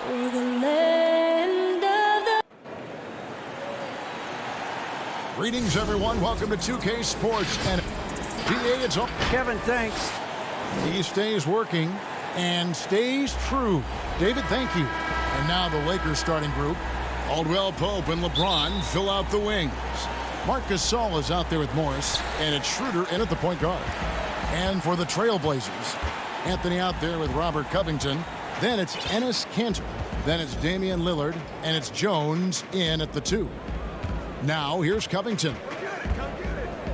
for the land of the... Greetings, everyone. Welcome to 2K Sports. And GA, it's all. Kevin, thanks. He stays working and stays true. David, thank you. And now the Lakers starting group. Caldwell Pope and LeBron fill out the wings. Marc Gasol is out there with Morris, and it's Schroeder in at the point guard. And for the Trailblazers, Anthony out there with Robert Covington. Then it's Enes Kanter. Then it's Damian Lillard, and it's Jones in at the 2. Now here's Covington.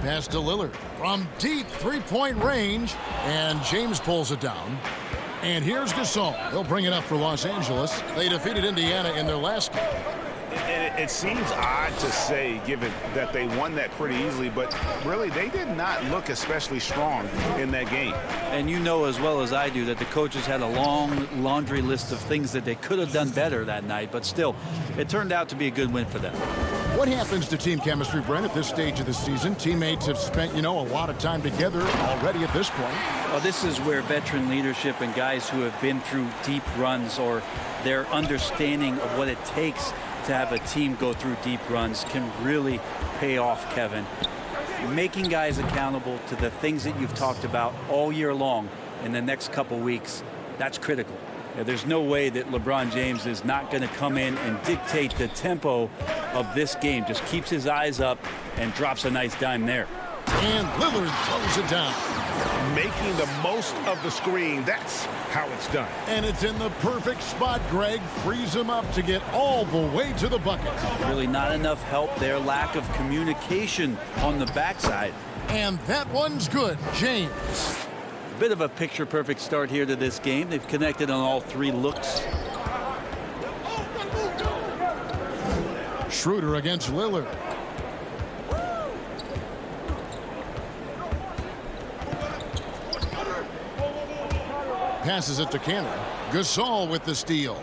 Pass to Lillard from deep three-point range, and James pulls it down. And here's Gasol. He'll bring it up for Los Angeles. They defeated Indiana in their last game. It seems odd to say, given that they won that pretty easily, but really they did not look especially strong in that game. And you know as well as I do that the coaches had a long laundry list of things that they could have done better that night, but still, it turned out to be a good win for them. What happens to team chemistry, Brent, at this stage of the season? Teammates have spent, a lot of time together already at this point. Well, this is where veteran leadership and guys who have been through deep runs or their understanding of what it takes to have a team go through deep runs can really pay off, Kevin. Making guys accountable to the things that you've talked about all year long in the next couple weeks, that's critical. There's no way that LeBron James is not going to come in and dictate the tempo of this game. Just keeps his eyes up and drops a nice dime there. And Lillard throws it down. Making the most of the screen, that's how it's done. And it's in the perfect spot. Greg frees him up to get all the way to the bucket. Really not enough help there. Lack of communication on the backside. And that one's good. James. Bit of a picture-perfect start here to this game. They've connected on all 3 looks. Schroeder against Lillard. Passes it to Kanter. Gasol with the steal.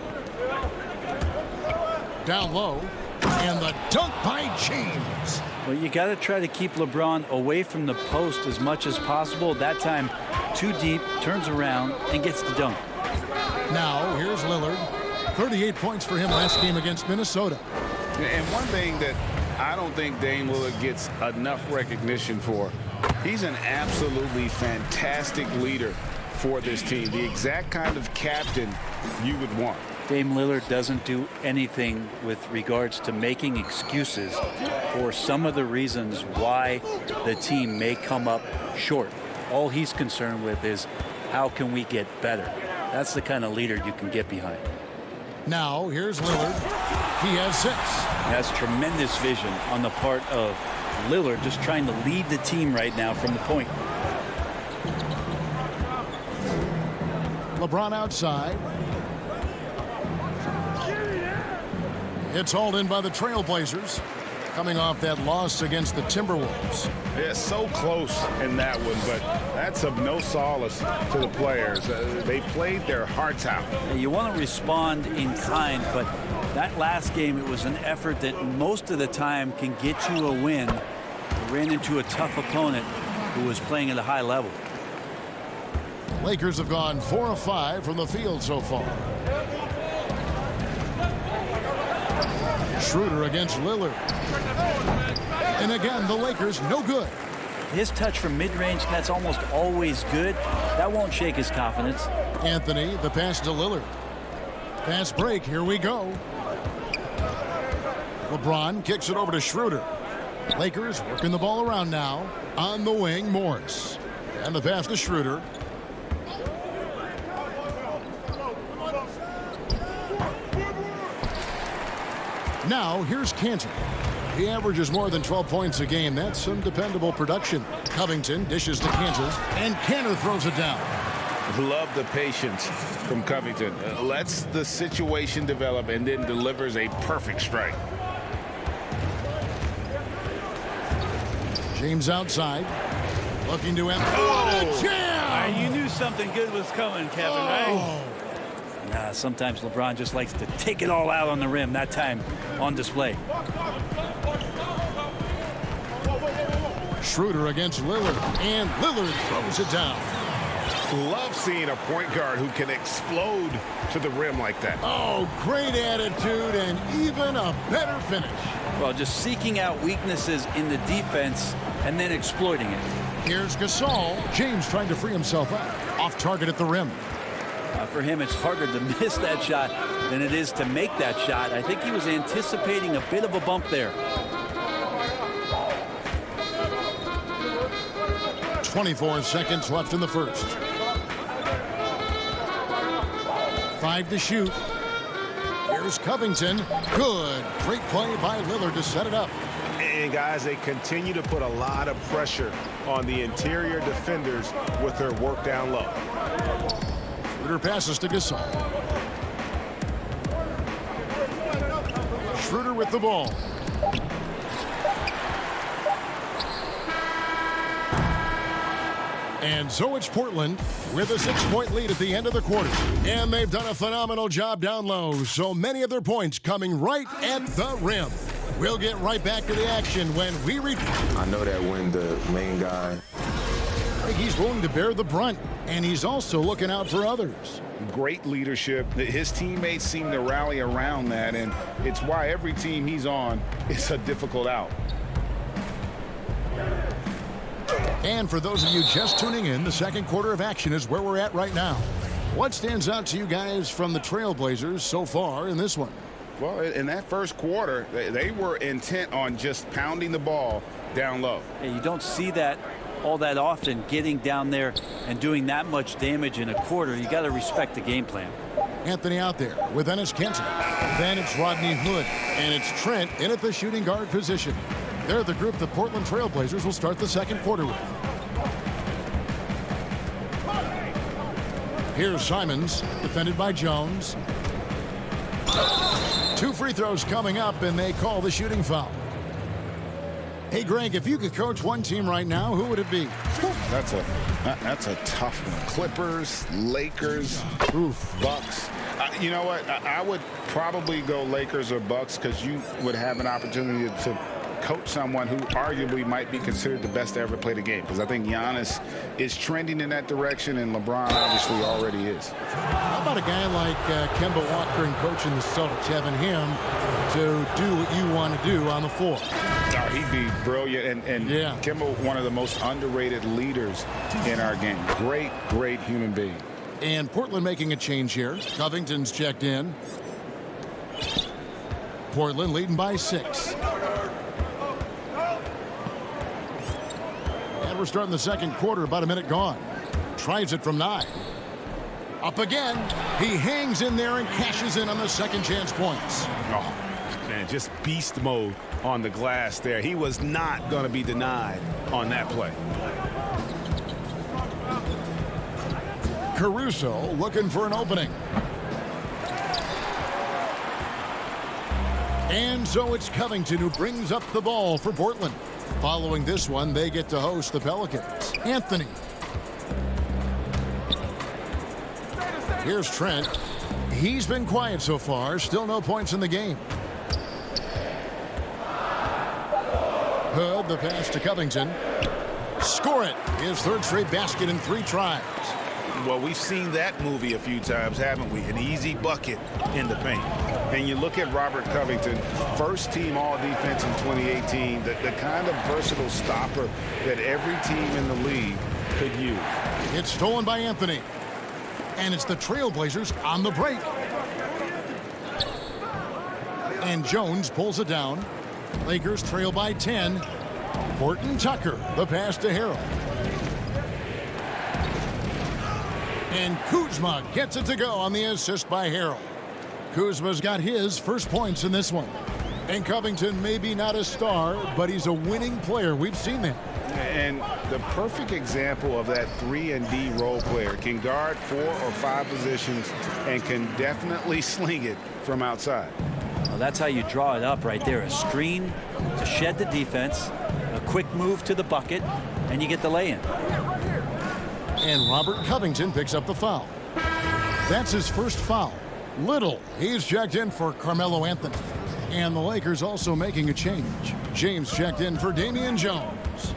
Down low. And the dunk by James. Well, you got to try to keep LeBron away from the post as much as possible. That time, too deep, turns around, and gets the dunk. Now, here's Lillard. 38 points for him last game against Minnesota. And one thing that I don't think Dame Lillard gets enough recognition for, he's an absolutely fantastic leader for this team. The exact kind of captain you would want. Dame Lillard doesn't do anything with regards to making excuses for some of the reasons why the team may come up short. All he's concerned with is how can we get better. That's the kind of leader you can get behind. Now, here's Lillard. He has 6. That's tremendous vision on the part of Lillard, just trying to lead the team right now from the point. LeBron outside. It's hauled in by the Trailblazers, coming off that loss against the Timberwolves. Yeah, so close in that one, but that's of no solace to the players. They played their hearts out. You want to respond in kind, but that last game, it was an effort that most of the time can get you a win. You ran into a tough opponent who was playing at a high level. Lakers have gone 4 of 5 from the field so far. Schroeder against Lillard. And again, the Lakers no good. His touch from mid-range, that's almost always good. That won't shake his confidence. Anthony, the pass to Lillard. Fast break, here we go. LeBron kicks it over to Schroeder. Lakers working the ball around now. On the wing, Morris. And the pass to Schroeder. Now, here's Kanter. He averages more than 12 points a game. That's some dependable production. Covington dishes to Kanter, and Kanter throws it down. Love the patience from Covington. Lets the situation develop and then delivers a perfect strike. James outside. Looking to end. What a jam! You knew something good was coming, Kevin, right? Sometimes LeBron just likes to take it all out on the rim. That time on display. Schroeder against Lillard, and Lillard throws it down. Love seeing a point guard who can explode to the rim like that. Oh, great attitude and even a better finish. Well, just seeking out weaknesses in the defense and then exploiting it. Here's Gasol. James trying to free himself up. Off target at the rim. For him, it's harder to miss that shot than it is to make that shot. I think he was anticipating a bit of a bump there. 24 seconds left in the first. 5 to shoot. Here's Covington. Good. Great play by Lillard to set it up. And guys, they continue to put a lot of pressure on the interior defenders with their work down low. Schroeder passes to Gasol. Schroeder with the ball. And so it's Portland with a 6-point lead at the end of the quarter. And they've done a phenomenal job down low. So many of their points coming right at the rim. We'll get right back to the action when we return. I know that when the main guy, He's willing to bear the brunt, and he's also looking out for others. Great leadership. His teammates seem to rally around that, and it's why every team he's on is a difficult out. And for those of you just tuning in, the second quarter of action is where we're at right now. What stands out to you guys from the Trailblazers so far in this one? Well, in that first quarter, they were intent on just pounding the ball down low. Hey, you don't see that all that often, getting down there and doing that much damage in a quarter. You got to respect the game plan. Anthony out there with Enes Kanter. Then it's Rodney Hood, and it's Trent in at the shooting guard position. They're the group the Portland Trailblazers will start the second quarter with. Here's Simons, defended by Jones. 2 free throws coming up, and they call the shooting foul. Hey, Greg, if you could coach one team right now, who would it be? That's a tough one. Clippers, Lakers, Bucks. You know what? I would probably go Lakers or Bucks because you would have an opportunity to coach someone who arguably might be considered the best to ever play the game, because I think Giannis is trending in that direction, and LeBron obviously already is. How about a guy like Kemba Walker and coaching the Celtics, having him to do what you want to do on the floor? He'd be brilliant, and yeah. Kemba, one of the most underrated leaders in our game. Great human being. And Portland making a change here. Covington's checked in. Portland leading by 6. And we're starting the second quarter, about a minute gone. Tries it from 9. Up again. He hangs in there and cashes in on the second chance points. Oh, man, just beast mode on the glass there. He was not going to be denied on that play. Caruso looking for an opening. And so it's Covington who brings up the ball for Portland. Following this one, they get to host the Pelicans. Anthony. Here's Trent. He's been quiet so far. Still no points in the game. Hood, the pass to Covington. Score it. His third straight basket in 3 tries. Well, we've seen that movie a few times, haven't we? An easy bucket in the paint. And you look at Robert Covington, first team all-defense in 2018, the kind of versatile stopper that every team in the league could use. It's stolen by Anthony. And it's the Trailblazers on the break. And Jones pulls it down. Lakers trail by 10. Horton Tucker, the pass to Harrell. And Kuzma gets it to go on the assist by Harrell. Kuzma's got his first points in this one. And Covington may be not a star, but he's a winning player. We've seen that. And the perfect example of that 3-and-D role player. Can guard 4 or 5 positions and can definitely sling it from outside. Well, that's how you draw it up right there. A screen to shed the defense, a quick move to the bucket, and you get the lay-in. And Robert Covington picks up the foul. That's his first foul. Little, he's checked in for Carmelo Anthony. And the Lakers also making a change. James checked in for Damian Jones.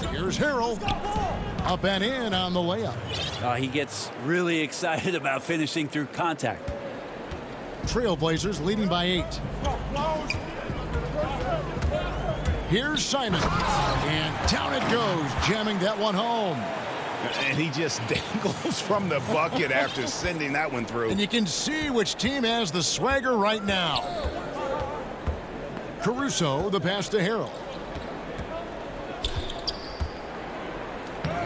Here's Harrell. Up and in on the layup. He gets really excited about finishing through contact. Trailblazers leading by 8. Here's Simons. And down it goes, jamming that one home. And he just dangles from the bucket after sending that one through. And you can see which team has the swagger right now. Caruso, the pass to Harrell.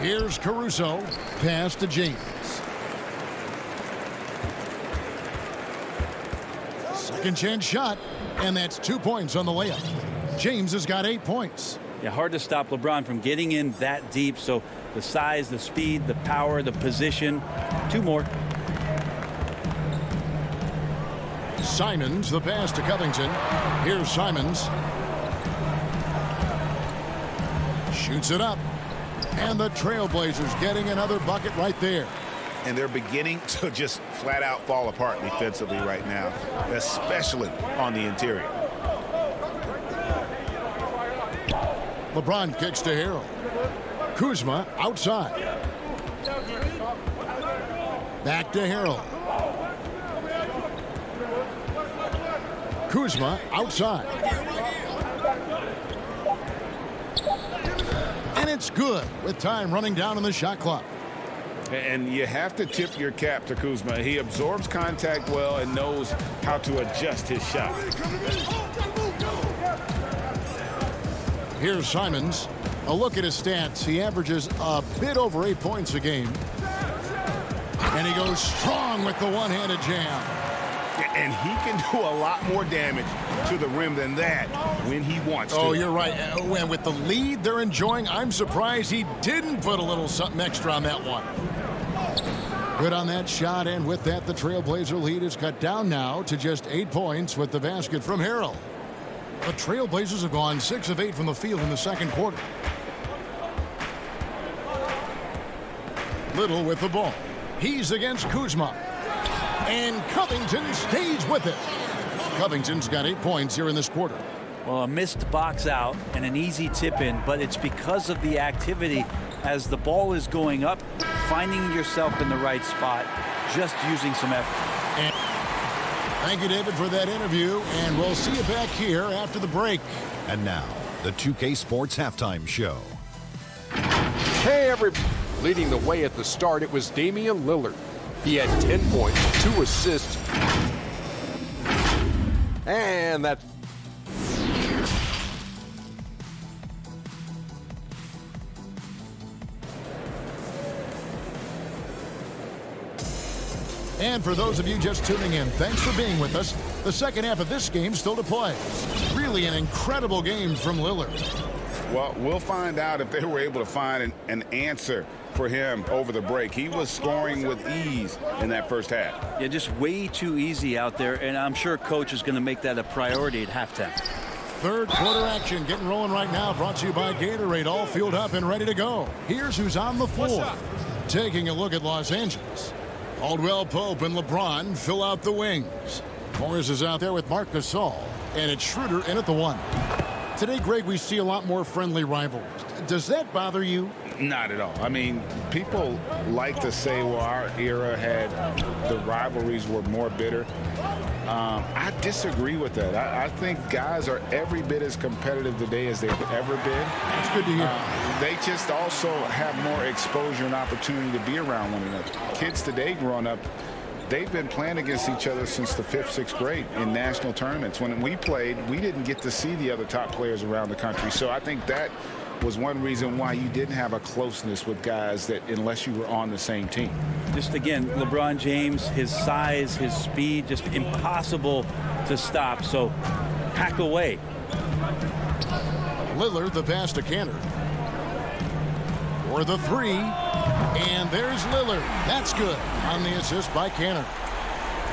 Here's Caruso, pass to James. Second chance shot, and that's 2 points on the layup. James has got 8 points. Yeah, hard to stop LeBron from getting in that deep. So the size, the speed, the power, the position. 2 more. Simons, the pass to Covington. Here's Simons. Shoots it up. And the Trailblazers getting another bucket right there. And they're beginning to just flat out fall apart defensively right now, especially on the interior. LeBron kicks to Harrell. Kuzma outside. Back to Harrell. Kuzma outside. And it's good with time running down on the shot clock. And you have to tip your cap to Kuzma. He absorbs contact well and knows how to adjust his shot. Here's Simons. A look at his stats. He averages a bit over 8 points a game. And he goes strong with the one-handed jam. And he can do a lot more damage to the rim than that when he wants to. Oh, you're right. And with the lead they're enjoying, I'm surprised he didn't put a little something extra on that one. Good on that shot, and with that, the Trailblazer lead is cut down now to just 8 points with the basket from Harrell. The Trailblazers have gone 6 of 8 from the field in the second quarter. Little with the ball. He's against Kuzma. And Covington stays with it. Covington's got 8 points here in this quarter. Well, a missed box out and an easy tip in, but it's because of the activity as the ball is going up, finding yourself in the right spot, just using some effort. And thank you, David, for that interview, and we'll see you back here after the break. And now, the 2K Sports Halftime Show. Hey, everybody. Leading the way at the start, it was Damian Lillard. He had 10 points, 2 assists. And that's... And for those of you just tuning in, thanks for being with us. The second half of this game still to play. Really an incredible game from Lillard. Well, we'll find out if they were able to find an answer for him over the break. He was scoring with ease in that first half. Yeah, just way too easy out there, and I'm sure coach is going to make that a priority at halftime. Third quarter action getting rolling right now, brought to you by Gatorade, all fueled up and ready to go. Here's who's on the floor. Taking a look at Los Angeles. Caldwell Pope and LeBron fill out the wings. Morris is out there with Marc Gasol, and it's Schroeder in at the 1. Today, Greg, we see a lot more friendly rivalries. Does that bother you? Not at all. I mean, people like to say, well, our era had the rivalries were more bitter. I disagree with that. I think guys are every bit as competitive today as they've ever been. That's good to hear. They just also have more exposure and opportunity to be around one another. Kids today growing up, they've been playing against each other since the 5th, 6th grade in national tournaments. When we played, we didn't get to see the other top players around the country. So I think that was one reason why you didn't have a closeness with guys that unless you were on the same team. Just again, LeBron James, his size, his speed, just impossible to stop. So hack away. Lillard, the pass to Cantor. For the 3. And there's Lillard. That's good on the assist by Cantor.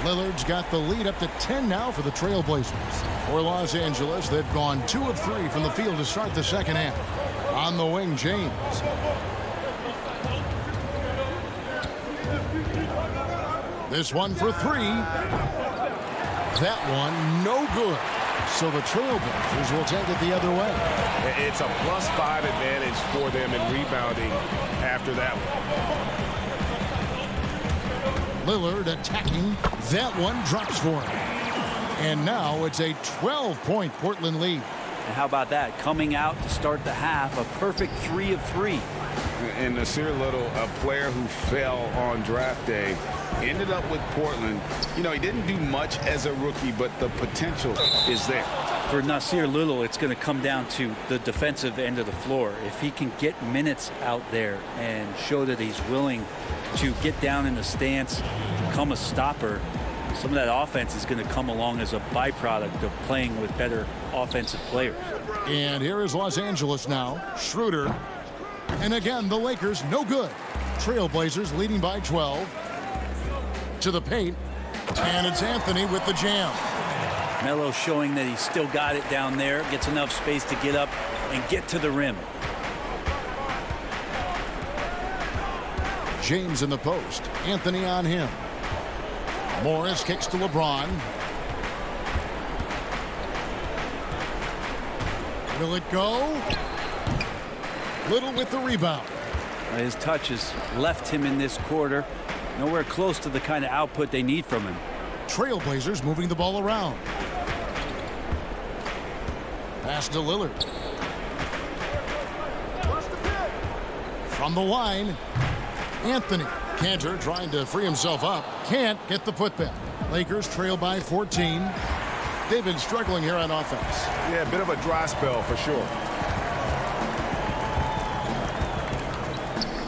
Lillard's got the lead up to 10 now for the Trailblazers. For Los Angeles, they've gone 2 of 3 from the field to start the second half. On the wing, James. This one for 3. That one, no good. So the Trailblazers will take it the other way. It's a +5 advantage for them in rebounding after that one. Lillard attacking. That one drops for him. And now it's a 12-point Portland lead. And how about that? Coming out to start the half, a perfect 3 of 3. And Nasir Little, a player who fell on draft day, ended up with Portland. You know, he didn't do much as a rookie, but the potential is there. For Nasir Little, it's going to come down to the defensive end of the floor. If he can get minutes out there and show that he's willing to get down in the stance, become a stopper, some of that offense is going to come along as a byproduct of playing with better offensive players. And here is Los Angeles now. Schroeder. And again, the Lakers no good. Trailblazers leading by 12. To the paint. And it's Anthony with the jam. Melo showing that he's still got it down there. Gets enough space to get up and get to the rim. James in the post. Anthony on him. Morris kicks to LeBron. Will it go? Little with the rebound. His touch has left him in this quarter. Nowhere close to the kind of output they need from him. Trailblazers moving the ball around. Pass to Lillard. From the line, Anthony. Cantor trying to free himself up. Can't get the putback. Lakers trail by 14. They've been struggling here on offense. Yeah, a bit of a dry spell for sure.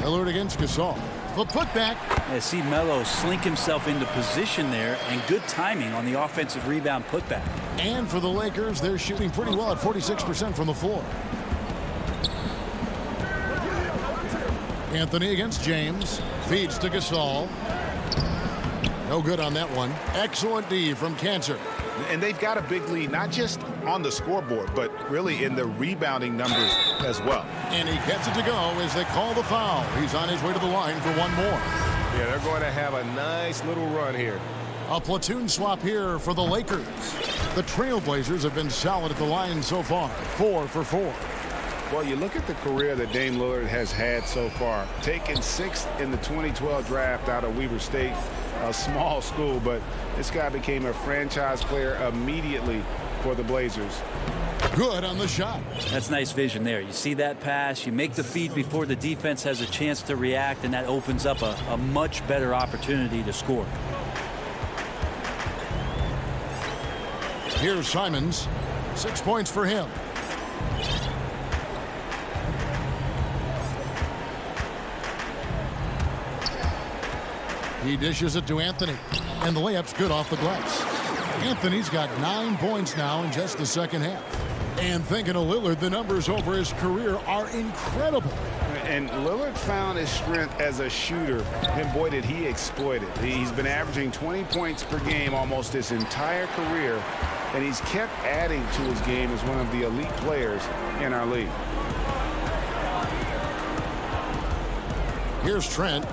Lillard against Gasol. The putback. I see Melo slink himself into position there, and good timing on the offensive rebound putback. And for the Lakers, they're shooting pretty well at 46% from the floor. Anthony against James. Feeds to Gasol. No good on that one. Excellent D from Cantor. And they've got a big lead, not just on the scoreboard, but really in the rebounding numbers as well. And he gets it to go as they call the foul. He's on his way to the line for one more. Yeah, they're going to have a nice little run here. A platoon swap here for the Lakers. The Trailblazers have been solid at the line so far. 4 for 4. Well, you look at the career that Dame Lillard has had so far. Taken 6th in the 2012 draft out of Weber State, a small school, but this guy became a franchise player immediately for the Blazers. Good on the shot. That's nice vision there. You see that pass, you make the feed before the defense has a chance to react, and that opens up a much better opportunity to score. Here's Simons. 6 points for him. He dishes it to Anthony, and the layup's good off the glass. Anthony's got 9 points now in just the second half. And thinking of Lillard, the numbers over his career are incredible. And Lillard found his strength as a shooter, and boy, did he exploit it. He's been averaging 20 points per game almost his entire career, and he's kept adding to his game as one of the elite players in our league. Here's Trent.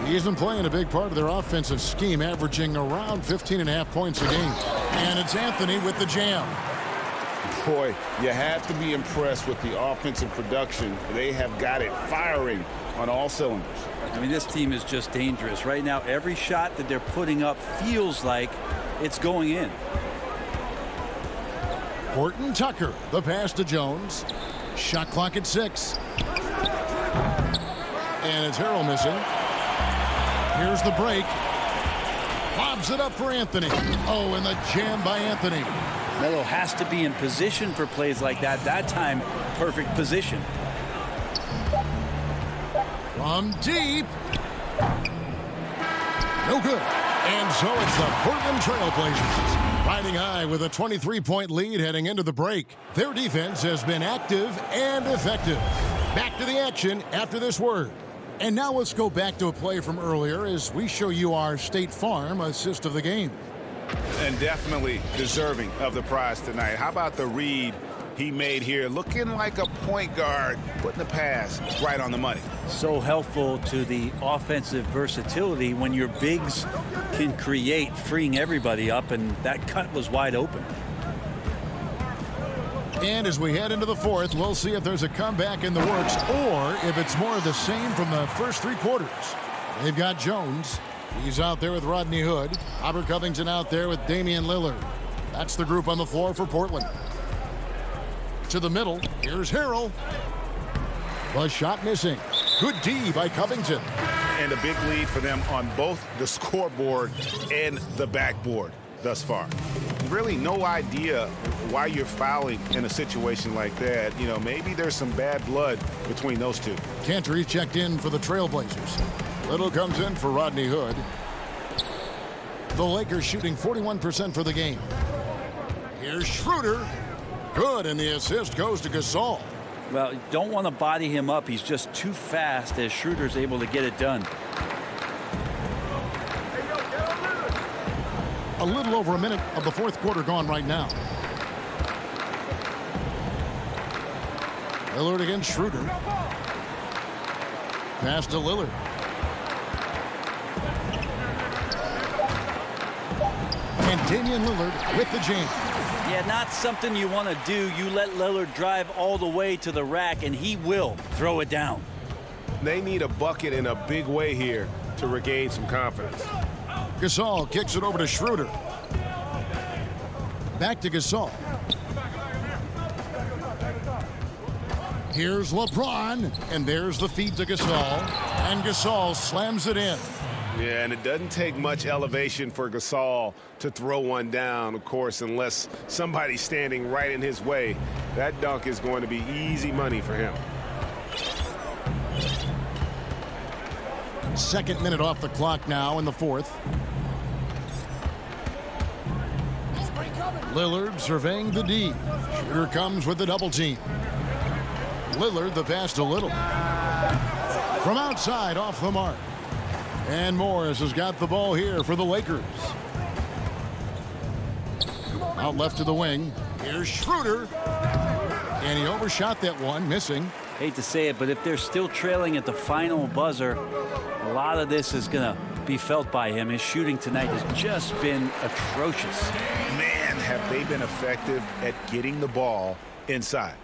He's been playing a big part of their offensive scheme, averaging around 15.5 points a game. And it's Anthony with the jam. Boy, you have to be impressed with the offensive production. They have got it firing on all cylinders. I mean, this team is just dangerous. Right now, every shot that they're putting up feels like it's going in. Horton Tucker, the pass to Jones. Shot clock at 6. And it's Harrell missing. Here's the break. Lobs it up for Anthony. Oh, and the jam by Anthony. Melo has to be in position for plays like that. That time, perfect position. From deep. No good. And so it's the Portland Trailblazers riding high with a 23-point lead heading into the break. Their defense has been active and effective. Back to the action after this word. And now let's go back to a play from earlier as we show you our State Farm assist of the game. And definitely deserving of the prize tonight. How about the read he made here? Looking like a point guard, putting the pass right on the money. So helpful to the offensive versatility when your bigs can create, freeing everybody up, and that cut was wide open. And as we head into the fourth, we'll see if there's a comeback in the works or if it's more of the same from the first three quarters. They've got Jones. He's out there with Rodney Hood. Robert Covington out there with Damian Lillard. That's the group on the floor for Portland. To the middle. Here's Harrell. The shot missing. Good D by Covington. And a big lead for them on both the scoreboard and the backboard thus far. Really no idea why you're fouling in a situation like that. You know, maybe there's some bad blood between those two. Cantor checked in for the Trailblazers. Little comes in for Rodney Hood. The Lakers shooting 41% for the game. Here's Schroeder. Good, and the assist goes to Gasol. Well, you don't want to body him up. He's just too fast as Schroeder's able to get it done. A little over a minute of the fourth quarter gone right now. Lillard against Schroeder. Pass to Lillard. And Damian Lillard with the jam. Yeah, not something you want to do. You let Lillard drive all the way to the rack, and he will throw it down. They need a bucket in a big way here to regain some confidence. Gasol kicks it over to Schroeder. Back to Gasol. Here's LeBron, and there's the feed to Gasol, and Gasol slams it in. Yeah, and it doesn't take much elevation for Gasol to throw one down, of course, unless somebody's standing right in his way. That dunk is going to be easy money for him. Second minute off the clock now in the fourth. Lillard surveying the D. Shooter comes with the double team. Lillard the pass to Little. From outside off the mark. And Morris has got the ball here for the Lakers. Out left to the wing. Here's Schroeder. And he overshot that one, missing. Hate to say it, but if they're still trailing at the final buzzer, a lot of this is going to be felt by him. His shooting tonight has just been atrocious. Man, have they been effective at getting the ball inside.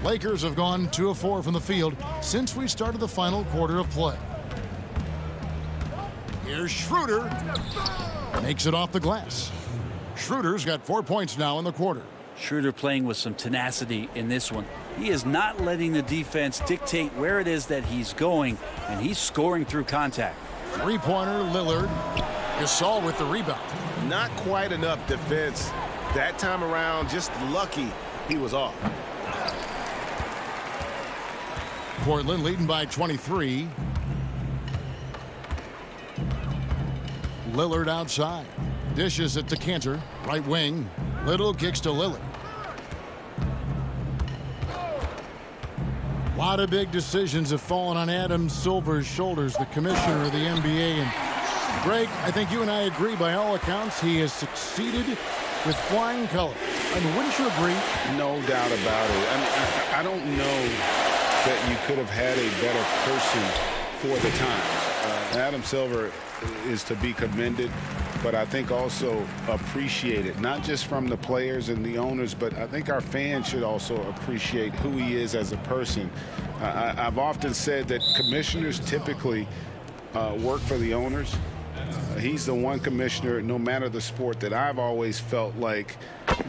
Lakers have gone 2 of 4 from the field since we started the final quarter of play. Here's Schroeder. Makes it off the glass. Schroeder's got 4 points now in the quarter. Schroeder playing with some tenacity in this one. He is not letting the defense dictate where it is that he's going, and he's scoring through contact. Three-pointer, Lillard. Gasol with the rebound. Not quite enough defense that time around. Just lucky he was off. Portland leading by 23. Lillard outside. Dishes it to Cantor. Right wing. Little kicks to Lillard. A lot of big decisions have fallen on Adam Silver's shoulders, the commissioner of the NBA. And Greg, I think you and I agree by all accounts he has succeeded with flying colors. I mean, wouldn't you agree? No doubt about it. I don't know that you could have had a better person for the time. Adam Silver is to be commended, but I think also appreciated, not just from the players and the owners, but I think our fans should also appreciate who he is as a person. I've often said that commissioners typically work for the owners. He's the one commissioner, no matter the sport, that I've always felt like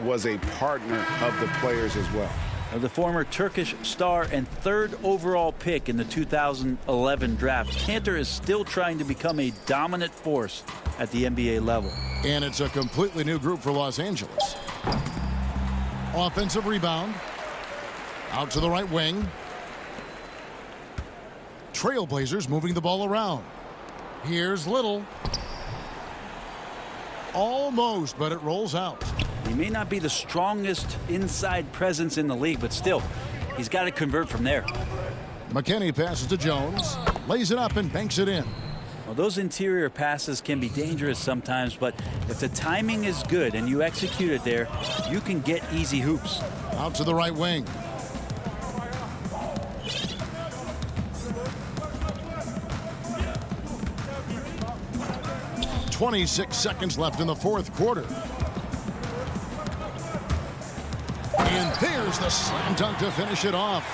was a partner of the players as well. The former Turkish star and 3rd overall pick in the 2011 draft, Cantor is still trying to become a dominant force at the NBA level. And it's a completely new group for Los Angeles. Offensive rebound. Out to the right wing. Trailblazers moving the ball around. Here's Little. Almost, but it rolls out. He may not be the strongest inside presence in the league, but still, he's got to convert from there. McKinney passes to Jones, lays it up and banks it in. Well, those interior passes can be dangerous sometimes, but if the timing is good and you execute it there, you can get easy hoops. Out to the right wing. .26 seconds left in the fourth quarter. And There's the slam dunk to finish it off.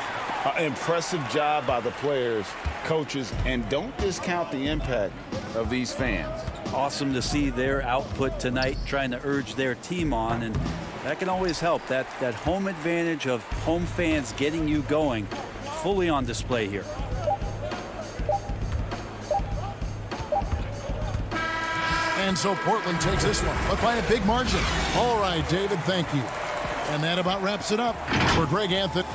Impressive job by the players, coaches, and don't discount the impact of these fans. Awesome to see their output tonight, trying to urge their team on, and that can always help. That home advantage of home fans getting you going, fully on display here. And so Portland takes this one, but by a big margin. All right, David, thank you. And that about wraps it up for Greg Anthony.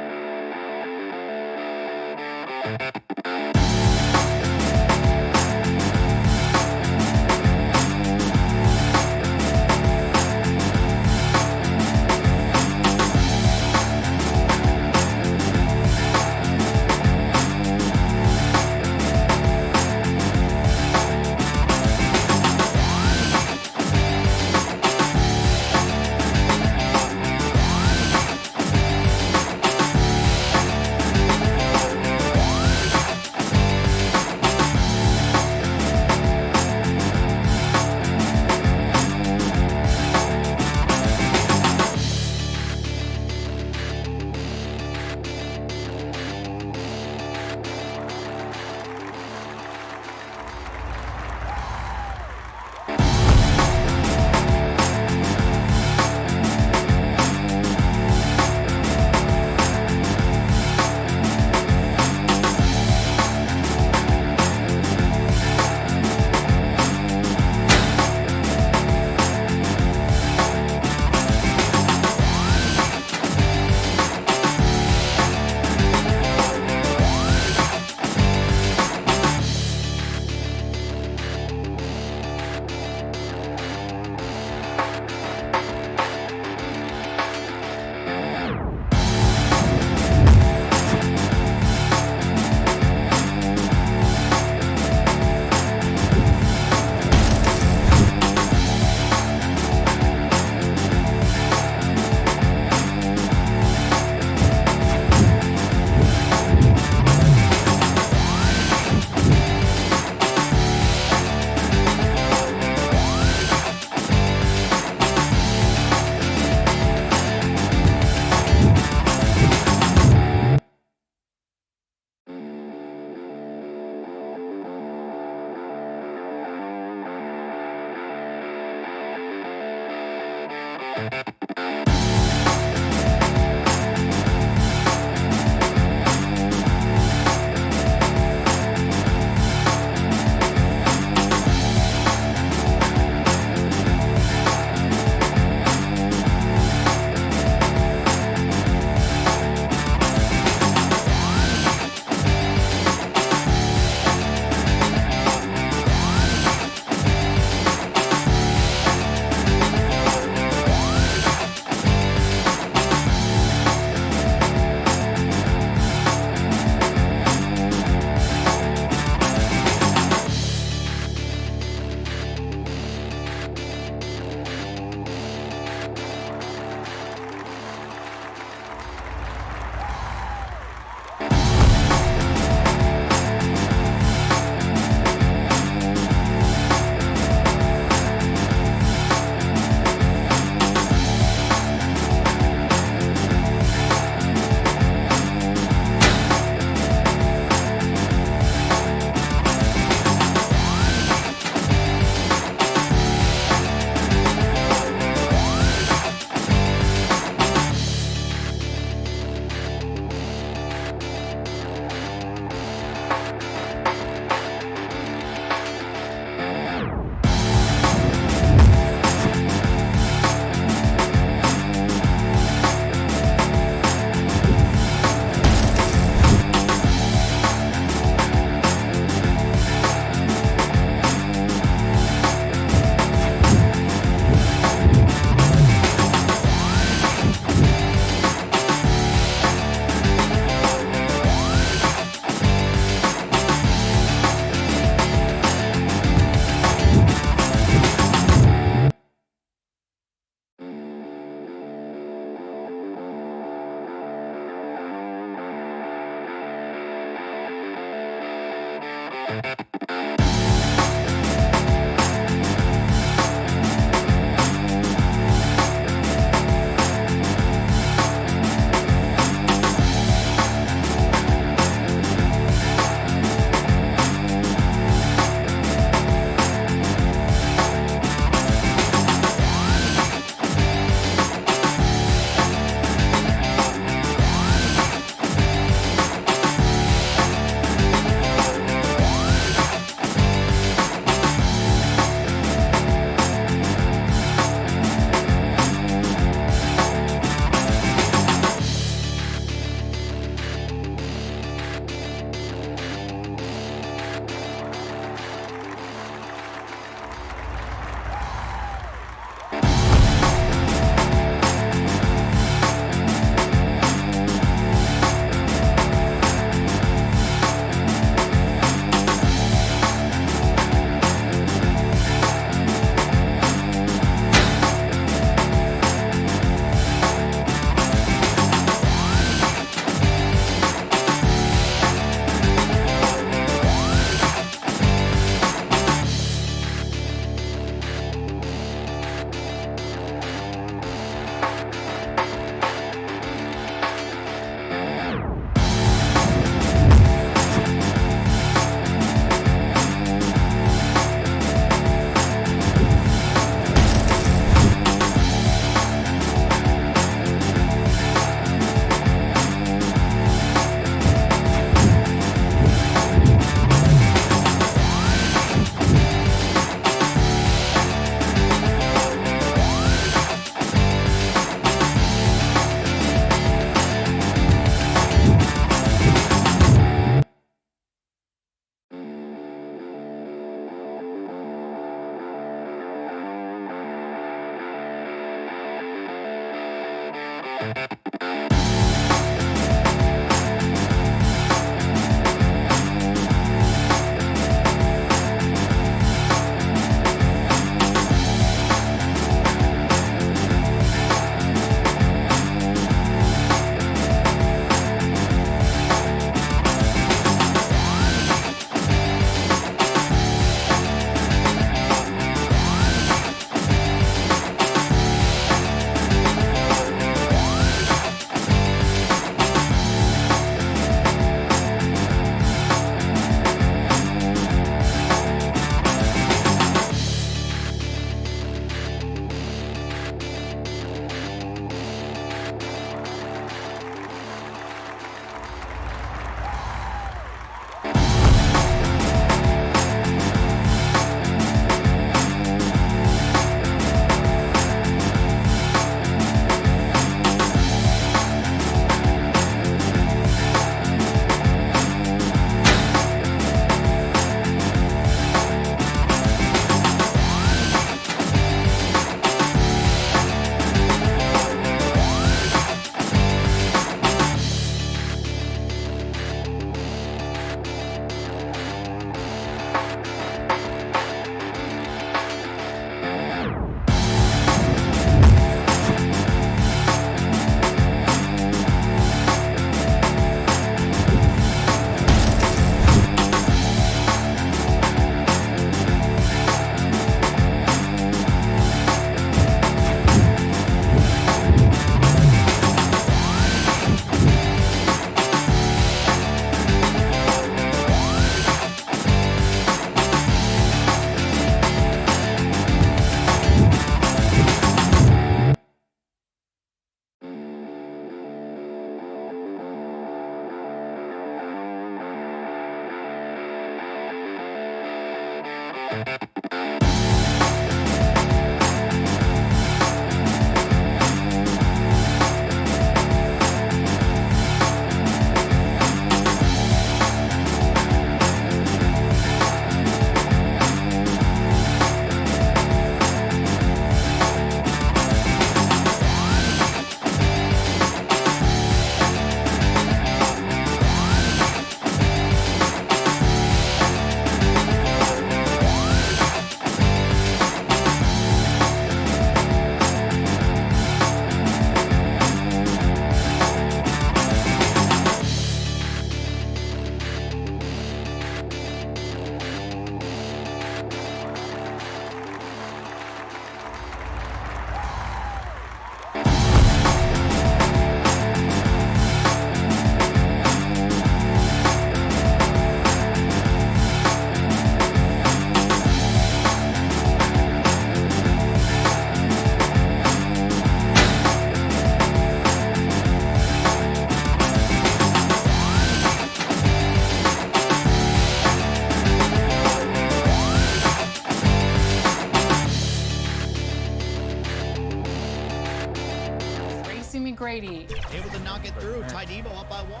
Grady. Able to knock it through. Ty Debo up by 1.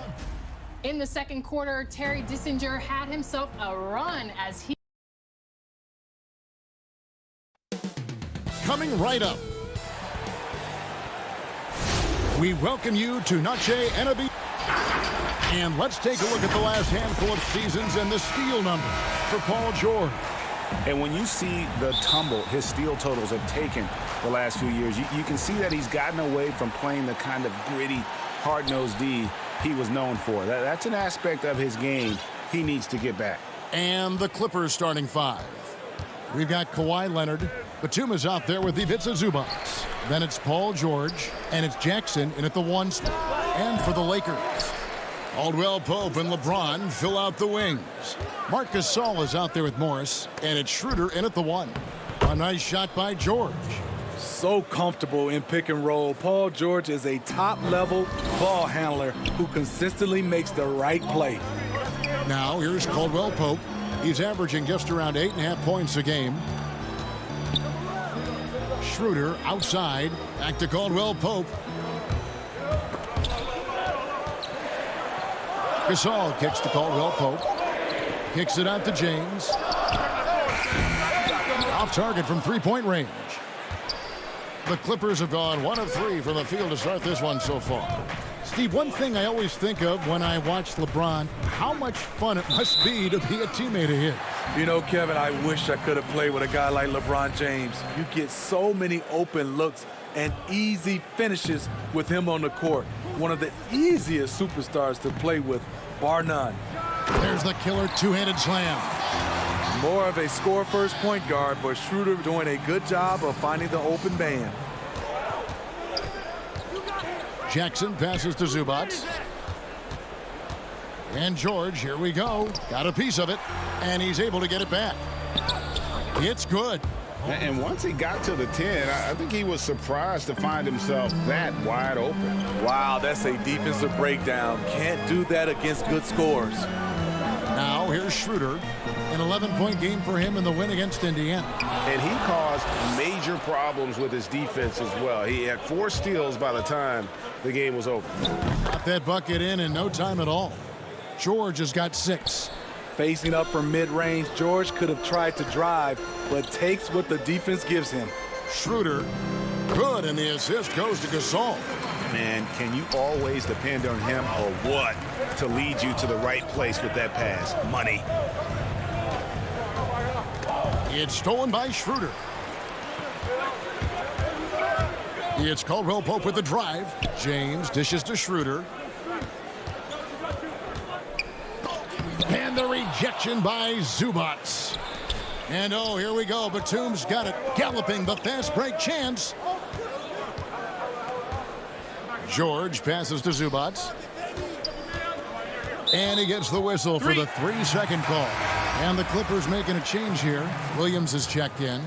In the second quarter, Terry Dissinger had himself a run as he... Coming right up, we welcome you to Nache Enabi. And let's take a look at the last handful of seasons and the steal number for Paul George. And when you see the tumble his steal totals have taken the last few years, you can see that he's gotten away from playing the kind of gritty, hard-nosed D he was known for. That's an aspect of his game he needs to get back. And the Clippers starting 5. We've got Kawhi Leonard. Batuma's out there with Ivica Zubac. Then it's Paul George, and it's Jackson in at the 1 spot. And for the Lakers, Caldwell Pope and LeBron fill out the wings. Marcus Gasol is out there with Morris, and it's Schroeder in at the 1. A nice shot by George. So comfortable in pick and roll. Paul George is a top-level ball handler who consistently makes the right play. Now here's Caldwell Pope. He's averaging just around 8.5 points a game. Schroeder outside. Back to Caldwell Pope. Gasol kicks to Caldwell Pope. Kicks it out to James. Off target from 3-point range. The Clippers have gone 1 of 3 from the field to start this one so far. Steve, one thing I always think of when I watch LeBron, how much fun it must be to be a teammate of his. You know, Kevin, I wish I could have played with a guy like LeBron James. You get so many open looks and easy finishes with him on the court. One of the easiest superstars to play with, bar none. There's the killer two-handed slam. More of a score-first point guard, but Schroeder doing a good job of finding the open man. Jackson passes to Zubac. And George, here we go. Got a piece of it, and he's able to get it back. It's good. And once he got to the 10, I think he was surprised to find himself that wide open. Wow, that's a defensive breakdown. Can't do that against good scores. Now here's Schroeder. An 11-point game for him in the win against Indiana. And he caused major problems with his defense as well. He had 4 steals by the time the game was over. Got that bucket in no time at all. George has got 6. Facing up from mid-range, George could have tried to drive, but takes what the defense gives him. Schroeder, good, and the assist goes to Gasol. Man, can you always depend on him or what to lead you to the right place with that pass? Money. It's stolen by Schroeder. It's Caldwell Pope with the drive. James dishes to Schroeder. And the rejection by Zubac. And oh, here we go. Batum's got it. Galloping the fast break chance. George passes to Zubac. And he gets the whistle for the 3-second call. And the Clippers making a change here. Williams is checked in.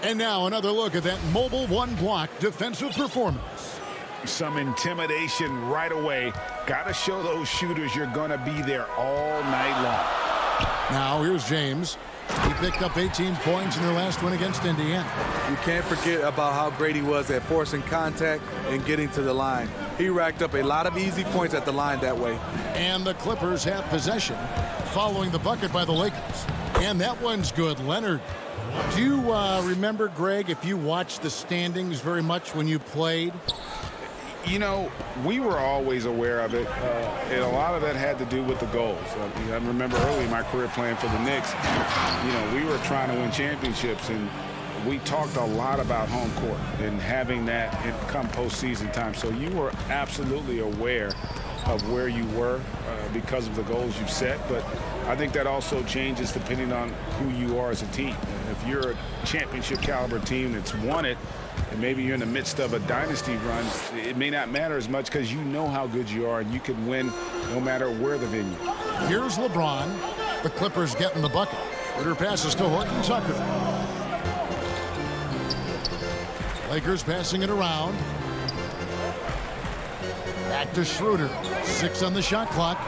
And now another look at that mobile one-block defensive performance. Some intimidation right away. Got to show those shooters you're going to be there all night long. Now here's James. He picked up 18 points in their last win against Indiana. You can't forget about how great he was at forcing contact and getting to the line. He racked up a lot of easy points at the line that way. And the Clippers have possession following the bucket by the Lakers. And that one's good. Leonard. Do you remember, Greg, if you watched the standings very much when you played? You know, we were always aware of it, and a lot of that had to do with the goals. I remember early in my career playing for the Knicks, you know, we were trying to win championships, and we talked a lot about home court and having that come postseason time. So you were absolutely aware of where you were because of the goals you set, but I think that also changes depending on who you are as a team. If you're a championship caliber team that's won it, and maybe you're in the midst of a dynasty run, it may not matter as much because you know how good you are and you can win no matter where the venue. Here's LeBron. The Clippers getting the bucket. Ritter passes to Horton Tucker. Lakers passing it around. Back to Schroeder. 6 on the shot clock.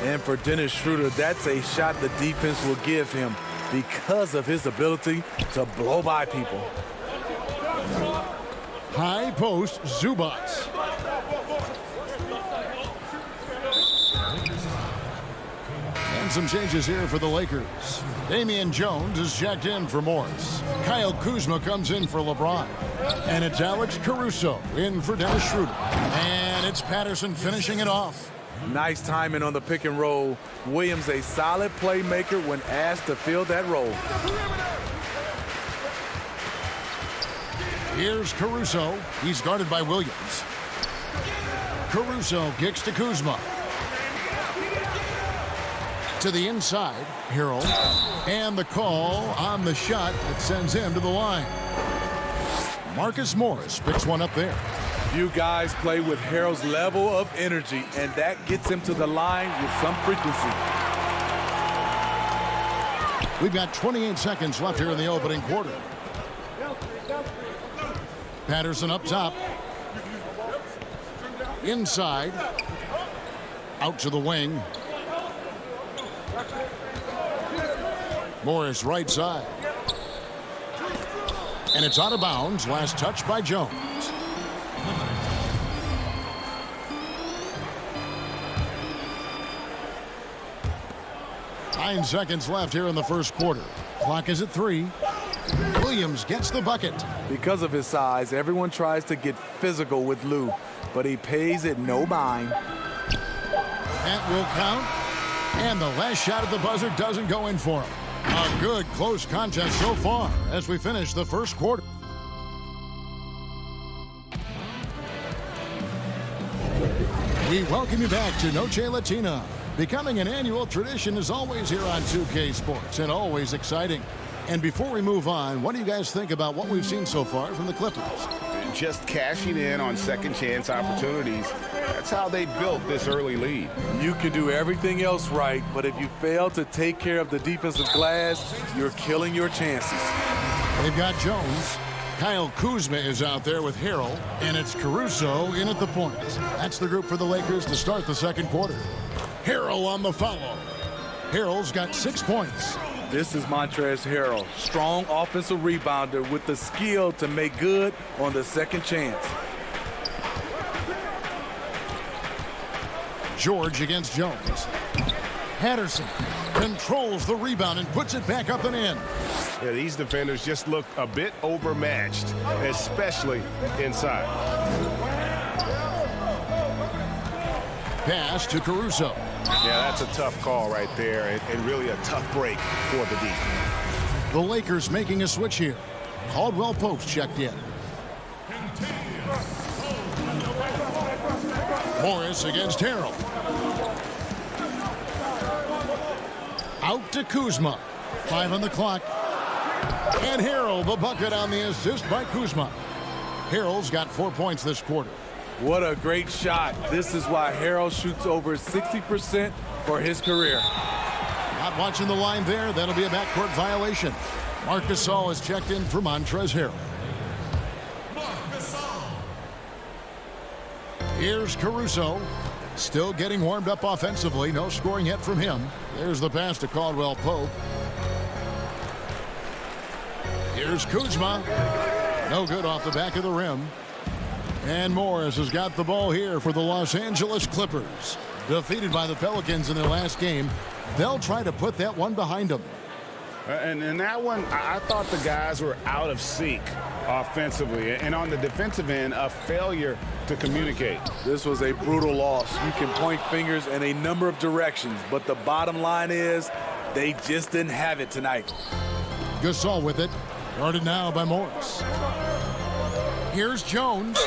And for Dennis Schroeder, that's a shot the defense will give him because of his ability to blow by people. High post, Zubac. And some changes here for the Lakers. Damian Jones is checked in for Morris. Kyle Kuzma comes in for LeBron. And it's Alex Caruso in for Dennis Schroeder. And it's Patterson finishing it off. Nice timing on the pick and roll. Williams a solid playmaker when asked to fill that role. Here's Caruso. He's guarded by Williams. Caruso kicks to Kuzma. To the inside, Harrell. And the call on the shot that sends him to the line. Marcus Morris picks one up there. You guys play with Harrell's level of energy, and that gets him to the line with some frequency. We've got 28 seconds left here in the opening quarter. Patterson up top. Inside. Out to the wing. Morris right side. And it's out of bounds. Last touch by Jones. 9 seconds left here in the first quarter. Clock is at 3. Williams gets the bucket. Because of his size, everyone tries to get physical with Lou, but he pays it no mind. That will count. And the last shot at the buzzer doesn't go in for him. A good close contest so far as we finish the first quarter. We welcome you back to Noche Latina. Becoming an annual tradition is always here on 2K Sports and always exciting. And before we move on, what do you guys think about what we've seen so far from the Clippers? Just cashing in on second chance opportunities. That's how they built this early lead. You can do everything else right, but if you fail to take care of the defensive glass, you're killing your chances. They've got Jones. Kyle Kuzma is out there with Harrell, and it's Caruso in at the point. That's the group for the Lakers to start the second quarter. Harrell on the follow. Harrell's got 6 points. This is Montrezl Harrell, strong offensive rebounder with the skill to make good on the second chance. George against Jones. Patterson controls the rebound and puts it back up and in. Yeah, these defenders just look a bit overmatched, especially inside. Pass to Caruso. Yeah, that's a tough call right there, and really a tough break for the defense. The Lakers making a switch here. Caldwell Pope's checked in. Morris against Harrell. Out to Kuzma. 5 on the clock. And Harrell, the bucket on the assist by Kuzma. Harrell's got 4 points this quarter. What a great shot. This is why Harrell shoots over 60% for his career. Not watching the line there. That'll be a backcourt violation. Marc Gasol is checked in for Montrezl Harrell. Here's Caruso. Still getting warmed up offensively. No scoring yet from him. There's the pass to Caldwell Pope. Here's Kuzma. No good off the back of the rim. And Morris has got the ball here for the Los Angeles Clippers. Defeated by the Pelicans in their last game. They'll try to put that one behind them. And in that one, I thought the guys were out of sync offensively. And on the defensive end, a failure to communicate. This was a brutal loss. You can point fingers in a number of directions, but the bottom line is they just didn't have it tonight. Gasol with it. Guarded now by Morris. Here's Jones.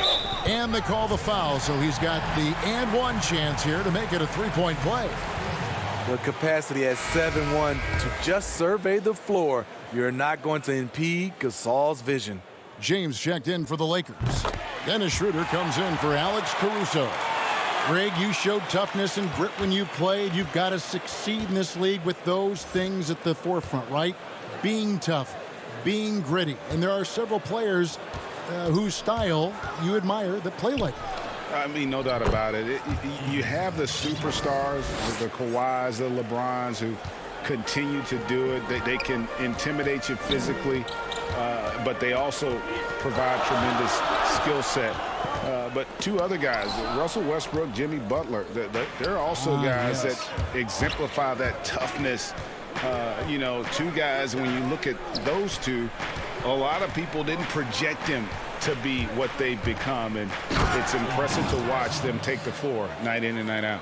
And they call the foul, so he's got the and one chance here to make it a three-point play. The capacity at 7-1 to just survey the floor. You're not going to impede Gasol's vision. James checked in for the Lakers. Dennis Schroeder comes in for Alex Caruso. Greg, you showed toughness and grit when you played. You've got to succeed in this league with those things at the forefront, right? Being tough, being gritty. And there are several players whose style you admire that play like that. I mean, no doubt about it. You have the superstars, the Kawhis, the LeBrons, who continue to do it. They can intimidate you physically, but they also provide tremendous skill set. But two other guys, Russell Westbrook, Jimmy Butler, they're also guys that exemplify that toughness. You know, two guys, when you look at those two, a lot of people didn't project them to be what they've become, and it's impressive to watch them take the floor night in and night out.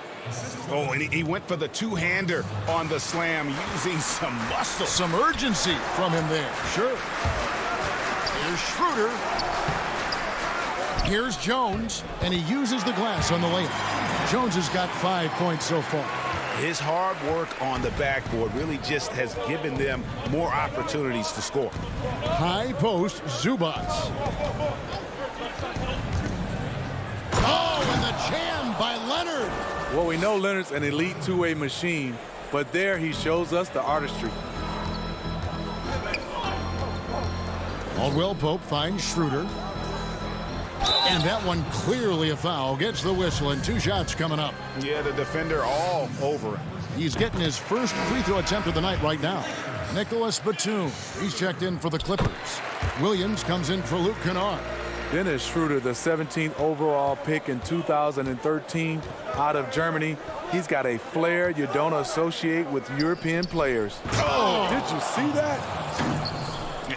Oh, and he went for the two-hander on the slam, using some muscle. Some urgency from him there, sure. Here's Schroeder. Here's Jones, and he uses the glass on the layup. Jones has got 5 points so far. His hard work on the backboard really just has given them more opportunities to score. High post, Zubats. Oh, and the jam by Leonard. Well, we know Leonard's an elite two-way machine, but there he shows us the artistry. Caldwell Pope finds Schroeder. And that one clearly a foul. Gets the whistle, and 2 shots coming up. Yeah, the defender all over him. He's getting his first free throw attempt of the night right now. Nicholas Batum. He's checked in for the Clippers. Williams comes in for Luke Kennard. Dennis Schroeder, the 17th overall pick in 2013 out of Germany. He's got a flair you don't associate with European players. Oh, did you see that?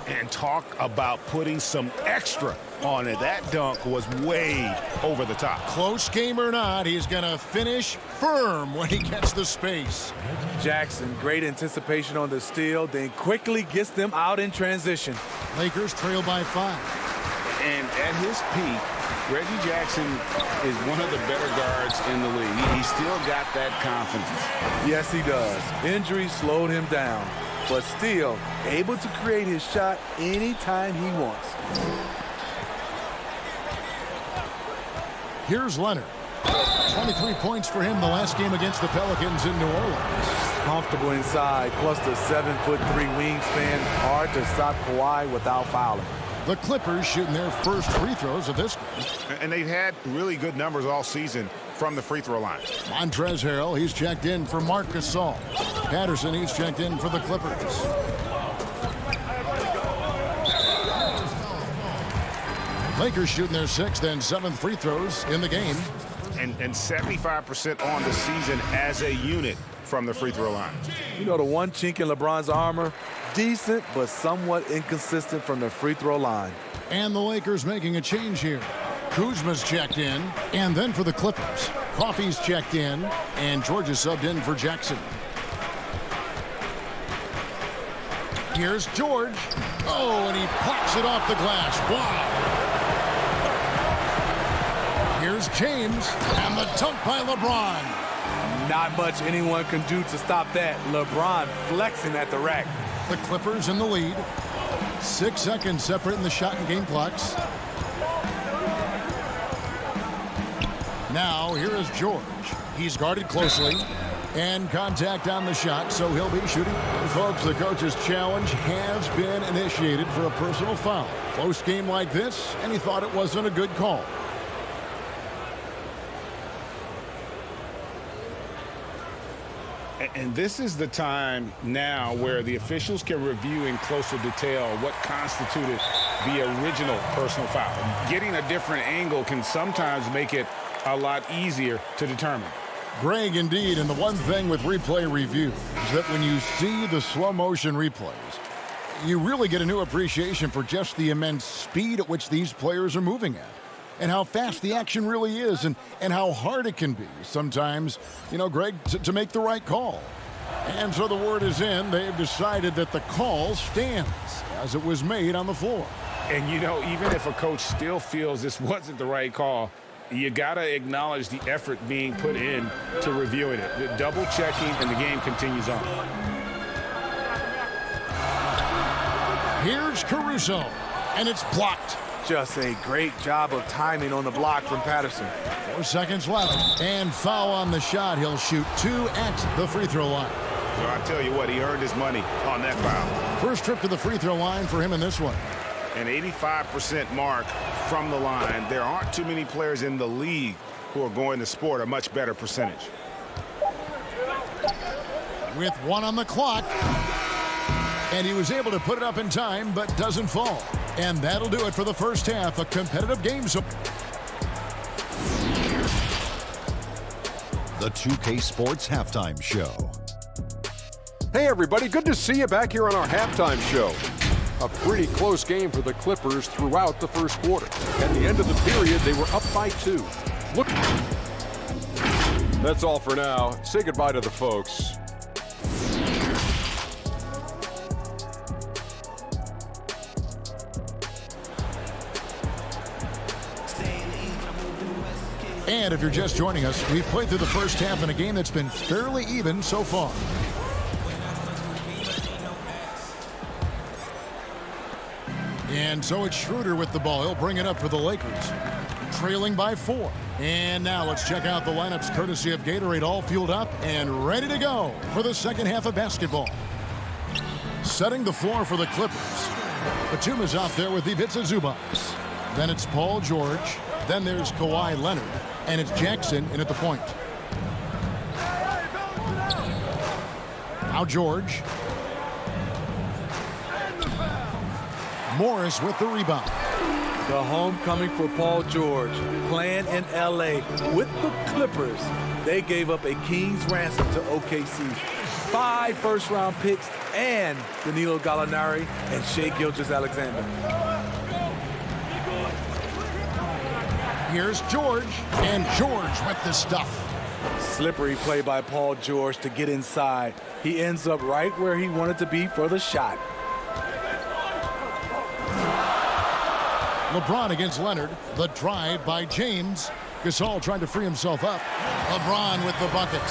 And talk about putting some extra on it. That dunk was way over the top. Close game or not, he's going to finish firm when he gets the space. Jackson, great anticipation on the steal, then quickly gets them out in transition. Lakers trail by 5. And at his peak, Reggie Jackson is one of the better guards in the league. He's still got that confidence. Yes, he does. Injury slowed him down, but still able to create his shot anytime he wants. Here's Leonard. 23 points for him the last game against the Pelicans in New Orleans. Comfortable inside, plus the 7'3" wingspan. Hard to stop Kawhi without fouling. The Clippers shooting their first free throws of this game. And they've had really good numbers all season from the free throw line. Montrezl Harrell, he's checked in for Marc Gasol. Patterson, he's checked in for the Clippers. Lakers shooting their 6th and 7th free throws in the game. And 75% on the season as a unit from the free throw line. You know, the one chink in LeBron's armor, decent but somewhat inconsistent from the free throw line. And the Lakers making a change here. Kuzma's checked in, and then for the Clippers, Coffey's checked in, and George is subbed in for Jackson. Here's George. Oh, and he pops it off the glass. Wow. Here's James, and the dunk by LeBron. Not much anyone can do to stop that. LeBron flexing at the rack. The Clippers in the lead. 6 seconds separating the shot and game clocks. Now, here is George. He's guarded closely. And contact on the shot, so he'll be shooting. And folks, the coach's challenge has been initiated for a personal foul. Close game like this, and he thought it wasn't a good call. And this is the time now where the officials can review in closer detail what constituted the original personal foul. Getting a different angle can sometimes make it a lot easier to determine. Greg, indeed, and the one thing with replay review is that when you see the slow motion replays, you really get a new appreciation for just the immense speed at which these players are moving at. And how fast the action really is, and how hard it can be sometimes, you know, Greg, to make the right call. And so the word is in. They've decided that the call stands as it was made on the floor. And, you know, even if a coach still feels this wasn't the right call, you got to acknowledge the effort being put in to reviewing it. The double checking, and the game continues on. Here's Caruso, and it's blocked. Just a great job of timing on the block from Patterson. 4 seconds left, and foul on the shot. He'll shoot 2 at the free throw line. So I tell you what, he earned his money on that foul. First trip to the free throw line for him in this one. An 85% mark from the line. There aren't too many players in the league who are going to sport a much better percentage. With 1 on the clock. And he was able to put it up in time, but doesn't fall. And that'll do it for the first half. A competitive game. So The 2K Sports Halftime Show. Hey, everybody. Good to see you back here on our halftime show. A pretty close game for the Clippers throughout the first quarter. At the end of the period, they were up by 2. Look. That's all for now. Say goodbye to the folks. And if you're just joining us, we've played through the first half in a game that's been fairly even so far. And so it's Schroeder with the ball. He'll bring it up for the Lakers. Trailing by 4. And now let's check out the lineups courtesy of Gatorade, all fueled up and ready to go for the second half of basketball. Setting the floor for the Clippers. Batum is out there with Ivica Zubac. Then it's Paul George. Then there's Kawhi Leonard. And it's Jackson in at the point. Now George. Morris with the rebound. The homecoming for Paul George, playing in LA with the Clippers. They gave up a king's ransom to OKC. 5 first-round picks and Danilo Gallinari and Shai Gilgeous-Alexander. Here's George, and George with the stuff. Slippery play by Paul George to get inside. He ends up right where he wanted to be for the shot. LeBron against Leonard. The drive by James. Gasol trying to free himself up. LeBron with the bucket.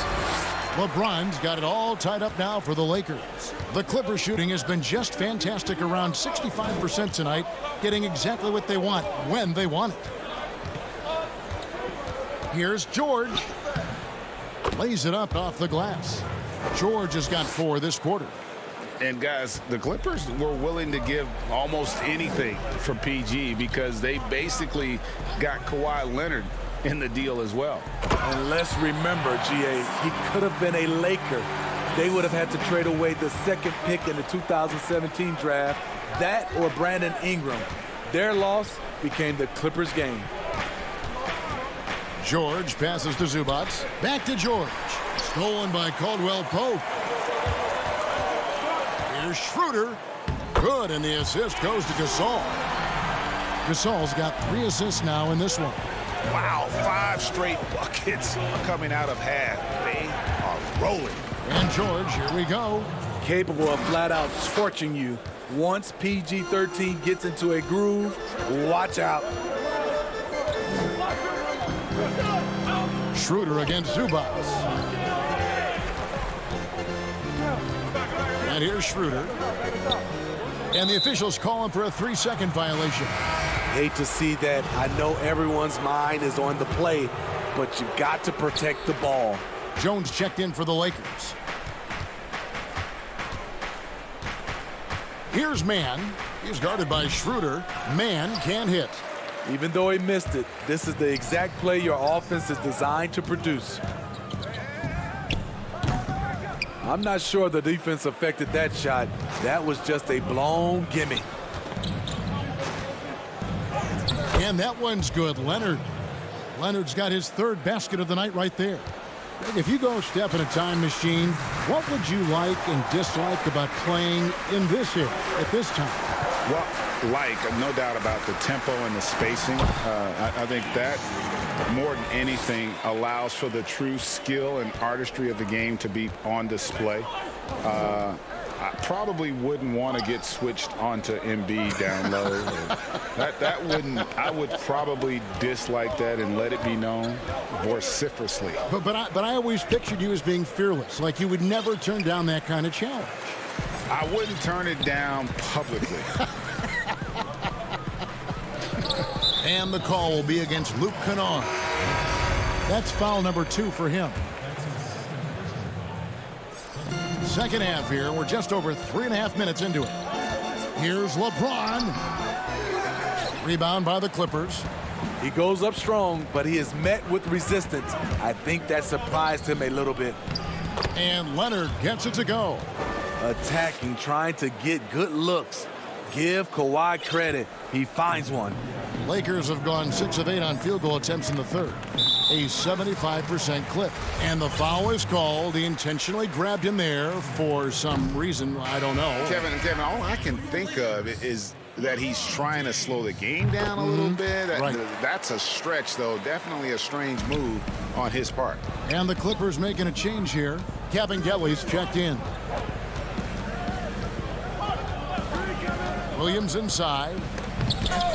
LeBron's got it all tied up now for the Lakers. The Clippers shooting has been just fantastic, around 65% tonight, getting exactly what they want when they want it. Here's George. Lays it up off the glass. George has got 4 this quarter. And guys, the Clippers were willing to give almost anything for PG because they basically got Kawhi Leonard in the deal as well. And let's remember, GA, he could have been a Laker. They would have had to trade away the 2nd pick in the 2017 draft, that or Brandon Ingram. Their loss became the Clippers' game. George passes to Zubac. Back to George. Stolen by Caldwell Pope. Here's Schroeder. Good, and the assist goes to Gasol. Gasol's got 3 assists now in this one. Wow, 5 straight buckets coming out of half. They are rolling. And George, here we go. Capable of flat out torching you. Once PG-13 gets into a groove, watch out. Schroeder against Zubac. And here's Schroeder. And the officials call him for a 3-second violation. Hate to see that. I know everyone's mind is on the play, but you got to protect the ball. Jones checked in for the Lakers. Here's Mann. He's guarded by Schroeder. Mann can hit. Even though he missed it, this is the exact play your offense is designed to produce. I'm not sure the defense affected that shot. That was just a blown gimme. And that one's good. Leonard. Leonard's got his 3rd basket of the night right there. If you go step in a time machine, what would you like and dislike about playing in this here at this time? Well, no doubt about the tempo and the spacing. I think that more than anything allows for the true skill and artistry of the game to be on display. I probably wouldn't want to get switched onto Embiid down low. I would probably dislike that and let it be known vociferously. But I always pictured you as being fearless, like you would never turn down that kind of challenge. I wouldn't turn it down publicly. And the call will be against Luke Kennard. That's foul number 2 for him. Second half here. We're just over 3.5 minutes into it. Here's LeBron. Rebound by the Clippers. He goes up strong, but he is met with resistance. I think that surprised him a little bit. And Leonard gets it to go. Attacking, trying to get good looks. Give Kawhi credit. He finds one. Lakers have gone 6 of 8 on field goal attempts in the 3rd. A 75% clip. And the foul is called. He intentionally grabbed him there for some reason. I don't know. Kevin, all I can think of is that he's trying to slow the game down a little bit. Right. That's a stretch, though. Definitely a strange move on his part. And the Clippers making a change here. Kevin Kelly's checked in. Williams inside.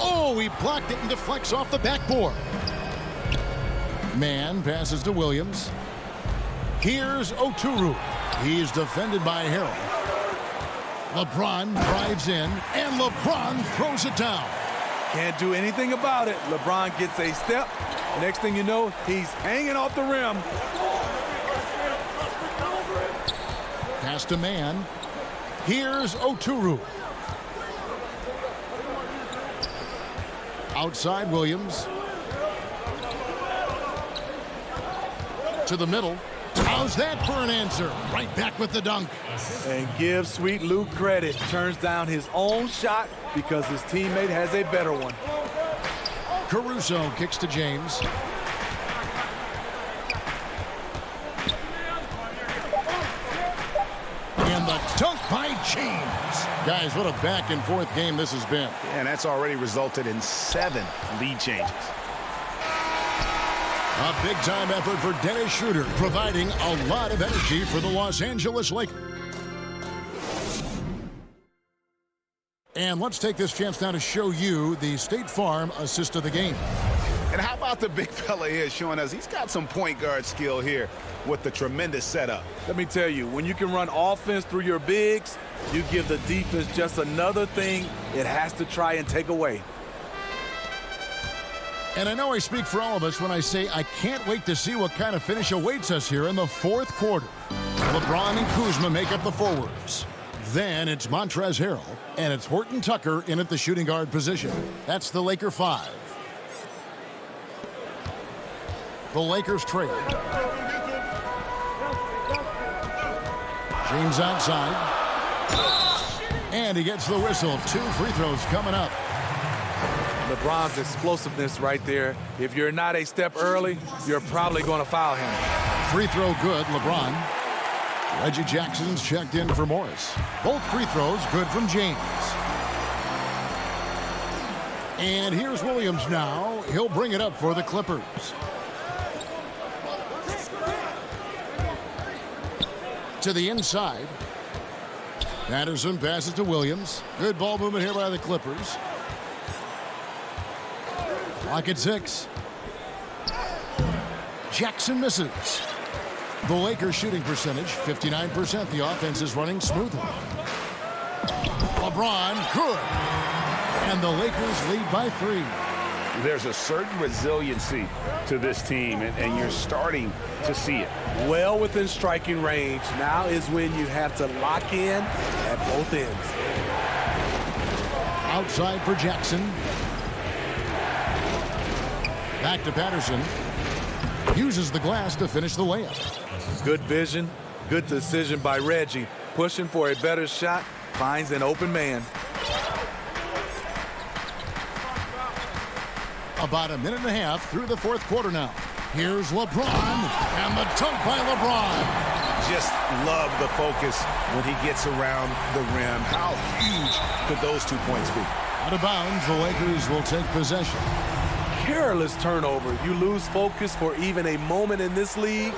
Oh, he blocked it and deflects off the backboard. Mann passes to Williams. Here's Oturu. He's defended by Harrell. LeBron drives in, and LeBron throws it down. Can't do anything about it. LeBron gets a step. Next thing you know, he's hanging off the rim. Pass to Mann. Here's Oturu. Outside Williams. To the middle. How's that for an answer? Right back with the dunk. And give sweet Luke credit. Turns down his own shot because his teammate has a better one. Caruso kicks to James. And the dunk by James. Guys, what a back and forth game this has been. And that's already resulted in 7 lead changes. A big-time effort for Dennis Schroeder, providing a lot of energy for the Los Angeles Lakers. And let's take this chance now to show you the State Farm assist of the game. And how about the big fella here showing us he's got some point guard skill here with the tremendous setup. Let me tell you, when you can run offense through your bigs, you give the defense just another thing it has to try and take away. And I know I speak for all of us when I say I can't wait to see what kind of finish awaits us here in the fourth quarter. LeBron and Kuzma make up the forwards. Then it's Montrezl Harrell, and it's Horton Tucker in at the shooting guard position. That's the Laker 5. The Lakers trail. James outside. And he gets the whistle. 2 free throws coming up. LeBron's explosiveness right there. If you're not a step early, you're probably going to foul him. Free throw good, LeBron. Reggie Jackson's checked in for Morris. Both free throws good from James. And here's Williams now. He'll bring it up for the Clippers. To the inside. Patterson passes to Williams. Good ball movement here by the Clippers. Clock at 6. Jackson misses. The Lakers shooting percentage, 59%. The offense is running smoothly. LeBron, good. And the Lakers lead by 3. There's a certain resiliency to this team, and you're starting to see it. Well within striking range. Now is when you have to lock in at both ends. Outside for Jackson. Back to Patterson. Uses the glass to finish the layup. Good vision, good decision by Reggie. Pushing for a better shot, finds an open man. About a minute and a half through the fourth quarter now. Here's LeBron, and the dunk by LeBron. Just love the focus when he gets around the rim. How huge could those 2 points be? Out of bounds, the Lakers will take possession. Careless turnover. You lose focus for even a moment in this league.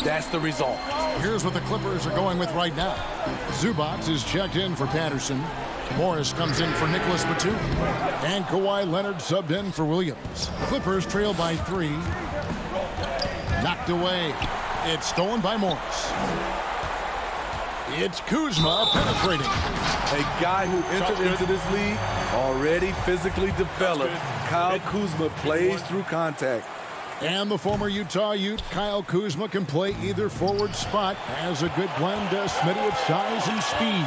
That's the result. Here's what the Clippers are going with right now. Zubac is checked in for Patterson. Morris comes in for Nicholas Batum. And Kawhi Leonard subbed in for Williams. Clippers trail by 3. Knocked away. It's stolen by Morris. It's Kuzma penetrating. A guy who entered into this league already physically developed. Kyle Kuzma plays through contact. And the former Utah Ute, Kyle Kuzma, can play either forward spot. Has a good blend of Smitty of size and speed.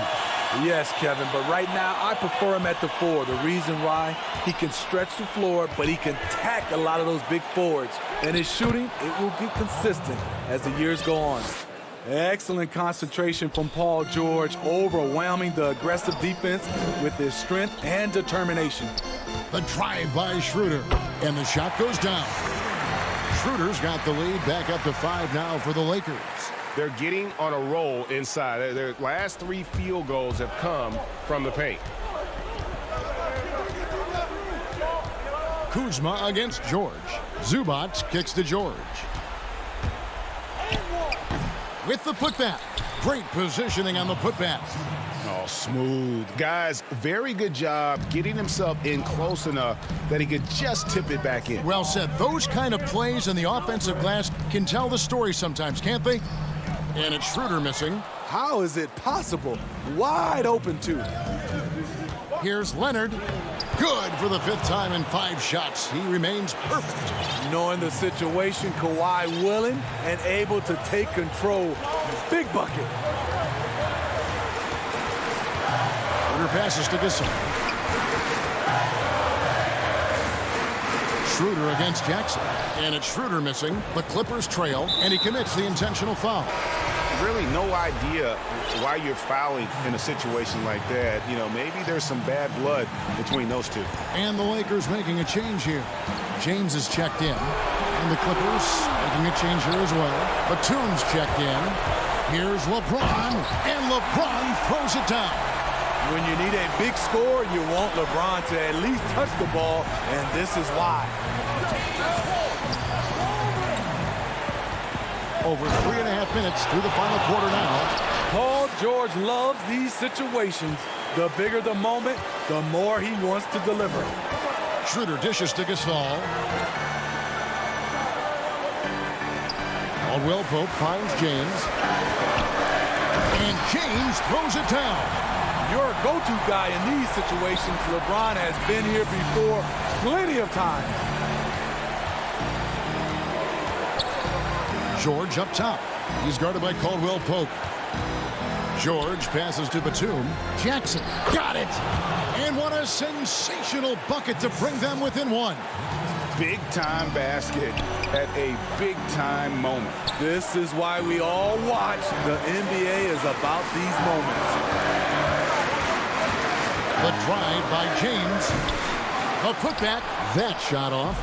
Yes, Kevin, but right now I prefer him at the 4. The reason why, he can stretch the floor, but he can tack a lot of those big forwards. And his shooting, it will get consistent as the years go on. Excellent concentration from Paul George, overwhelming the aggressive defense with his strength and determination. The drive by Schroeder, and the shot goes down. Schroeder's got the lead back up to 5 now for the Lakers. They're getting on a roll inside. Their last 3 field goals have come from the paint. Kuzma against George. Zubac kicks to George. With the putback. Great positioning on the putback. Oh, smooth. Guys, very good job getting himself in close enough that he could just tip it back in. Well said. Those kind of plays in the offensive glass can tell the story sometimes, can't they? And it's Schroeder missing. How is it possible? Wide open, too. Here's Leonard. Good for the 5th time in 5 shots. He remains perfect. Knowing the situation, Kawhi willing and able to take control. Big bucket. Schroeder passes to Gasol. Schroeder against Jackson. And it's Schroeder missing. The Clippers trail, and he commits the intentional foul. really no idea why you're fouling in a situation like that. You know, maybe there's some bad blood between those two. And the Lakers making a change here. James is checked in. And the Clippers making a change here as well. Batum's checked in. Here's LeBron. And LeBron throws it down. When you need a big score, you want LeBron to at least touch the ball, and this is why. Over 3.5 minutes through the final quarter now. Paul George loves these situations. The bigger the moment, the more he wants to deliver. Schroeder dishes to Gasol. Caldwell Pope finds James. And James throws it down. Your go-to guy in these situations, LeBron has been here before plenty of times. George up top. He's guarded by Caldwell Pope. George passes to Batum. Jackson got it. And what a sensational bucket to bring them within one. Big-time basket at a big-time moment. This is why we all watch. The NBA is about these moments. The drive by James. A putback. That shot off.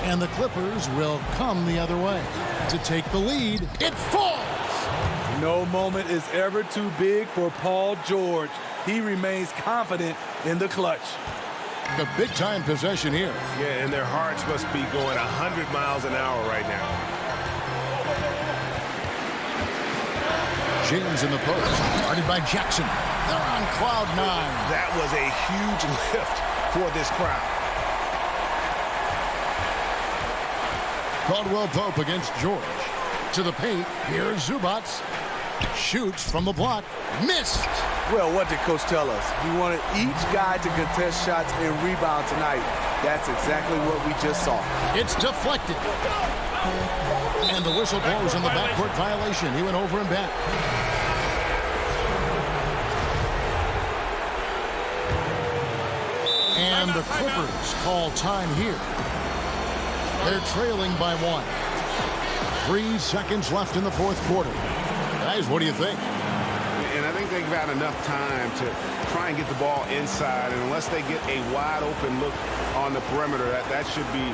And the Clippers will come the other way. To take the lead, it falls! No moment is ever too big for Paul George. He remains confident in the clutch. The big-time possession here. Yeah, and their hearts must be going 100 miles an hour right now. James in the post. Guarded by Jackson. They're on cloud nine. That was a huge lift for this crowd. Caldwell Pope against George. To the paint. Here's Zubac. Shoots from the block. Missed. Well, what did Coach tell us? He wanted each guy to contest shots and rebound tonight. That's exactly what we just saw. It's deflected. And the whistle blows on the backcourt violation. He went over and back. And the Clippers call time here. They're trailing by 1. 3 seconds left in the fourth quarter. Guys, what do you think? And I think they've got enough time to try and get the ball inside. And unless they get a wide open look on the perimeter, that should be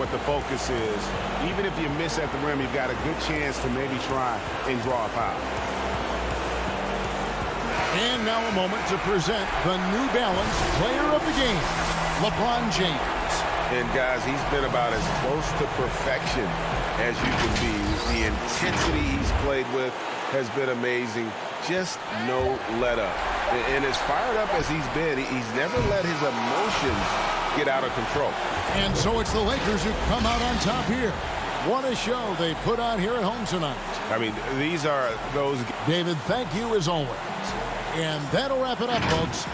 what the focus is. Even if you miss at the rim, you've got a good chance to maybe try and draw a foul. And now a moment to present the New Balance Player of the Game, LeBron James. And guys, he's been about as close to perfection as you can be. The intensity he's played with has been amazing. Just no let up. And as fired up as he's been, he's never let his emotions get out of control. And so it's the Lakers who come out on top here. What a show they put on here at home tonight. I mean, these are those... David, thank you as always. And that'll wrap it up, folks.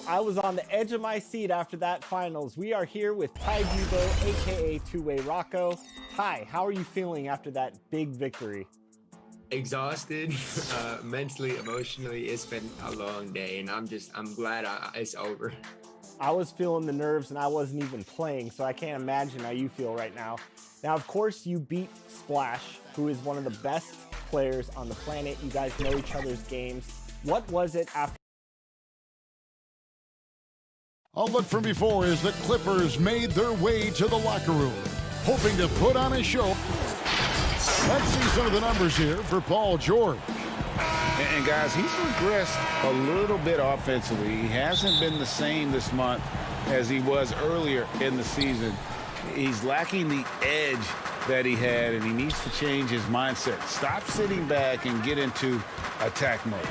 I was on the edge of my seat after that finals. We are here with Ty Debo, aka Two-Way Rocco. Ty, how are you feeling after that big victory? Exhausted, mentally, emotionally. It's been a long day, and I'm glad it's over. I was feeling the nerves, and I wasn't even playing, so I can't imagine how you feel right now. Now, of course, you beat Splash, who is one of the best players on the planet. You guys know each other's games. What was it after? A look from before as the Clippers made their way to the locker room, hoping to put on a show. Let's see some of the numbers here for Paul George. And guys, he's regressed a little bit offensively. He hasn't been the same this month as he was earlier in the season. He's lacking the edge that he had, and he needs to change his mindset. Stop sitting back and get into attack mode.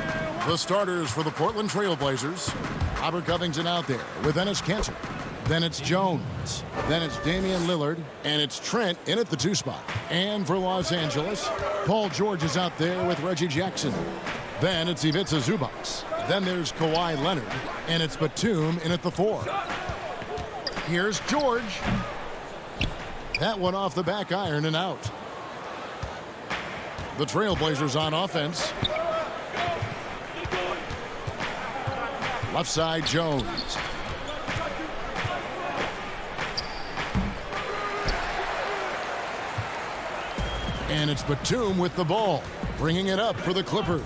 The starters for the Portland Trail Blazers. Robert Covington out there with Ennis Cantor. Then it's Jones. Then it's Damian Lillard. And it's Trent in at the 2 spot. And for Los Angeles, Paul George is out there with Reggie Jackson. Then it's Ivica Zubac. Then there's Kawhi Leonard. And it's Batum in at the 4. Here's George. That one off the back iron and out. The Trailblazers on offense. Left side, Jones. And it's Batum with the ball, bringing it up for the Clippers.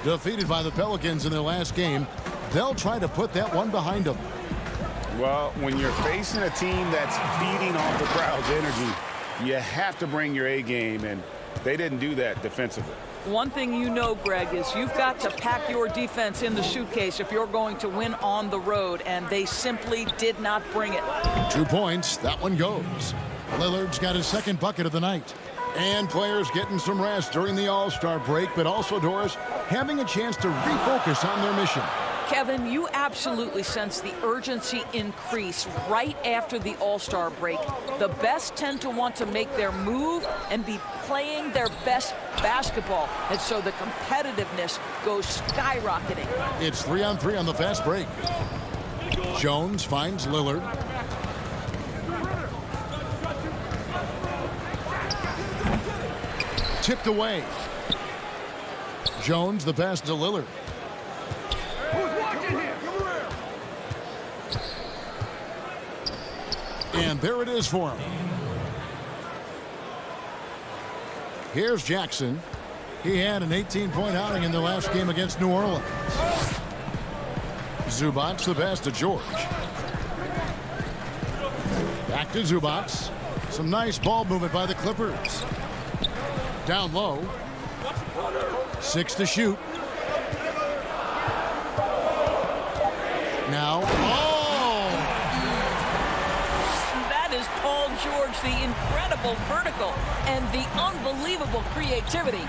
Defeated by the Pelicans in their last game, they'll try to put that one behind them. Well, when you're facing a team that's feeding off the crowd's energy, you have to bring your A game, and they didn't do that defensively. One thing you know, Greg, is you've got to pack your defense in the suitcase if you're going to win on the road, and they simply did not bring it. 2 points. That one goes. Lillard's got his second bucket of the night. And players getting some rest during the All-Star break, but also, Doris, having a chance to refocus on their mission. Kevin, you absolutely sense the urgency increase right after the All-Star break. The best tend to want to make their move and be playing their best basketball. And so the competitiveness goes skyrocketing. It's 3-on-3 on the fast break. Jones finds Lillard. Tipped away. Jones, the pass to Lillard. And there it is for him. Here's Jackson. He had an 18-point outing in the last game against New Orleans. Zubac, the pass to George. Back to Zubac. Some nice ball movement by the Clippers. Down low. 6 to shoot. Now, That is Paul George, the incredible vertical and the unbelievable creativity.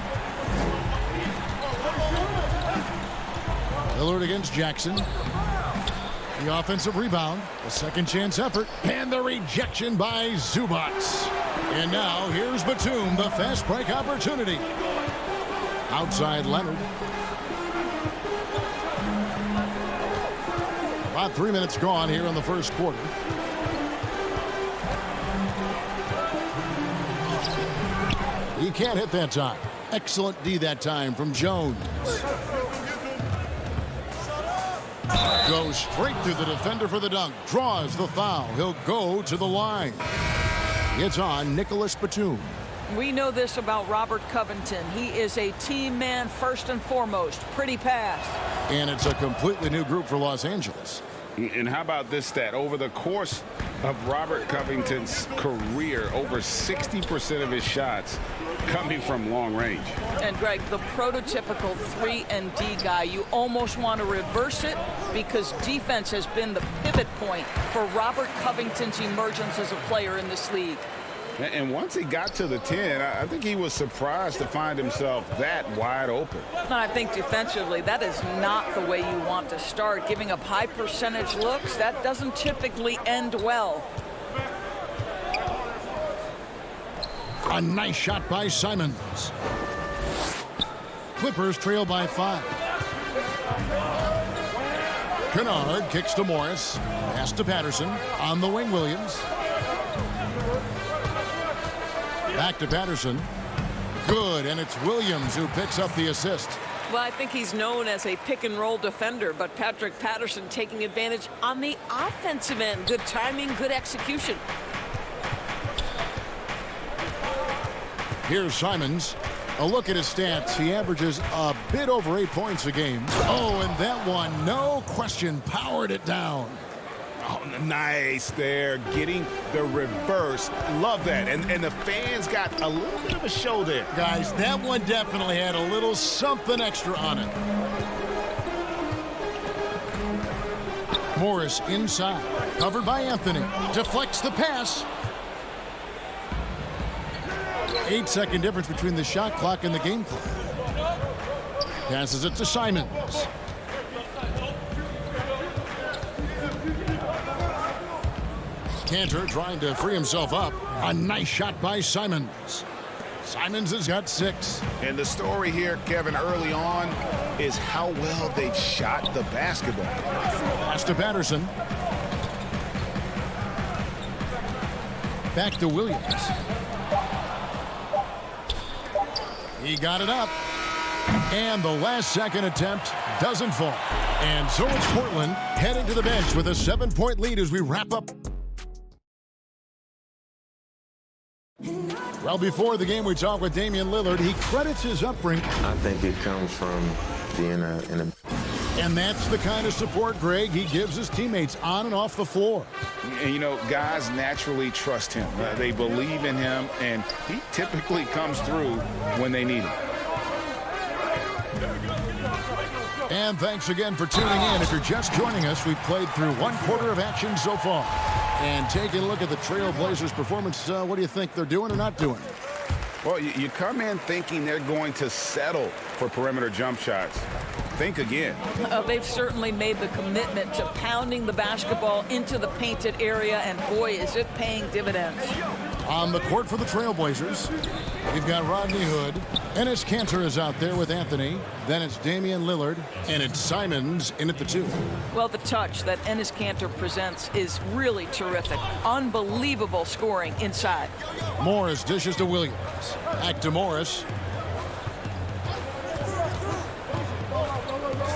Lillard against Jackson. The offensive rebound, a second chance effort, and the rejection by Zubac. And now here's Batum, the fast break opportunity. Outside Leonard. About 3 minutes gone here in the first quarter. He can't hit that time. Excellent D that time from Jones. Goes straight through the defender for the dunk. Draws the foul. He'll go to the line. It's on Nicholas Batum. We know this about Robert Covington. He is a team man first and foremost. Pretty pass. And it's a completely new group for Los Angeles. And how about this stat? Over the course of Robert Covington's career, over 60% of his shots coming from long range. And Greg, the prototypical 3-and-D guy, you almost want to reverse it because defense has been the pivot point for Robert Covington's emergence as a player in this league. And once he got to the 10, I think he was surprised to find himself that wide open. And I think defensively, that is not the way you want to start. Giving up high percentage looks, that doesn't typically end well. A nice shot by Simons. Clippers trail by 5. Kennard kicks to Morris. Pass to Patterson. On the wing, Williams. Back to Patterson. Good, and it's Williams who picks up the assist. Well, I think he's known as a pick-and-roll defender, but Patrick Patterson taking advantage on the offensive end. Good timing, good execution. Here's Simons. A look at his stats. He averages a bit over 8 points a game. Oh, and that one, no question, powered it down. Oh, nice there, getting the reverse. Love that. And the fans got a little bit of a show there. Guys, that one definitely had a little something extra on it. Morris inside, covered by Anthony. Deflects the pass. 8-second difference between the shot clock and the game clock. Passes it to Simons. Cantor trying to free himself up. A nice shot by Simons. Simons has got 6. And the story here, Kevin, early on is how well they've shot the basketball. Pass to Patterson. Back to Williams. He got it up. And the last second attempt doesn't fall. And so it's Portland heading to the bench with a 7-point lead as we wrap up. Well, before the game, we talked with Damian Lillard. He credits his upbringing. I think it comes from being And that's the kind of support, Greg, he gives his teammates on and off the floor. And, you know, guys naturally trust him. They believe in him, and he typically comes through when they need him. And thanks again for tuning in. If you're just joining us, we've played through 1/4 of action so far. And taking a look at the Trail Blazers' performance, what do you think they're doing or not doing? Well, you come in thinking they're going to settle for perimeter jump shots. Think again. They've certainly made the commitment to pounding the basketball into the painted area, and boy, is it paying dividends. On the court for the Trail Blazers, we've got Rodney Hood. Enes Kanter is out there with Anthony. Then it's Damian Lillard, and it's Simons in at the 2. Well, the touch that Enes Kanter presents is really terrific. Unbelievable scoring inside. Morris dishes to Williams. Back to Morris.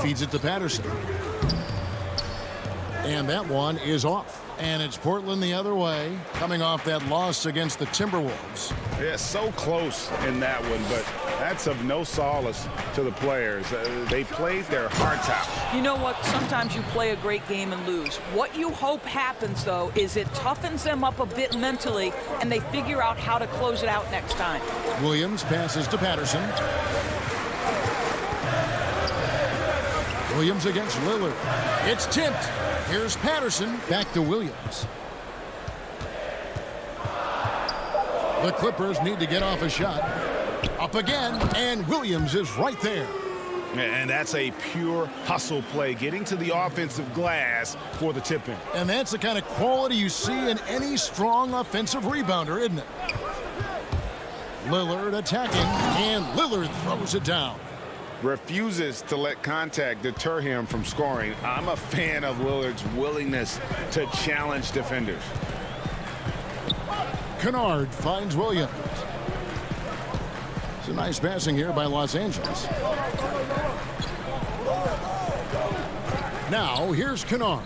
Feeds it to Patterson. And that one is off. And it's Portland the other way, coming off that loss against the Timberwolves. Yeah, so close in that one, but that's of no solace to the players. They played their hearts out. You know what? Sometimes you play a great game and lose. What you hope happens, though, is it toughens them up a bit mentally, and they figure out how to close it out next time. Williams passes to Patterson. Williams against Lillard. It's tipped. Here's Patterson. Back to Williams. The Clippers need to get off a shot. Up again, and Williams is right there. And that's a pure hustle play, getting to the offensive glass for the tip-in. And that's the kind of quality you see in any strong offensive rebounder, isn't it? Lillard attacking, and Lillard throws it down. Refuses to let contact deter him from scoring. I'm a fan of Lillard's willingness to challenge defenders. Kennard finds Williams. It's a nice passing here by Los Angeles. Now here's Kennard.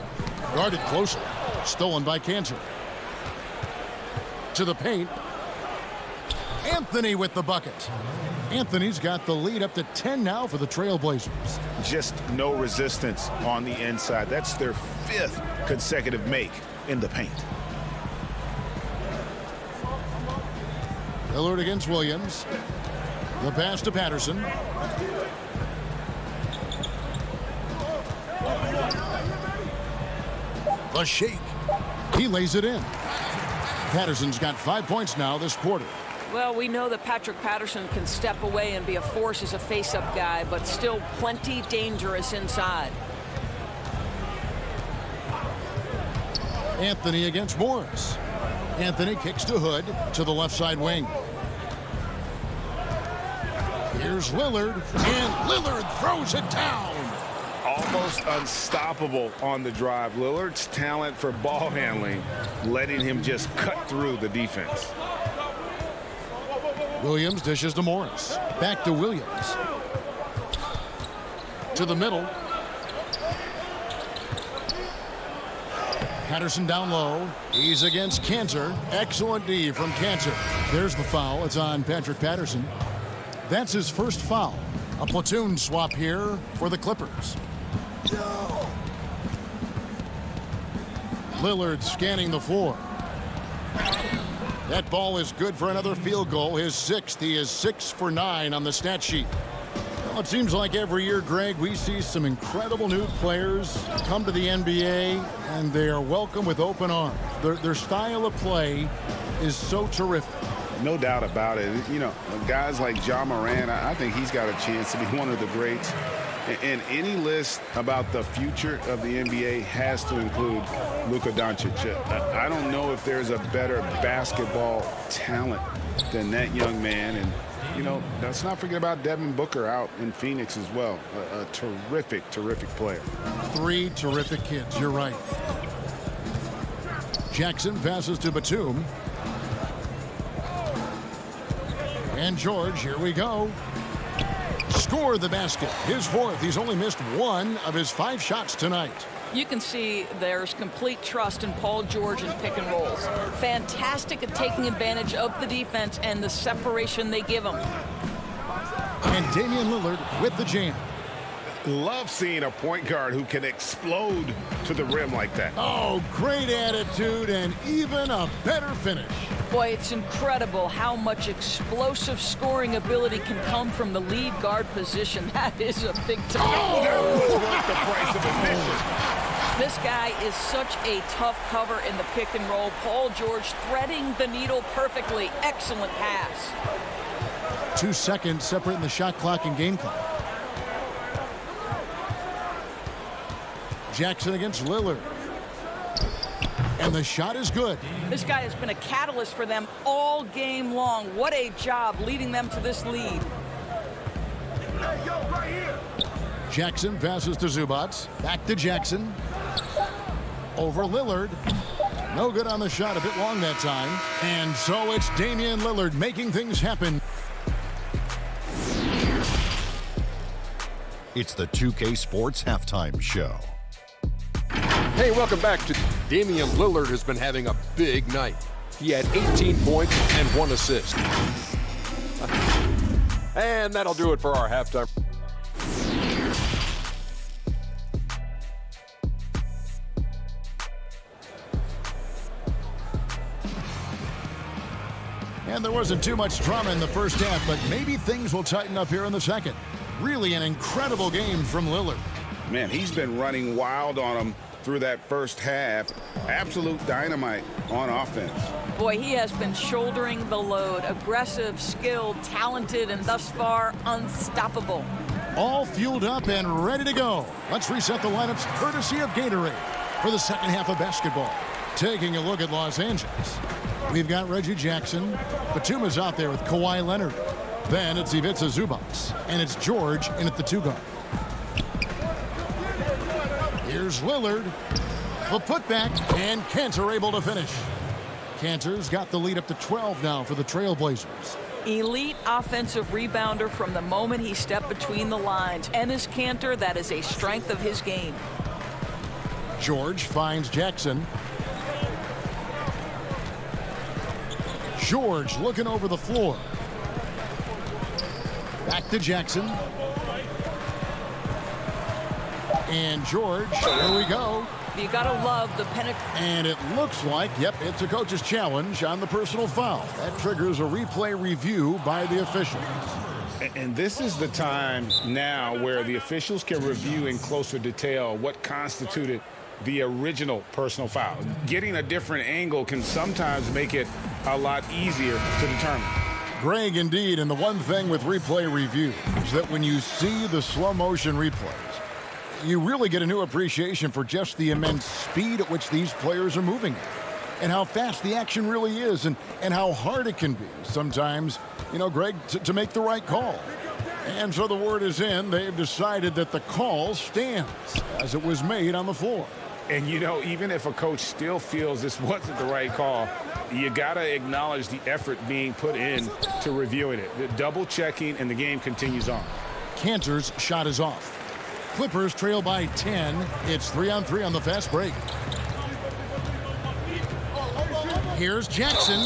Guarded closely. Stolen by Kanter. To the paint. Anthony with the bucket. Anthony's got the lead up to 10 now for the Trail Blazers. Just no resistance on the inside. That's their 5th consecutive make in the paint. Lillard against Williams. The pass to Patterson. The shake. He lays it in. Patterson's got 5 points now this quarter. Well, we know that Patrick Patterson can step away and be a force as a face-up guy, but still plenty dangerous inside. Anthony against Morris. Anthony kicks to Hood to the left side wing. Here's Lillard, and Lillard throws it down. Almost unstoppable on the drive. Lillard's talent for ball handling, letting him just cut through the defense. Williams dishes to Morris. Back to Williams. To the middle. Patterson down low. He's against Kanter. Excellent D from Kanter. There's the foul. It's on Patrick Patterson. That's his first foul. A platoon swap here for the Clippers. Lillard scanning the floor. That ball is good for another field goal. His 6th. He is 6 for 9 on the stat sheet. Well, it seems like every year, Greg, we see some incredible new players come to the NBA, and they are welcome with open arms. Their style of play is so terrific. No doubt about it. You know, guys like Ja Morant, I think he's got a chance to be one of the greats. And any list about the future of the NBA has to include Luka Doncic. I don't know if there's a better basketball talent than that young man. And, you know, let's not forget about Devin Booker out in Phoenix as well. A terrific, terrific player. 3 terrific kids, you're right. Jackson passes to Batum. And George, here we go. Score the basket. His 4th. He's only missed 1 of his 5 shots tonight. You can see there's complete trust in Paul George in pick and rolls. Fantastic at taking advantage of the defense and the separation they give him. And Damian Lillard with the jam. Love seeing a point guard who can explode to the rim like that. Oh, great attitude and even a better finish. Boy, it's incredible how much explosive scoring ability can come from the lead guard position. That is a big time. Oh, that was worth the price of admission. This guy is such a tough cover in the pick and roll. Paul George threading the needle perfectly. Excellent pass. 2 seconds separating the shot clock and game clock. Jackson against Lillard. And the shot is good. This guy has been a catalyst for them all game long. What a job leading them to this lead. Hey, yo, right here. Jackson passes to Zubac. Back to Jackson. Over Lillard. No good on the shot. A bit long that time. And so it's Damian Lillard making things happen. It's the 2K Sports Halftime Show. Hey, welcome back to Damian Lillard has been having a big night. He had 18 points and 1 assist. And that'll do it for our halftime. And there wasn't too much drama in the first half, but maybe things will tighten up here in the second. Really an incredible game from Lillard. Man, he's been running wild on him through that first half. Absolute dynamite on offense. Boy, he has been shouldering the load. Aggressive, skilled, talented, and thus far unstoppable. All fueled up and ready to go. Let's reset the lineups courtesy of Gatorade for the second half of basketball. Taking a look at Los Angeles. We've got Reggie Jackson. Batum is out there with Kawhi Leonard. Then it's Ivica Zubac. And it's George in at the 2 guard. Here's Lillard. The putback, and Cantor able to finish. Cantor's got the lead up to 12 now for the Trailblazers. Elite offensive rebounder from the moment he stepped between the lines. Enes Kanter, that is a strength of his game. George finds Jackson. George looking over the floor. Back to Jackson. And George, here we go. You gotta love the And it looks like, yep, it's a coach's challenge on the personal foul. That triggers a replay review by the officials. And this is the time now where the officials can review in closer detail what constituted the original personal foul. Getting a different angle can sometimes make it a lot easier to determine. Greg, indeed, and the one thing with replay review is that when you see the slow motion replays, you really get a new appreciation for just the immense speed at which these players are moving at, and how fast the action really is, and how hard it can be sometimes, you know, Greg, to make the right call. And so the word is in. They've decided that the call stands as it was made on the floor. And, you know, even if a coach still feels this wasn't the right call, you got to acknowledge the effort being put in to reviewing it. The double checking, and the game continues on. Cantor's shot is off. Clippers trail by 10. It's 3-on-3 on the fast break. Here's Jackson.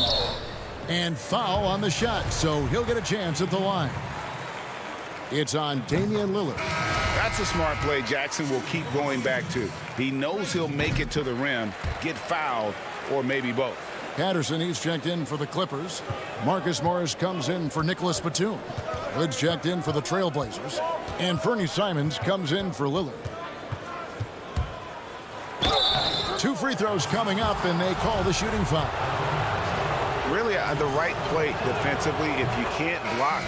And foul on the shot, so he'll get a chance at the line. It's on Damian Lillard. That's a smart play Jackson will keep going back to. He knows he'll make it to the rim, get fouled, or maybe both. Patterson, he's checked in for the Clippers. Marcus Morris comes in for Nicholas Batum. Hood's checked in for the Trailblazers. And Fernie Simons comes in for Lillard. 2 free throws coming up, and they call the shooting foul. Really the right play defensively. If you can't block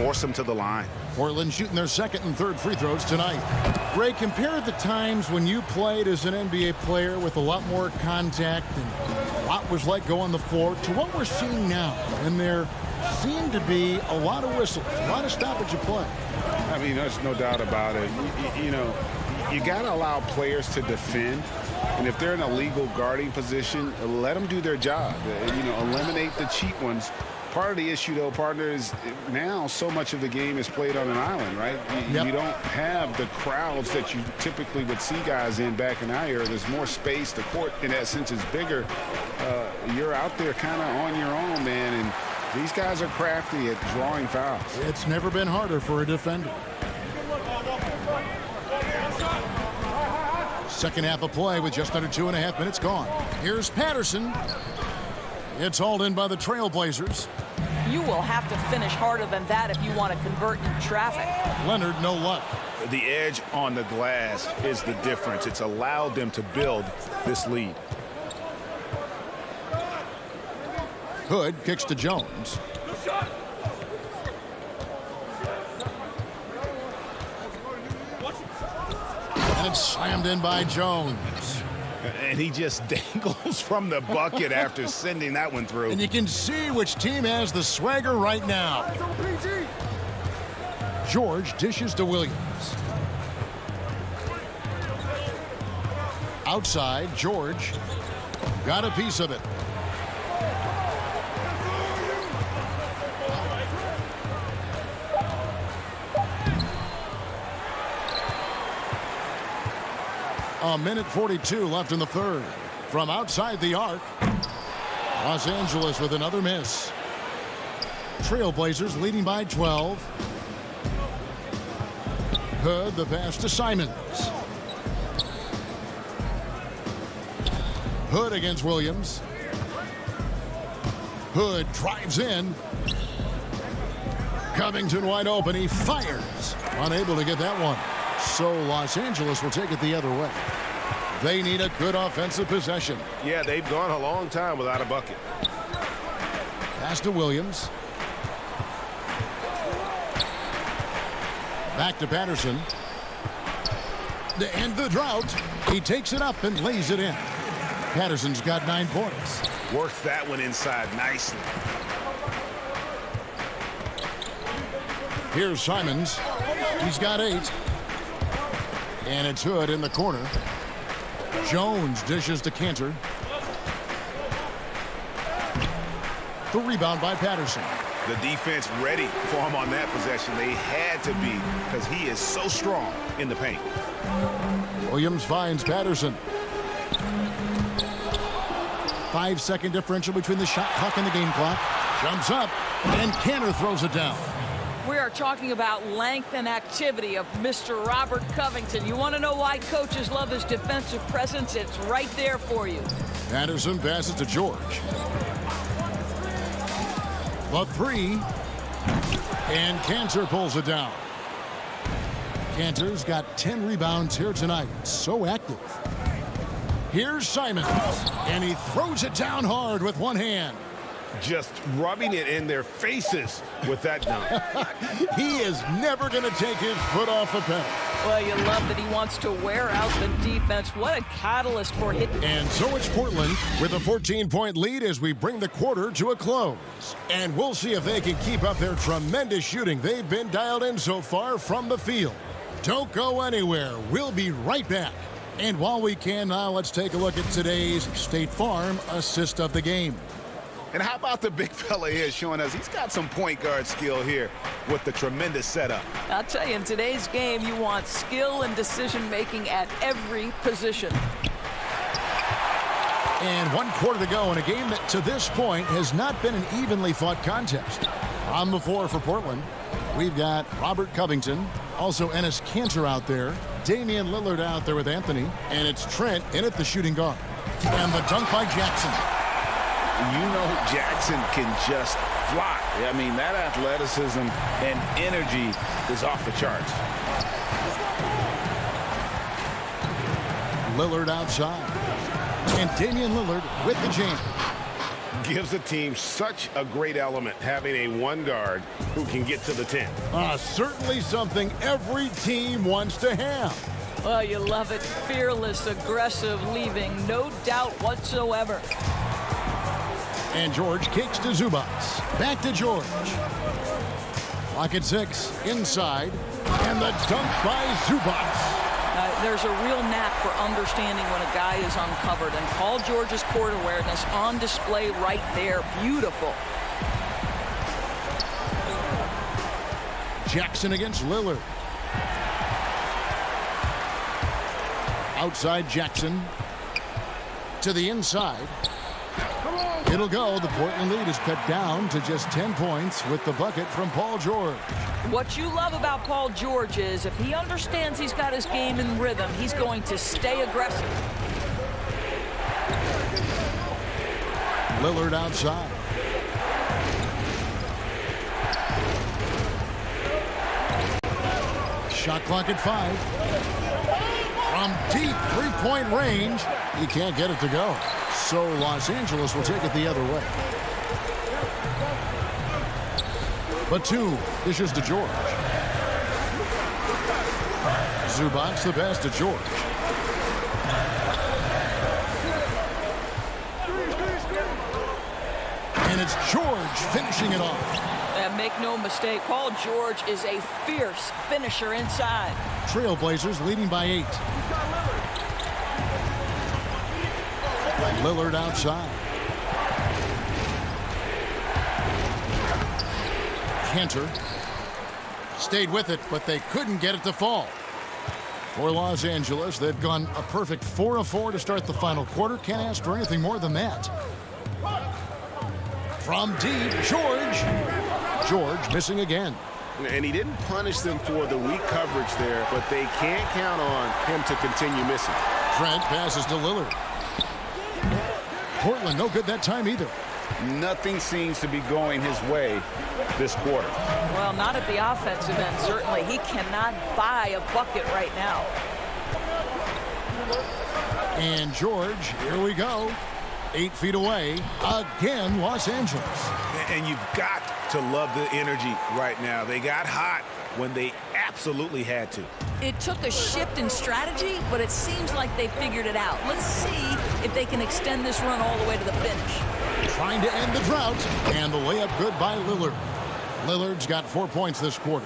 force them to the line. Portland shooting their second and third free throws tonight. Ray, compare the times when you played as an NBA player with a lot more contact and what was like go on the floor to what we're seeing now. And there seem to be a lot of whistles, a lot of stoppage of play. I mean, there's no doubt about it. You know, you got to allow players to defend. And if they're in a legal guarding position, let them do their job. You know, eliminate the cheap ones. Part of the issue, though, partner, is now so much of the game is played on an island, right? You don't have the crowds that you typically would see guys in back in our era. There's more space. The court, in that sense, is bigger. You're out there kind of on your own, man, and these guys are crafty at drawing fouls. It's never been harder for a defender. Second half of play with just under 2.5 minutes gone. Here's Patterson. It's hauled in by the Trailblazers. You will have to finish harder than that if you want to convert in traffic. Leonard, no luck. The edge on the glass is the difference. It's allowed them to build this lead. Hood kicks to Jones. And it's slammed in by Jones. And he just dangles from the bucket after sending that one through. And you can see which team has the swagger right now. George dishes to Williams. Outside, George got a piece of it. A minute 42 left in the third. From outside the arc, Los Angeles with another miss. Trailblazers leading by 12. Hood, the pass to Simons. Hood against Williams. Hood drives in. Covington wide open. He fires. Unable to get that one. So Los Angeles will take it the other way. They need a good offensive possession. Yeah, they've gone a long time without a bucket. Pass to Williams. Back to Patterson. To end the drought, he takes it up and lays it in. Patterson's got 9 points. Works that one inside nicely. Here's Simons. He's got 8. And it's Hood in the corner. Jones dishes to Cantor. The rebound by Patterson. The defense ready for him on that possession. They had to be because he is so strong in the paint. Williams finds Patterson. 5-second differential between the shot clock and the game clock. Jumps up, and Cantor throws it down. We are talking about length and activity of Mr. Robert Covington. You want to know why coaches love his defensive presence? It's right there for you. Patterson passes to George. The 3. And Cantor pulls it down. Cantor's got 10 rebounds here tonight. So active. Here's Simons. And he throws it down hard with one hand. Just rubbing it in their faces with that dunk. He is never going to take his foot off the pedal. Well, you love that he wants to wear out the defense. What a catalyst for hit. And so it's Portland with a 14-point lead as we bring the quarter to a close. And we'll see if they can keep up their tremendous shooting. They've been dialed in so far from the field. Don't go anywhere. We'll be right back. And while we can now, let's take a look at today's State Farm assist of the game. And how about the big fella here showing us he's got some point guard skill here with the tremendous setup. I'll tell you, in today's game, you want skill and decision-making at every position. And 1 quarter to go in a game that to this point has not been an evenly fought contest. On the floor for Portland, we've got Robert Covington, also Enes Kanter out there, Damian Lillard out there with Anthony, and it's Trent in at the shooting guard. And the dunk by Jackson. You know Jackson can just fly. I mean, that athleticism and energy is off the charts. Lillard outside. And Damian Lillard with the jam. gives a team such a great element having a one guard who can get to the 10. Certainly something every team wants to have. Well, you love it. Fearless, aggressive, leaving no doubt whatsoever. And George kicks to Zubats. Back to George. Clock at 6. Inside. And the dunk by Zubats. There's a real knack for understanding when a guy is uncovered. And Paul George's court awareness on display right there. Beautiful. Jackson against Lillard. Outside Jackson. To the inside. It'll go. The Portland lead is cut down to just 10 points with the bucket from Paul George. What you love about Paul George is if he understands he's got his game in rhythm, he's going to stay aggressive. Lillard outside. Shot clock at 5. From deep three-point range, he can't get it to go. So Los Angeles will take it the other way. Batum dishes to George. Zubats the pass to George. And it's George finishing it off. And make no mistake, Paul George is a fierce finisher inside. Trailblazers leading by 8. Lillard outside. Cantor stayed with it, but they couldn't get it to fall. For Los Angeles, they've gone a perfect 4 of 4 to start the final quarter. Can't ask for anything more than that. From deep, George missing again. And he didn't punish them for the weak coverage there, but they can't count on him to continue missing. Trent passes to Lillard. Portland no good that time either. Nothing seems to be going his way this quarter. Well, not at the offensive end, certainly. He cannot buy a bucket right now. And George, here we go. 8 feet away, again, Los Angeles. And you've got to love the energy right now. They got hot when they absolutely had to. It took a shift in strategy, but it seems like they figured it out. Let's see if they can extend this run all the way to the finish. Trying to end the drought, and the layup good by Lillard. Lillard's got 4 points this quarter.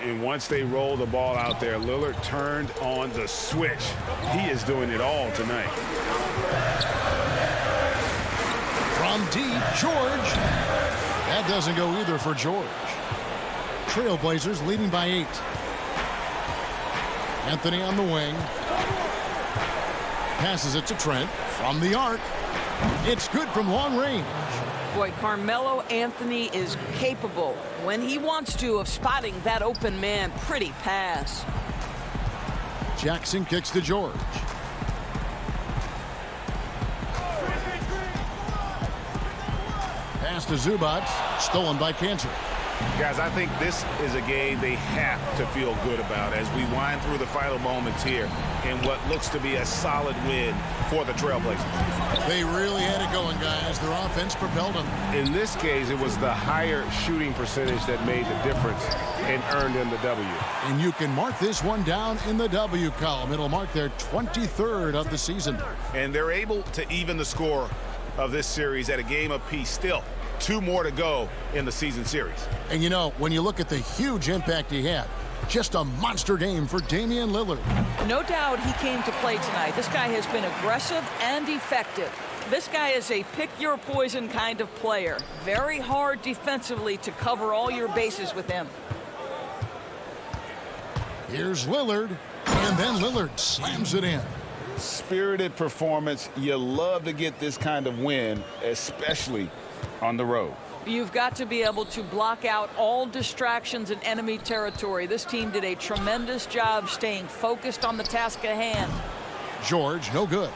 And once they roll the ball out there, Lillard turned on the switch. He is doing it all tonight. From deep, George. That doesn't go either for George. Trailblazers leading by 8. Anthony on the wing. Passes it to Trent from the arc. It's good from long range. Boy, Carmelo Anthony is capable, when he wants to, of spotting that open man. Pretty pass. Jackson kicks to George. Pass to Zubats. Stolen by Cantor. Guys, I think this is a game they have to feel good about as we wind through the final moments here in what looks to be a solid win for the Trailblazers. They really had it going, guys. Their offense propelled them. In this case, it was the higher shooting percentage that made the difference and earned them the W. And you can mark this one down in the W column. It'll mark their 23rd of the season. And they're able to even the score of this series at a game apiece still. 2 more to go in the season series. And you know, when you look at the huge impact he had, just a monster game for Damian Lillard. No doubt he came to play tonight. This guy has been aggressive and effective. This guy is a pick-your-poison kind of player. Very hard defensively to cover all your bases with him. Here's Lillard, and then Lillard slams it in. Spirited performance. You love to get this kind of win, especially on the road. You've got to be able to block out all distractions in enemy territory. This team did a tremendous job staying focused on the task at hand. George, no good.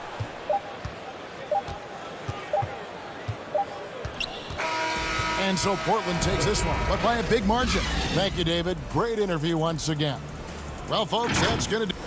And so Portland takes this one, but by a big margin. Thank you, David. Great interview once again. Well, folks, that's going to do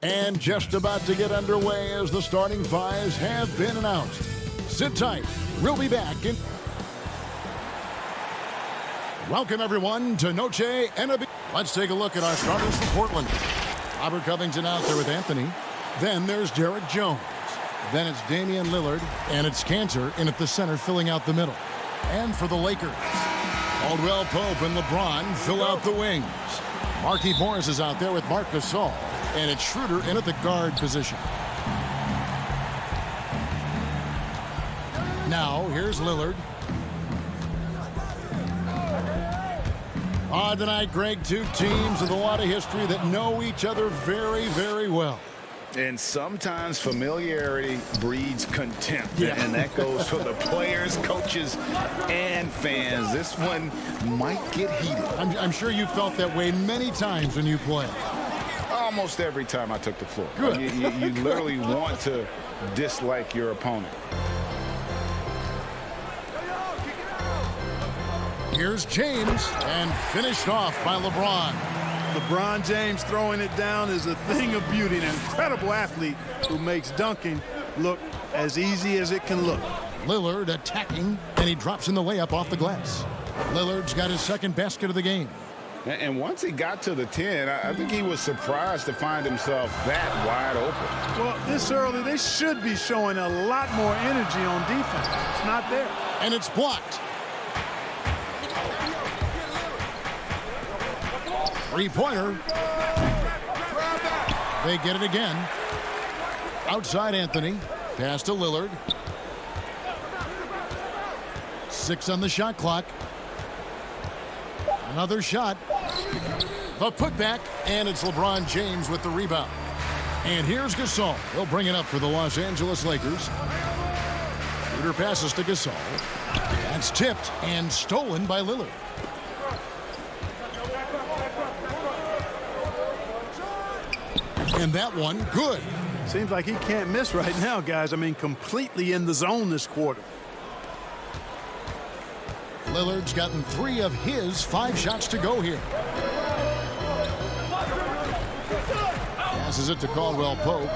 And just about to get underway as the starting fives have been announced. Sit tight. We'll be back in. Welcome, everyone, to Noche Enemy. Let's take a look at our starters for Portland. Robert Covington out there with Anthony. Then there's Derek Jones. Then it's Damian Lillard. And it's Cantor in at the center, filling out the middle. And for the Lakers, Caldwell Pope and LeBron fill out the wings. Markieff Morris is out there with Marc Gasol. And it's Schroeder in at the guard position. Now, here's Lillard. Tonight, Greg, two teams with a lot of history that know each other very, very well. And sometimes familiarity breeds contempt. Yeah. And that goes for the players, coaches, and fans. This one might get heated. I'm sure you felt that way many times when you play. Almost every time I took the floor. Good. You literally want to dislike your opponent. Here's James, and finished off by LeBron. LeBron James throwing it down is a thing of beauty. An incredible athlete who makes dunking look as easy as it can look. Lillard attacking, and he drops in the layup off the glass. Lillard's got his second basket of the game. And once he got to the 10, I think he was surprised to find himself that wide open. Well, this early, they should be showing a lot more energy on defense. It's not there. And it's blocked. Three-pointer. They get it again. Outside Anthony. Pass to Lillard. 6 on the shot clock. Another shot. The putback, and it's LeBron James with the rebound. And here's Gasol. He'll bring it up for the Los Angeles Lakers. Shooter passes to Gasol. That's tipped and stolen by Lillard. And that one, good. Seems like he can't miss right now, guys. I mean, completely in the zone this quarter. Lillard's gotten 3 of his 5 shots to go here. Passes it to Caldwell Pope.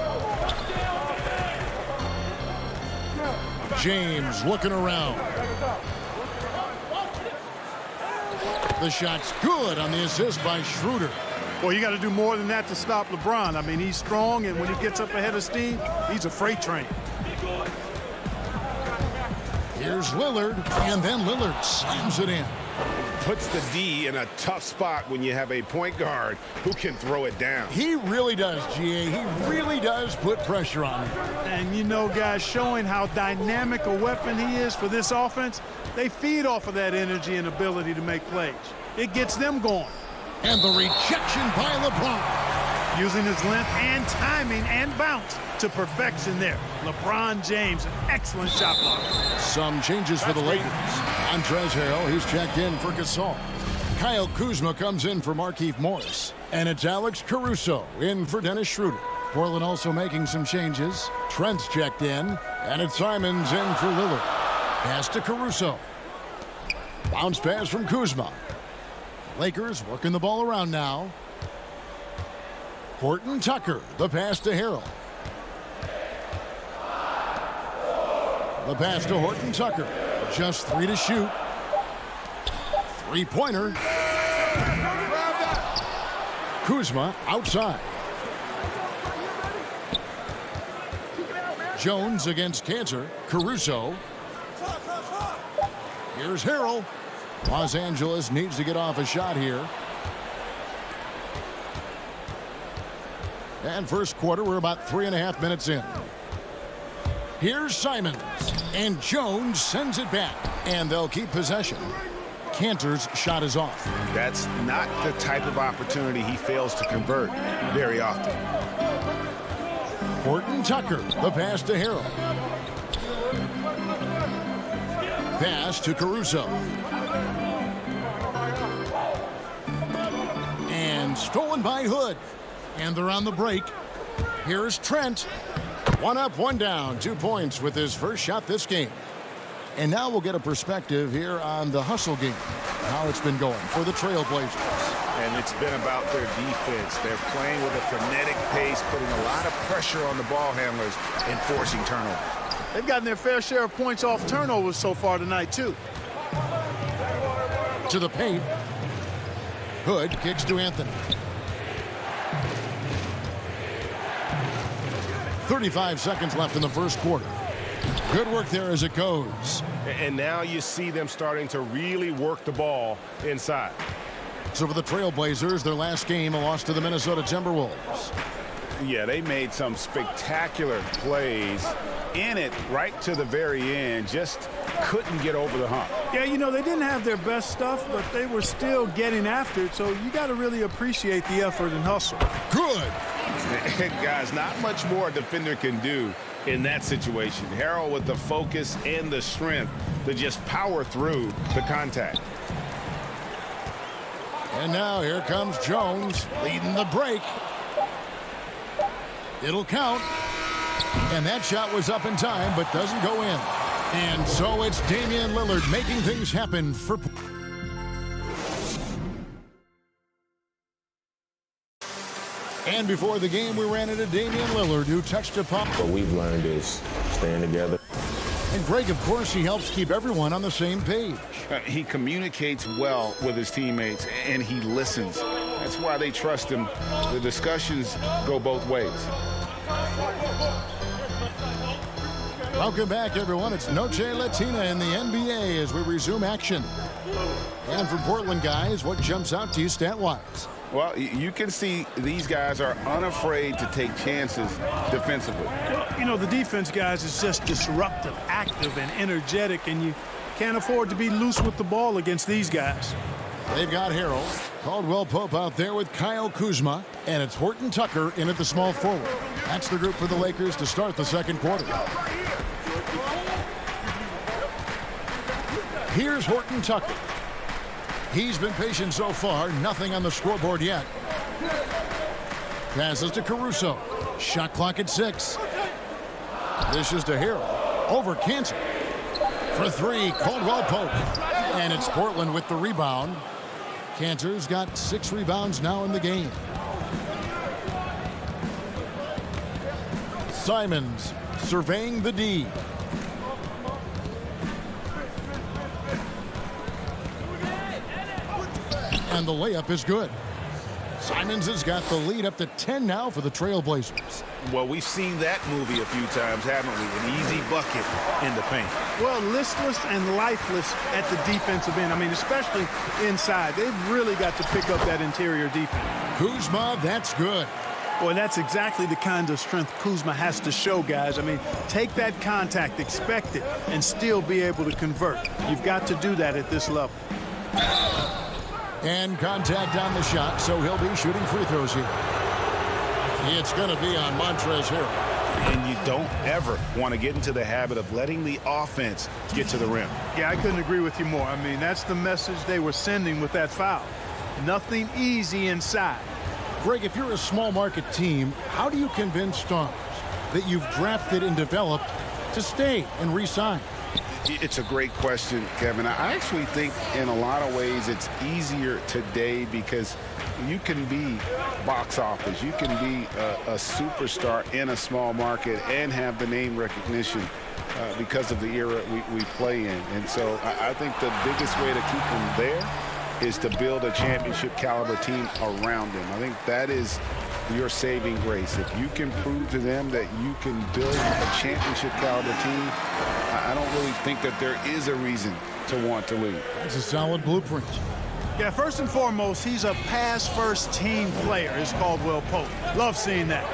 James looking around. The shot's good on the assist by Schroeder. Well, you got to do more than that to stop LeBron. I mean, he's strong, and when he gets up ahead of steam, he's a freight train. Here's Lillard, and then Lillard slams it in. Puts the D in a tough spot when you have a point guard who can throw it down. He really does, GA. He really does put pressure on him. And you know, guys, showing how dynamic a weapon he is for this offense, they feed off of that energy and ability to make plays. It gets them going. And the rejection by LeBron. Using his length and timing and bounce to perfection there. LeBron James, an excellent shot blocker. Some changes for the Lakers. Montrezl Harrell, he's checked in for Gasol. Kyle Kuzma comes in for Markieff Morris. And it's Alex Caruso in for Dennis Schroeder. Portland also making some changes. Trent's checked in. And it's Simons in for Lillard. Pass to Caruso. Bounce pass from Kuzma. Lakers working the ball around now. Horton Tucker, the pass to Harrell. The pass to Horton Tucker. Just 3 to shoot. Three-pointer. Kuzma outside. Jones against Cantor. Caruso. Here's Harrell. Los Angeles needs to get off a shot here. And first quarter, we're about 3.5 minutes in. Here's Simons. And Jones sends it back. And they'll keep possession. Cantor's shot is off. That's not the type of opportunity he fails to convert very often. Horton Tucker, the pass to Harrell. Pass to Caruso. And stolen by Hood. And they're on the break. Here's Trent. 1 up, 1 down. 2 points with his first shot this game. And now we'll get a perspective here on the hustle game. How it's been going for the Trailblazers. And it's been about their defense. They're playing with a frenetic pace, putting a lot of pressure on the ball handlers and forcing turnovers. They've gotten their fair share of points off turnovers so far tonight, too. To the paint. Hood kicks to Anthony. 35 seconds left in the first quarter. Good work there as it goes. And now you see them starting to really work the ball inside. So for the Trailblazers, their last game, a loss to the Minnesota Timberwolves. Yeah, they made some spectacular plays in it right to the very end. Just couldn't get over the hump. Yeah, you know, they didn't have their best stuff, but they were still getting after it. So you got to really appreciate the effort and hustle. Good. Guys, not much more a defender can do in that situation. Harrell with the focus and the strength to just power through the contact. And now here comes Jones leading the break. It'll count. And that shot was up in time, but doesn't go in. And so it's Damian Lillard making things happen for... And before the game, we ran into Damian Lillard, who touched a pump. What we've learned is staying together. And Greg, of course, he helps keep everyone on the same page. He communicates well with his teammates, and he listens. That's why they trust him. The discussions go both ways. Welcome back, everyone. It's Noche Latina in the NBA as we resume action. And from Portland, guys, what jumps out to you stat-wise? Well, you can see these guys are unafraid to take chances defensively. You know, the defense, guys, is just disruptive, active, and energetic, and you can't afford to be loose with the ball against these guys. They've got Harrell, Caldwell Pope out there with Kyle Kuzma, and it's Horton Tucker in at the small forward. That's the group for the Lakers to start the second quarter. Here's Horton Tucker. He's been patient so far, nothing on the scoreboard yet. Passes to Caruso. Shot clock at 6. Dishes to Harrell. Over Cantor. For 3, Caldwell Pope. And it's Portland with the rebound. Cantor's got 6 rebounds now in the game. Simons surveying the D. And the layup is good. Simons has got the lead up to 10 now for the Trailblazers. Well, we've seen that movie a few times, haven't we? An easy bucket in the paint. Well, listless and lifeless at the defensive end. I mean, especially inside. They've really got to pick up that interior defense. Kuzma, that's good. Boy, that's exactly the kind of strength Kuzma has to show, guys. I mean, take that contact, expect it, and still be able to convert. You've got to do that at this level. And contact on the shot, so he'll be shooting free throws here. It's going to be on Montrezl Harrell. And you don't ever want to get into the habit of letting the offense get to the rim. Yeah, I couldn't agree with you more. I mean, that's the message they were sending with that foul. Nothing easy inside. Greg, if you're a small market team, how do you convince stars that you've drafted and developed to stay and re-sign? It's a great question, Kevin. I actually think in a lot of ways it's easier today because you can be box office. You can be a superstar in a small market and have the name recognition because of the era we play in. And so I think the biggest way to keep them there is to build a championship caliber team around them. I think that is your saving grace. If you can prove to them that you can build a championship caliber team, I don't really think that there is a reason to want to leave. That's a solid blueprint. Yeah, first and foremost, he's a pass-first team player, is Caldwell Pope. Love seeing that.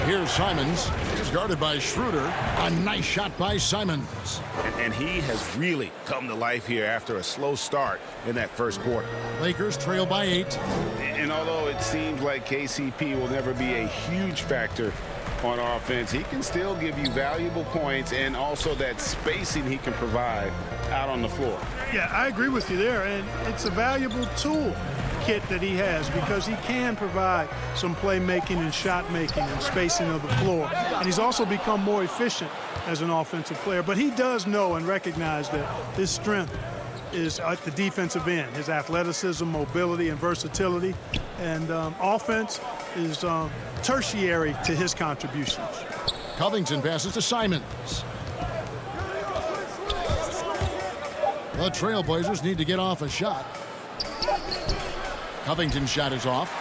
Here's Simons. He's guarded by Schroeder. A nice shot by Simons. And he has really come to life here after a slow start in that first quarter. Lakers trail by 8. And although it seems like KCP will never be a huge factor on offense, he can still give you valuable points and also that spacing he can provide out on the floor. Yeah, I agree with you there, and it's a valuable tool kit that he has because he can provide some playmaking and shot making and spacing of the floor, and he's also become more efficient as an offensive player. But he does know and recognize that his strength is at the defensive end, his athleticism, mobility, and versatility. And offense is tertiary to his contributions. Covington passes to Simons. The Trailblazers need to get off a shot. Covington's shot is off.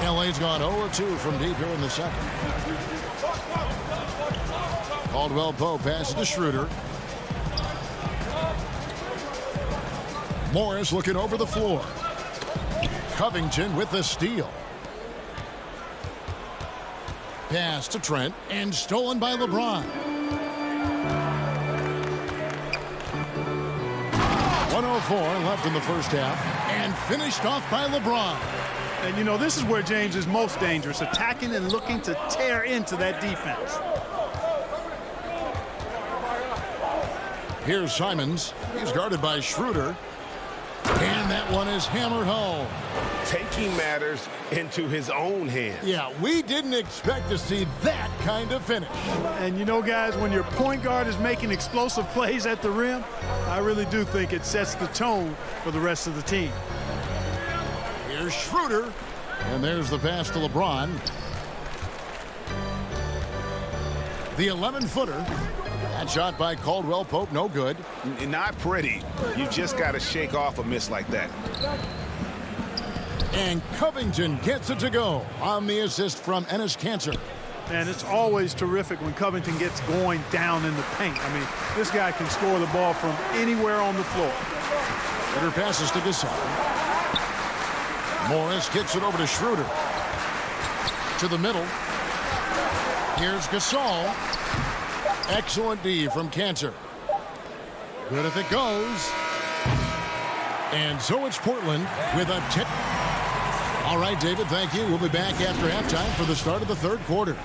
LA's gone 0-2 from deep here in the second. Caldwell Pope passes to Schroeder. Morris looking over the floor. Covington with the steal. Pass to Trent and stolen by LeBron. 104 left in the first half and finished off by LeBron. And you know, this is where James is most dangerous, attacking and looking to tear into that defense. Here's Simons. He's guarded by Schroeder. And that one is hammered home. Taking matters into his own hands. Yeah, we didn't expect to see that kind of finish. And you know, guys, when your point guard is making explosive plays at the rim, I really do think it sets the tone for the rest of the team. Here's Schroeder. And there's the pass to LeBron. The 11-footer. That shot by Caldwell Pope, no good. Not pretty. You just got to shake off a miss like that. And Covington gets it to go on the assist from Enes Kanter. And it's always terrific when Covington gets going down in the paint. I mean, this guy can score the ball from anywhere on the floor. Schroeder passes to Gasol. Morris gets it over to Schroeder. To the middle. Here's Gasol. Excellent D from Kanter. Good if it goes. And so it's Portland with a 10. All right, David, thank you. We'll be back after halftime for the start of the third quarter.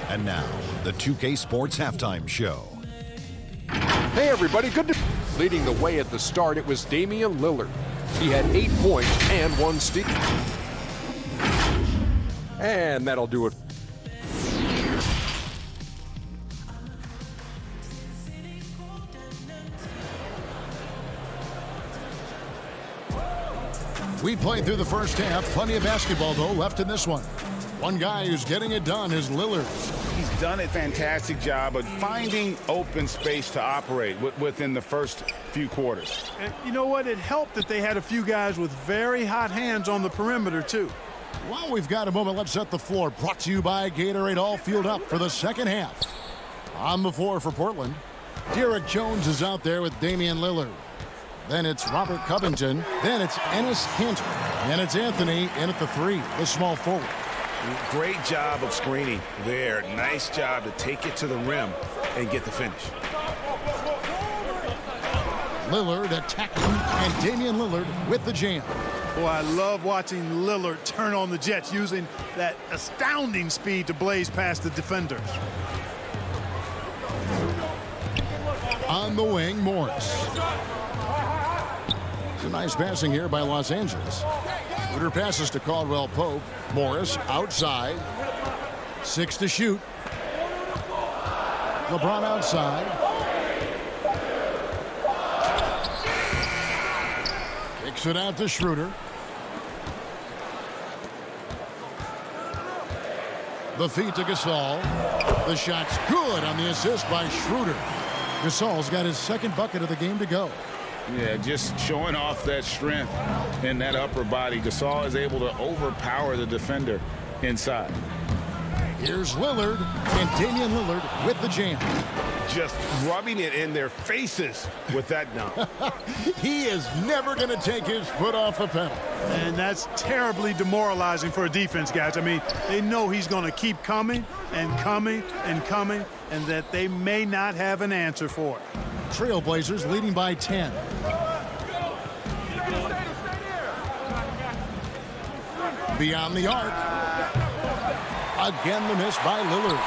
And now, the 2K Sports Halftime Show. Hey, everybody. Good to... Leading the way at the start, it was Damian Lillard. He had 8 points and 1 steal. And that'll do it. We played through the first half. Plenty of basketball, though, left in this one. One guy who's getting it done is Lillard. He's done a fantastic job of finding open space to operate within the first few quarters. And you know what? It helped that they had a few guys with very hot hands on the perimeter, too. While we've got a moment, let's set the floor. Brought to you by Gatorade, all fueled up for the second half. On the floor for Portland, Derek Jones is out there with Damian Lillard. Then it's Robert Covington. Then it's Enes Kanter. And it's Anthony in at the 3, the small forward. Great job of screening there. Nice job to take it to the rim and get the finish. Lillard attacking, and Damian Lillard with the jam. Boy, I love watching Lillard turn on the Jets, using that astounding speed to blaze past the defenders. On the wing, Morris. Some nice passing here by Los Angeles. Schroeder passes to Caldwell Pope. Morris outside. 6 to shoot. LeBron outside. Kicks it out to Schroeder. The feed to Gasol. The shot's good on the assist by Schroeder. Gasol's got his second bucket of the game to go. Yeah, just showing off that strength in that upper body. Gasol is able to overpower the defender inside. Here's Lillard, and Damian Lillard with the jam. Just rubbing it in their faces with that dunk. He is never going to take his foot off the pedal. And that's terribly demoralizing for a defense, guys. I mean, they know he's going to keep coming and coming and coming, and that they may not have an answer for it. Trailblazers leading by 10. Beyond the arc. Again, the miss by Lillard.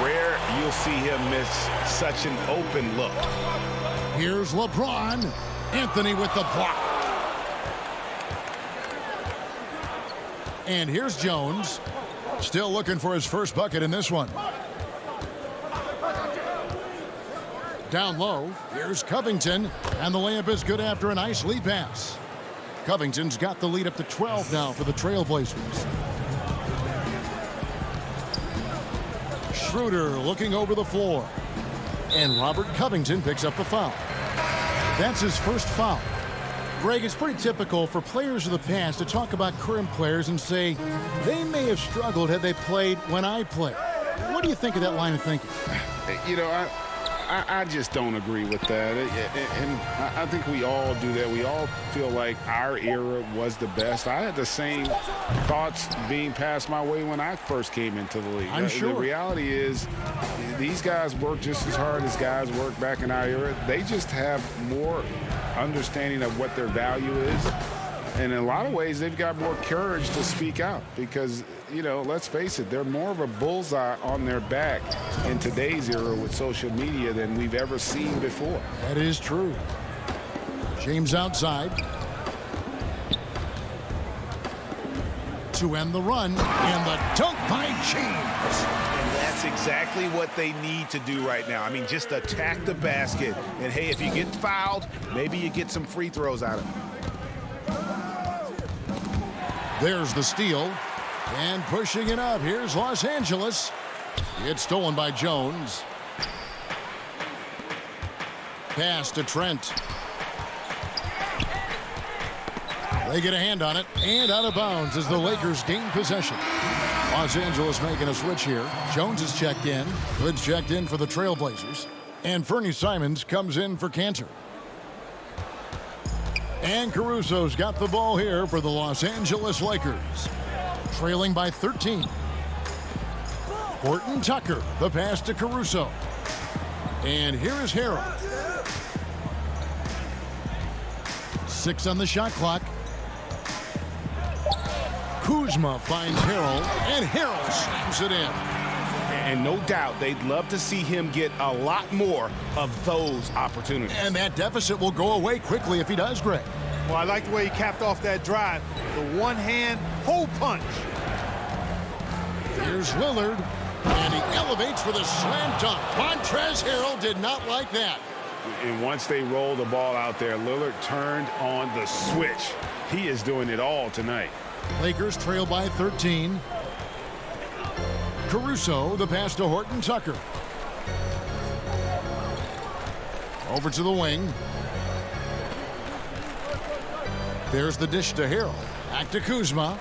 Rare you'll see him miss such an open look. Here's LeBron. Anthony with the block. And here's Jones. Still looking for his first bucket in this one. down low. Here's Covington, and the layup is good after a nice lead pass. Covington's got the lead up to 12 now for the Trailblazers. Schroeder looking over the floor. And Robert Covington picks up the foul. That's his first foul. Greg, it's pretty typical for players of the past to talk about current players and say they may have struggled had they played when I played. What do you think of that line of thinking? You know, I just don't agree with that. And I think we all do that. We all feel like our era was the best. I had the same thoughts being passed my way when I first came into the league. I'm sure. The reality is these guys work just as hard as guys worked back in our era. They just have more understanding of what their value is. And in a lot of ways, they've got more courage to speak out because, you know, let's face it, they're more of a bullseye on their back in today's era with social media than we've ever seen before. That is true. James outside. To end the run, and the dunk by James. And that's exactly what they need to do right now. I mean, just attack the basket. And, hey, if you get fouled, maybe you get some free throws out of it. There's the steal. And pushing it up, here's Los Angeles. It's stolen by Jones. Pass to Trent. They get a hand on it, and out of bounds as the Lakers gain possession. Los Angeles making a switch here. Jones is checked in. Hood's checked in for the Trailblazers. And Fernie Simons comes in for Cantor. And Caruso's got the ball here for the Los Angeles Lakers. Trailing by 13. Horton Tucker, the pass to Caruso. And here is Harrell. 6 on the shot clock. Kuzma finds Harrell, and Harrell slams it in. And no doubt they'd love to see him get a lot more of those opportunities. And that deficit will go away quickly if he does, Greg. Well, I like the way he capped off that drive. The one-hand hole punch. Here's Lillard, and he elevates for the slam dunk. Montrezl Harrell did not like that. And once they roll the ball out there, Lillard turned on the switch. He is doing it all tonight. Lakers trail by 13. Caruso, the pass to Horton Tucker. Over to the wing. There's the dish to Harrell. Back to Kuzma.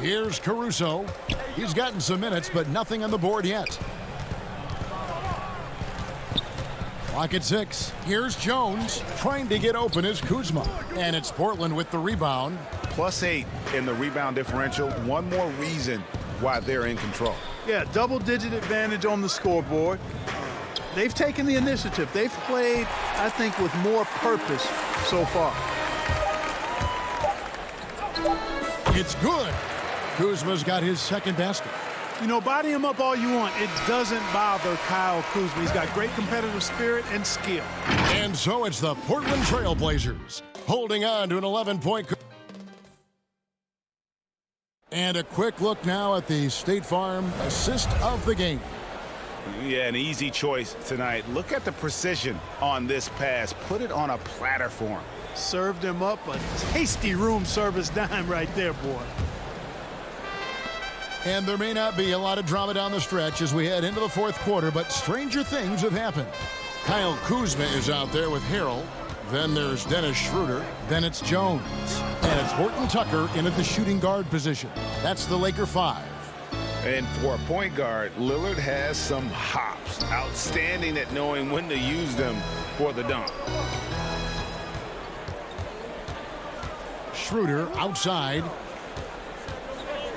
Here's Caruso. He's gotten some minutes, but nothing on the board yet. Clock at 6. Here's Jones. Trying to get open is Kuzma. And it's Portland with the rebound. +8 in the rebound differential. One more reason why they're in control. Yeah, double-digit advantage on the scoreboard. They've taken the initiative. They've played, I think, with more purpose so far. It's good. Kuzma's got his second basket. You know, body him up all you want. It doesn't bother Kyle Kuzma. He's got great competitive spirit and skill. And so it's the Portland Trailblazers holding on to an 11-point. And a quick look now at the State Farm assist of the game. Yeah, an easy choice tonight. Look at the precision on this pass. Put it on a platter for him. Served him up a tasty room service dime right there, boy. And there may not be a lot of drama down the stretch as we head into the fourth quarter, but stranger things have happened. Kyle Kuzma is out there with Harrell. Then there's Dennis Schroeder. Then it's Jones. And it's Horton Tucker in at the shooting guard position. That's the Laker 5. And for a point guard, Lillard has some hops. Outstanding at knowing when to use them for the dunk. Schroeder outside.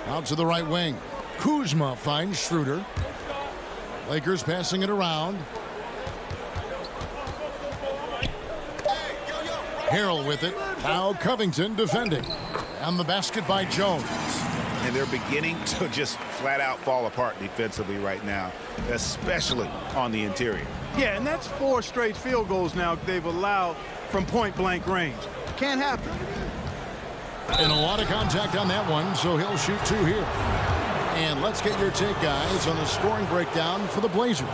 Out to the right wing. Kuzma finds Schroeder. Lakers passing it around. Harrell with it. Now Covington defending. And the basket by Jones. And they're beginning to just flat out fall apart defensively right now, especially on the interior. Yeah, and that's 4 straight field goals now they've allowed from point-blank range. Can't happen. And a lot of contact on that one, so he'll shoot 2 here. And let's get your take, guys, on the scoring breakdown for the Blazers.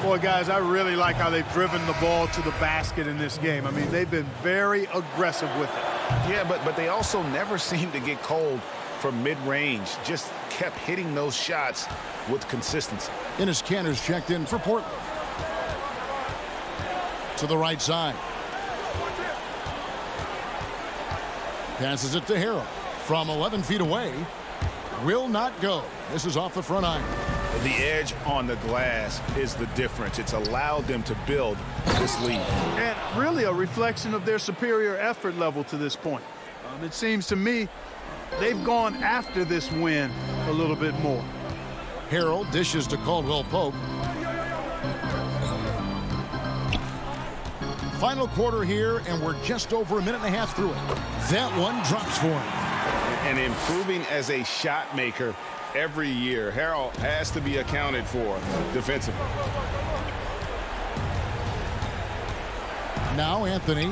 Boy, guys, I really like how they've driven the ball to the basket in this game. I mean, they've been very aggressive with it. Yeah, but they also never seem to get cold from mid-range. Just kept hitting those shots with consistency. Enes Kanter's checked in for Portland. To the right side. Passes it to Harrell. From 11 feet away. Will not go. This is off the front iron. The edge on the glass is the difference. It's allowed them to build this lead. And really a reflection of their superior effort level to this point. It seems to me they've gone after this win a little bit more. Harrell dishes to Caldwell Pope. Final quarter here, and we're just over a minute and a half through it. That one drops for him. And improving as a shot maker every year. Harrell has to be accounted for defensively. Now Anthony.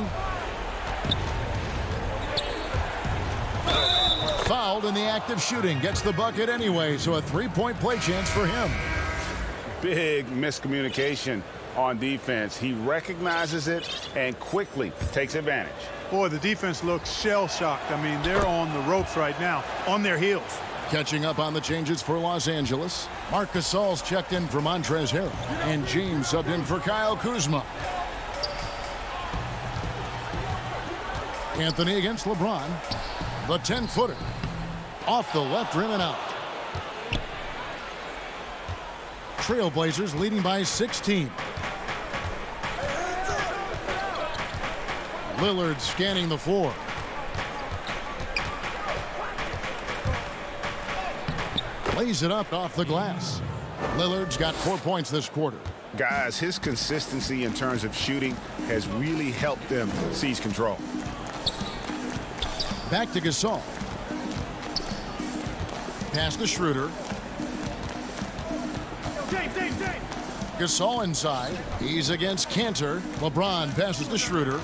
Fouled in the act of shooting. Gets the bucket anyway, so a 3-point play chance for him. Big miscommunication on defense. He recognizes it and quickly takes advantage. Boy, the defense looks shell-shocked. I mean, they're on the ropes right now, on their heels. Catching up on the changes for Los Angeles. Marc Gasol's checked in for Montrezl Harrell. And James subbed in for Kyle Kuzma. Anthony against LeBron. The 10-footer. Off the left rim and out. Trailblazers leading by 16. Lillard scanning the floor. Lays it up off the glass. Lillard's got 4 points this quarter. Guys, his consistency in terms of shooting has really helped them seize control. Back to Gasol. Pass to Schroeder. Gasol inside. He's against Kanter. LeBron passes to Schroeder.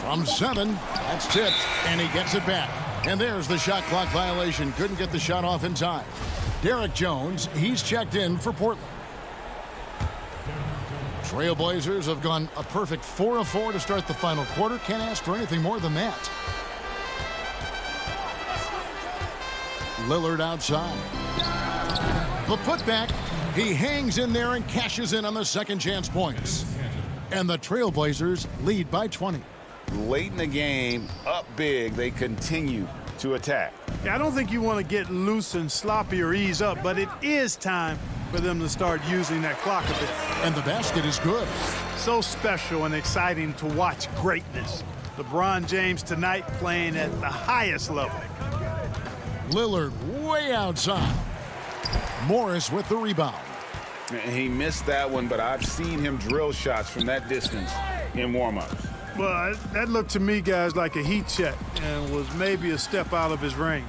From 7. That's tipped, and he gets it back. And there's the shot clock violation. Couldn't get the shot off in time. Derek Jones, he's checked in for Portland. Trailblazers have gone a perfect 4 of 4 to start the final quarter. Can't ask for anything more than that. Lillard outside. The putback. He hangs in there and cashes in on the second chance points. And the Trailblazers lead by 20. Late in the game, up big, they continue to attack. Yeah, I don't think you want to get loose and sloppy or ease up, but it is time for them to start using that clock a bit. And the basket is good. So special and exciting to watch greatness. LeBron James tonight playing at the highest level. Lillard way outside. Morris with the rebound. He missed that one, but I've seen him drill shots from that distance in warm-ups. Well, that looked to me, guys, like a heat check and was maybe a step out of his range.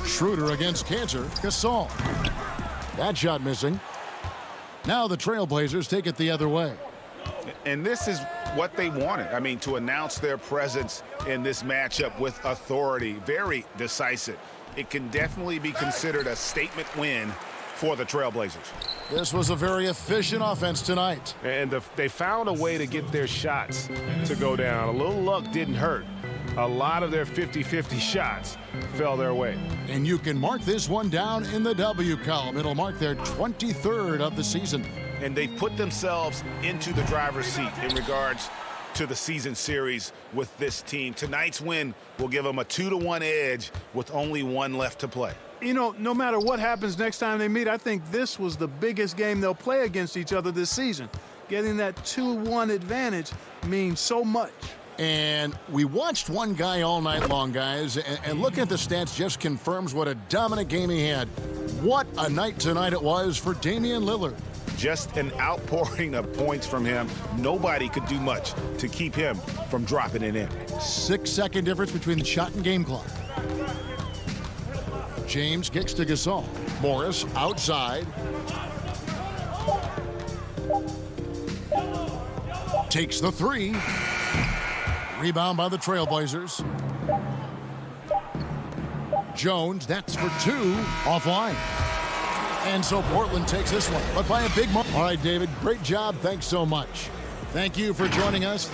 Schroeder against Kanter. Gasol. That shot missing. Now the Trailblazers take it the other way. And this is what they wanted. I mean, to announce their presence in this matchup with authority. Very decisive. It can definitely be considered a statement win for the Trailblazers. This was a very efficient offense tonight. And they found a way to get their shots to go down. A little luck didn't hurt. A lot of their 50-50 shots fell their way. And you can mark this one down in the W column. It'll mark their 23rd of the season. And they've put themselves into the driver's seat in regards to the season series with this team. Tonight's win will give them a 2-1 edge with only 1 left to play. You know, no matter what happens next time they meet, I think this was the biggest game they'll play against each other this season. Getting that 2-1 advantage means so much. And we watched one guy all night long, guys, and looking at the stats just confirms what a dominant game he had. What a night tonight it was for Damian Lillard. Just an outpouring of points from him. Nobody could do much to keep him from dropping it in. 6-second difference between the shot and game clock. James kicks to Gasol. Morris outside. takes the three. Rebound by the Trailblazers. Jones, that's for two, offline. And so Portland takes this one, but by a big margin. All right, David, great job. Thanks so much. Thank you for joining us.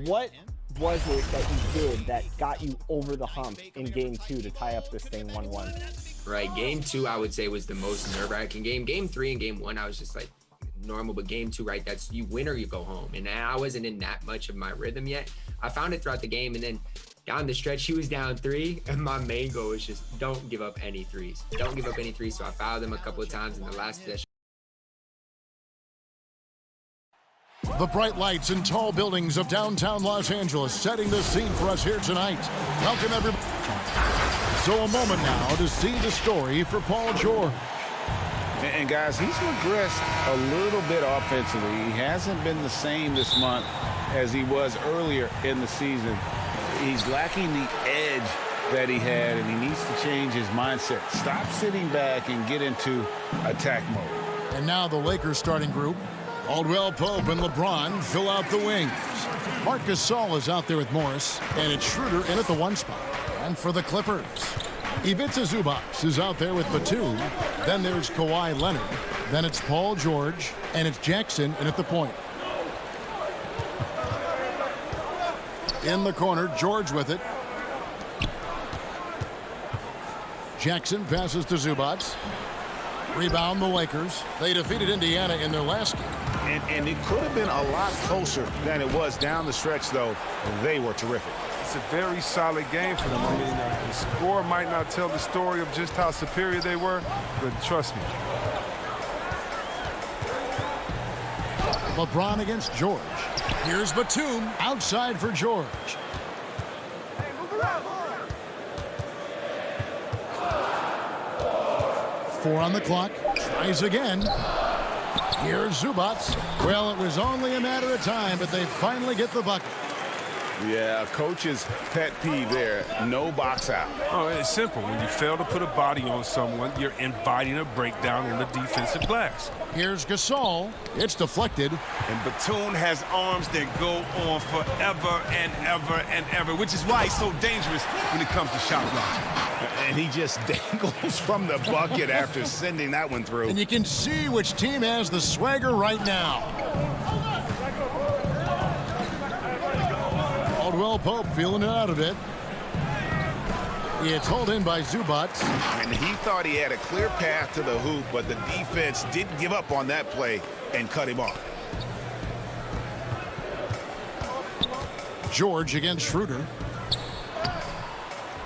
What was it that you did that got you over the hump in game 2 to tie up this thing 1-1? Right, game 2 I would say was the most nerve-wracking game. Game 3 and game 1 I was just like normal, but game 2, right, that's you win or you go home. And I wasn't in that much of my rhythm yet. I found it throughout the game, and then down the stretch he was down 3, and my main goal was just don't give up any threes. Don't give up any threes. So I fouled him a couple of times in the last possession. The bright lights and tall buildings of downtown Los Angeles setting the scene for us here tonight. Welcome, everybody. So a moment now to see the story for Paul George. And guys, he's regressed a little bit offensively. He hasn't been the same this month as he was earlier in the season. He's lacking the edge that he had, and he needs to change his mindset. Stop sitting back and get into attack mode. And now the Lakers starting group. Caldwell Pope and LeBron fill out the wings. Marc Gasol is out there with Morris, and it's Schroeder in at the 1 spot. And for the Clippers, Ivica Zubac is out there with Batum. Then there's Kawhi Leonard. Then it's Paul George, and it's Jackson in at the point. In the corner, George with it. Jackson passes to Zubac. Rebound the Lakers. They defeated Indiana in their last game. And it could have been a lot closer than it was down the stretch, though. They were terrific. It's a very solid game for them. I mean, the score might not tell the story of just how superior they were, but trust me. LeBron against George. Here's Batum outside for George. 4 on the clock. Tries again. Here's Zubac. Well, it was only a matter of time, but they finally get the bucket. Yeah, coach's pet peeve there. No box out. Oh, it's simple. When you fail to put a body on someone, you're inviting a breakdown in the defensive glass. Here's Gasol. It's deflected. And Batum has arms that go on forever and ever and ever, which is why he's so dangerous when it comes to shot blocking. And he just dangles from the bucket after sending that one through. And you can see which team has the swagger right now. Caldwell Pope feeling it out a bit. It's hauled in by Zubac. And he thought he had a clear path to the hoop, but the defense didn't give up on that play and cut him off. George against Schroeder.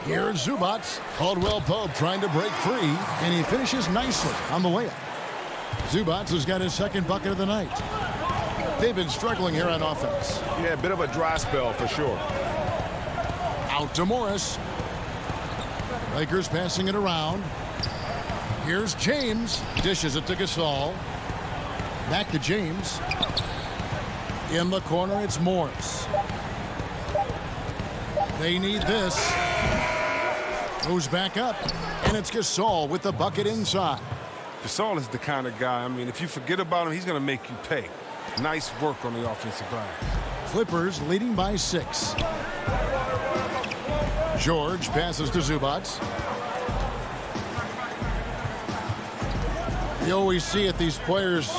Here's Zubac. Caldwell Pope trying to break free, and he finishes nicely on the layup. Zubac has got his second bucket of the night. They've been struggling here on offense. Yeah, a bit of a dry spell for sure. Out to Morris. Lakers passing it around. Here's James. Dishes it to Gasol. Back to James. In the corner, it's Morris. They need this. Moves back up. And it's Gasol with the bucket inside. Gasol is the kind of guy, I mean, if you forget about him, he's going to make you pay. Nice work on the offensive line. Clippers leading by 6. George passes to Zubac. You always see it, these players,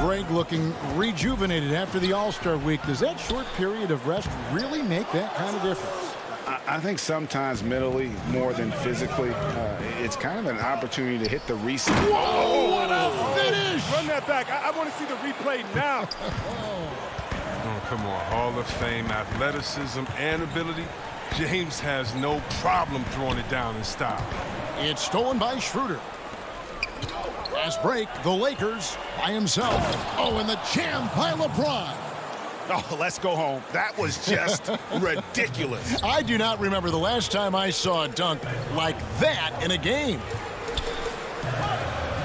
Greg, looking rejuvenated after the All-Star week. Does that short period of rest really make that kind of difference? I think sometimes mentally more than physically. It's kind of an opportunity to hit the reset. Whoa, what a finish! Run that back. I want to see the replay now. Oh, come on. Hall of Fame, athleticism, and ability. James has no problem throwing it down in style. It's stolen by Schroeder. Fast break, the Lakers by himself. Oh, and the jam by LeBron. Oh, let's go home. That was just ridiculous. I do not remember the last time I saw a dunk like that in a game.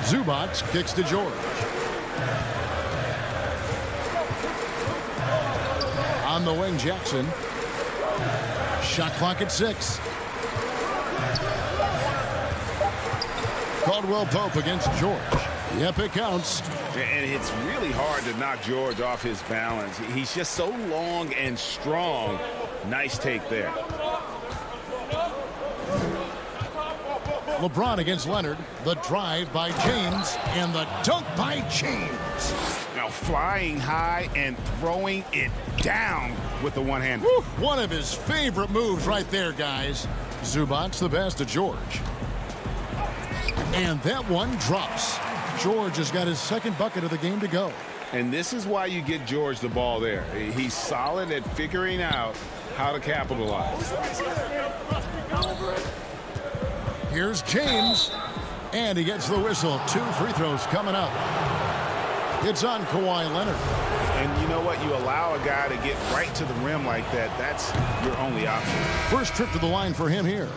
Zubac kicks to George. On the wing, Jackson. Shot clock at 6. Caldwell Pope against George. Yep, it counts. And it's really hard to knock George off his balance. He's just so long and strong. Nice take there. LeBron against Leonard. The drive by James and the dunk by James. Now flying high and throwing it down with the one hand. One of his favorite moves right there, guys. Zubac the pass to George. And that one drops. George has got his second bucket of the game to go. And this is why you get George the ball there. He's solid at figuring out how to capitalize. Here's James. And he gets the whistle. 2 free throws coming up. It's on Kawhi Leonard. And you know what? You allow a guy to get right to the rim like that. That's your only option. First trip to the line for him here.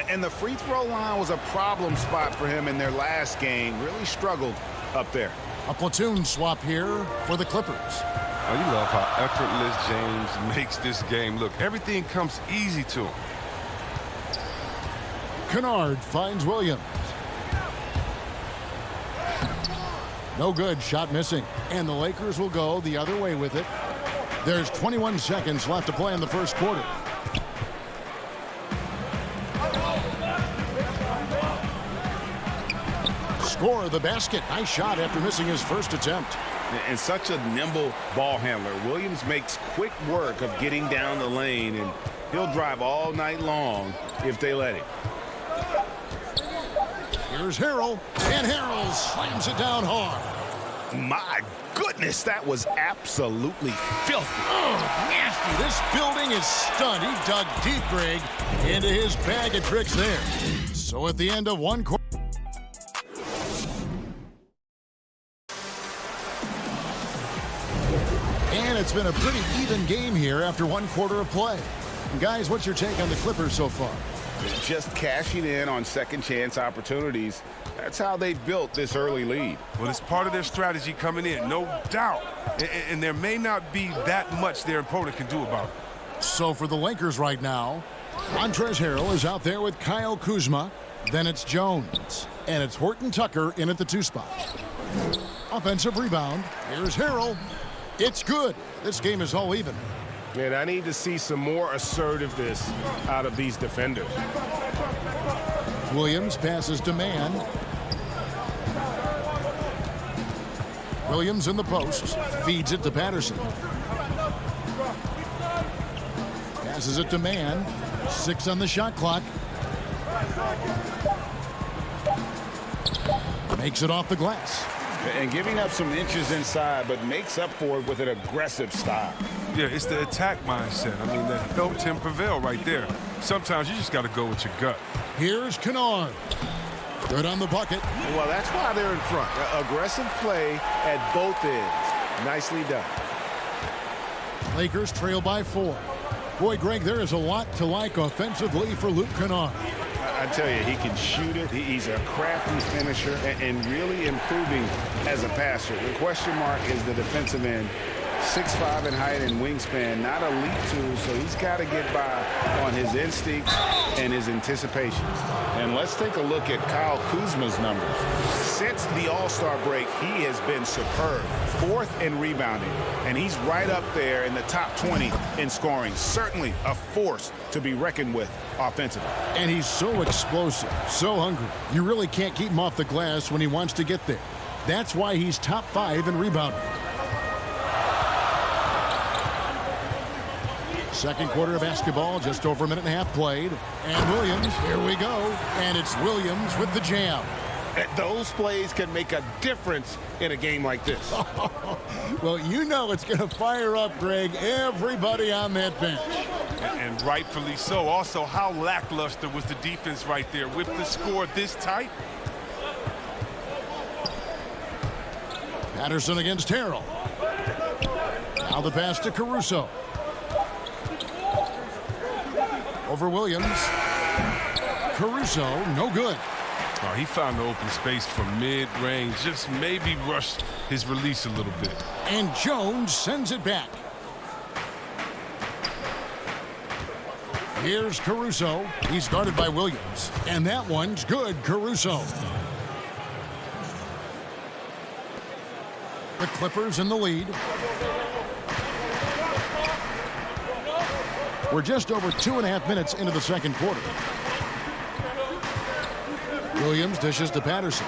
And the free throw line was a problem spot for him in their last game. Really struggled up there. A platoon swap here for the Clippers. Oh, you love how effortless James makes this game look. Everything comes easy to him. Kennard finds Williams. No good. Shot missing. And the Lakers will go the other way with it. There's 21 seconds left to play in the first quarter. Score the basket. Nice shot after missing his first attempt. and such a nimble ball handler. Williams makes quick work of getting down the lane, and he'll drive all night long if they let him. Here's Harrell, and Harrell slams it down hard. My goodness, that was absolutely filthy. Oh, nasty. This building is stunned. He dug deep, Greg, into his bag of tricks there. So at the end of one quarter. And it's been a pretty even game here after one quarter of play. And guys, what's your take on the Clippers so far? Just cashing in on second chance opportunities. That's how they built this early lead. Well, it's part of their strategy coming in, no doubt. And there may not be that much their opponent can do about it. So for the Lakers right now, Montrezl Harrell is out there with Kyle Kuzma. Then it's Jones. And it's Horton Tucker in at the 2 spot. Offensive rebound. Here's Harrell. It's good. This game is all even. And I need to see some more assertiveness out of these defenders. Williams passes to Mann. Williams in the post. Feeds it to Patterson. Passes it to Mann. 6 on the shot clock. Makes it off the glass. And giving up some inches inside, but makes up for it with an aggressive style. Yeah, it's the attack mindset. I mean, that helped him prevail right there. Sometimes you just got to go with your gut. Here's Kennard. Good on the bucket. Well, that's why they're in front. Aggressive play at both ends. Nicely done. Lakers trail by 4. Boy, Greg, there is a lot to like offensively for Luke Kennard. I tell you, he can shoot it. He's a crafty finisher and really improving as a passer. The question mark is the defensive end. 6'5" in height and wingspan, not elite too, so he's got to get by on his instincts and his anticipation. And let's take a look at Kyle Kuzma's numbers. Since the All-Star break, he has been superb. 4th in rebounding, and he's right up there in the top 20 in scoring. Certainly a force to be reckoned with offensively. And he's so explosive, so hungry. You really can't keep him off the glass when he wants to get there. That's why he's top 5 in rebounding. Second quarter of basketball, just over a minute and a half played. And Williams, here we go. And it's Williams with the jam. Those plays can make a difference in a game like this. Well, you know it's going to fire up, Greg, everybody on that bench. And rightfully so. Also, how lackluster was the defense right there with the score this tight? Patterson against Harrell. Now the pass to Caruso. Over Williams. Caruso, no good. Oh, he found the open space from mid-range. Just maybe rushed his release a little bit. And Jones sends it back. Here's Caruso. He's guarded by Williams. And that one's good, Caruso. The Clippers in the lead. We're just over 2.5 minutes into the second quarter. Williams dishes to Patterson.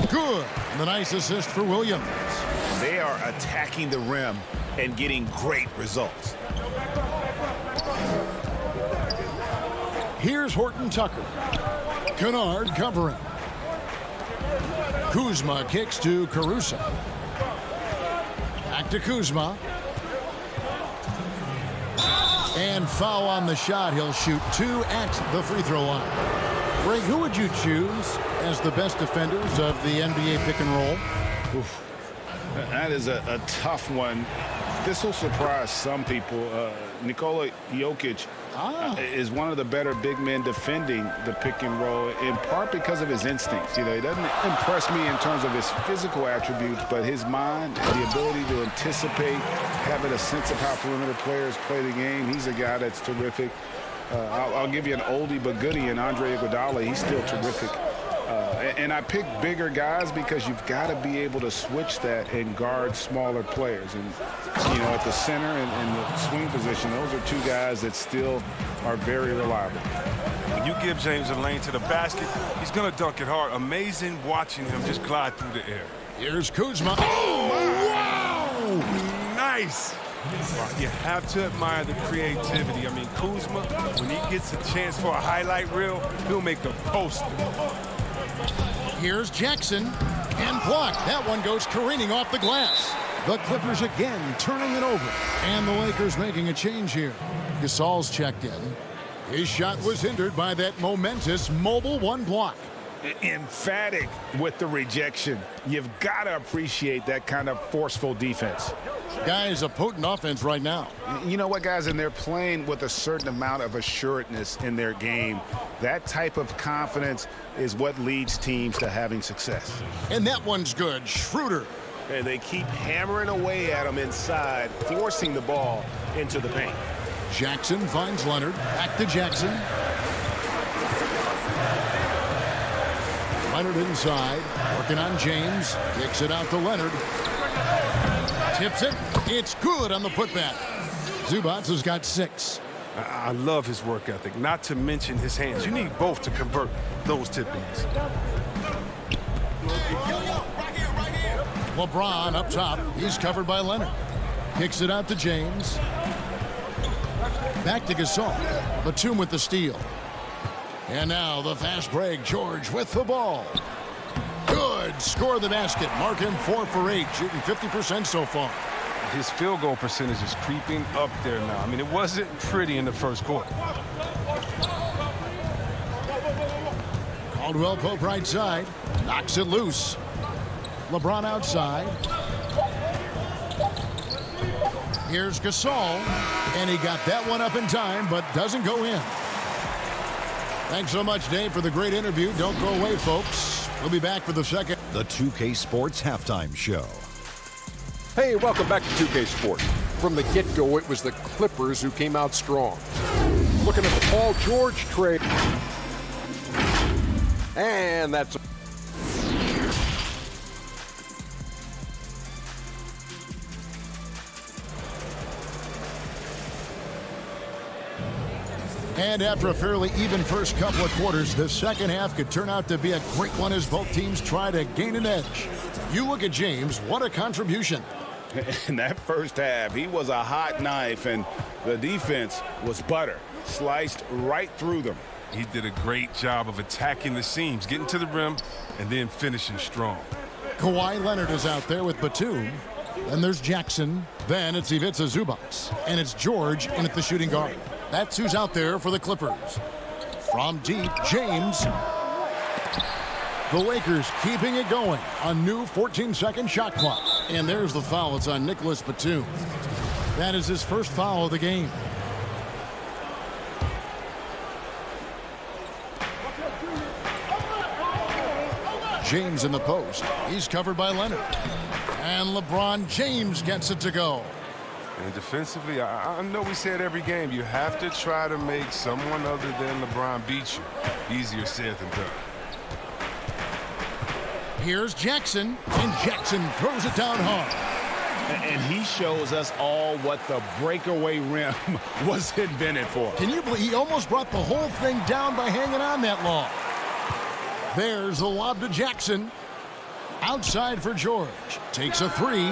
Good. And the nice assist for Williams. They are attacking the rim and getting great results. Here's Horton Tucker. Kennard covering. Kuzma kicks to Caruso. Back to Kuzma. And foul on the shot. He'll shoot 2 at the free throw line. Greg, who would you choose as the best defenders of the NBA pick and roll? Oof. That is a tough one. This will surprise some people. Nikola Jokic is one of the better big men defending the pick and roll, in part because of his instincts. You know, he doesn't impress me in terms of his physical attributes, but his mind, the ability to anticipate, having a sense of how perimeter players play the game. He's a guy that's terrific. I'll give you an oldie but goodie in Andre Iguodala. He's still terrific. And I pick bigger guys because you've got to be able to switch that and guard smaller players. And, you know, at the center and the swing position, those are 2 guys that still are very reliable. When you give James a lane to the basket, he's going to dunk it hard. Amazing watching him just glide through the air. Here's Kuzma. Oh, wow! Nice. You have to admire the creativity. I mean, Kuzma, when he gets a chance for a highlight reel, he'll make a poster. Here's Jackson, and blocked. That one goes careening off the glass. The Clippers again turning it over, and the Lakers making a change here. Gasol's checked in. His shot was hindered by that momentous mobile one block. Emphatic with the rejection. You've got to appreciate that kind of forceful defense. Guys, a potent offense right now. You know what, guys? And they're playing with a certain amount of assuredness in their game. That type of confidence is what leads teams to having success. And that one's good. Schroeder. And they keep hammering away at him inside, forcing the ball into the paint. Jackson finds Leonard. Back to Jackson. Leonard inside, working on James. Kicks it out to Leonard. Tips it. It's good on the putback. Zubac has got 6. I love his work ethic, not to mention his hands. You need both to convert those tip-ins. LeBron up top. He's covered by Leonard. Kicks it out to James. Back to Gasol. Batum with the steal. And now the fast break. George with the ball. Good. Score the basket. Mark him 4 for 8. Shooting 50% so far. His field goal percentage is creeping up there now. I mean, it wasn't pretty in the first quarter. Caldwell Pope right side. Knocks it loose. LeBron outside. Here's Gasol. And he got that one up in time, but doesn't go in. Thanks so much, Dave, for the great interview. Don't go away, folks. We'll be back for the second. The 2K Sports Halftime Show. Hey, welcome back to 2K Sports. From the get-go, it was the Clippers who came out strong. Looking at the Paul George trade. And that's... And after a fairly even first couple of quarters, the second half could turn out to be a great one as both teams try to gain an edge. You look at James, what a contribution. In that first half, he was a hot knife, and the defense was butter. Sliced right through them. He did a great job of attacking the seams, getting to the rim, and then finishing strong. Kawhi Leonard is out there with Batum. Then there's Jackson. Then it's Ivica Zubac. And it's George in at the shooting guard. That's who's out there for the Clippers. From deep, James. The Lakers keeping it going. A new 14-second shot clock. And there's the foul. It's on Nicholas Batum. That is his first foul of the game. James in the post. He's covered by Leonard. And LeBron James gets it to go. And defensively, I know we say it every game, you have to try to make someone other than LeBron beat you. Easier said than done. Here's Jackson, and Jackson throws it down hard. And he shows us all what the breakaway rim was invented for. Can you believe he almost brought the whole thing down by hanging on that long? There's the lob to Jackson. Outside for George. Takes a 3.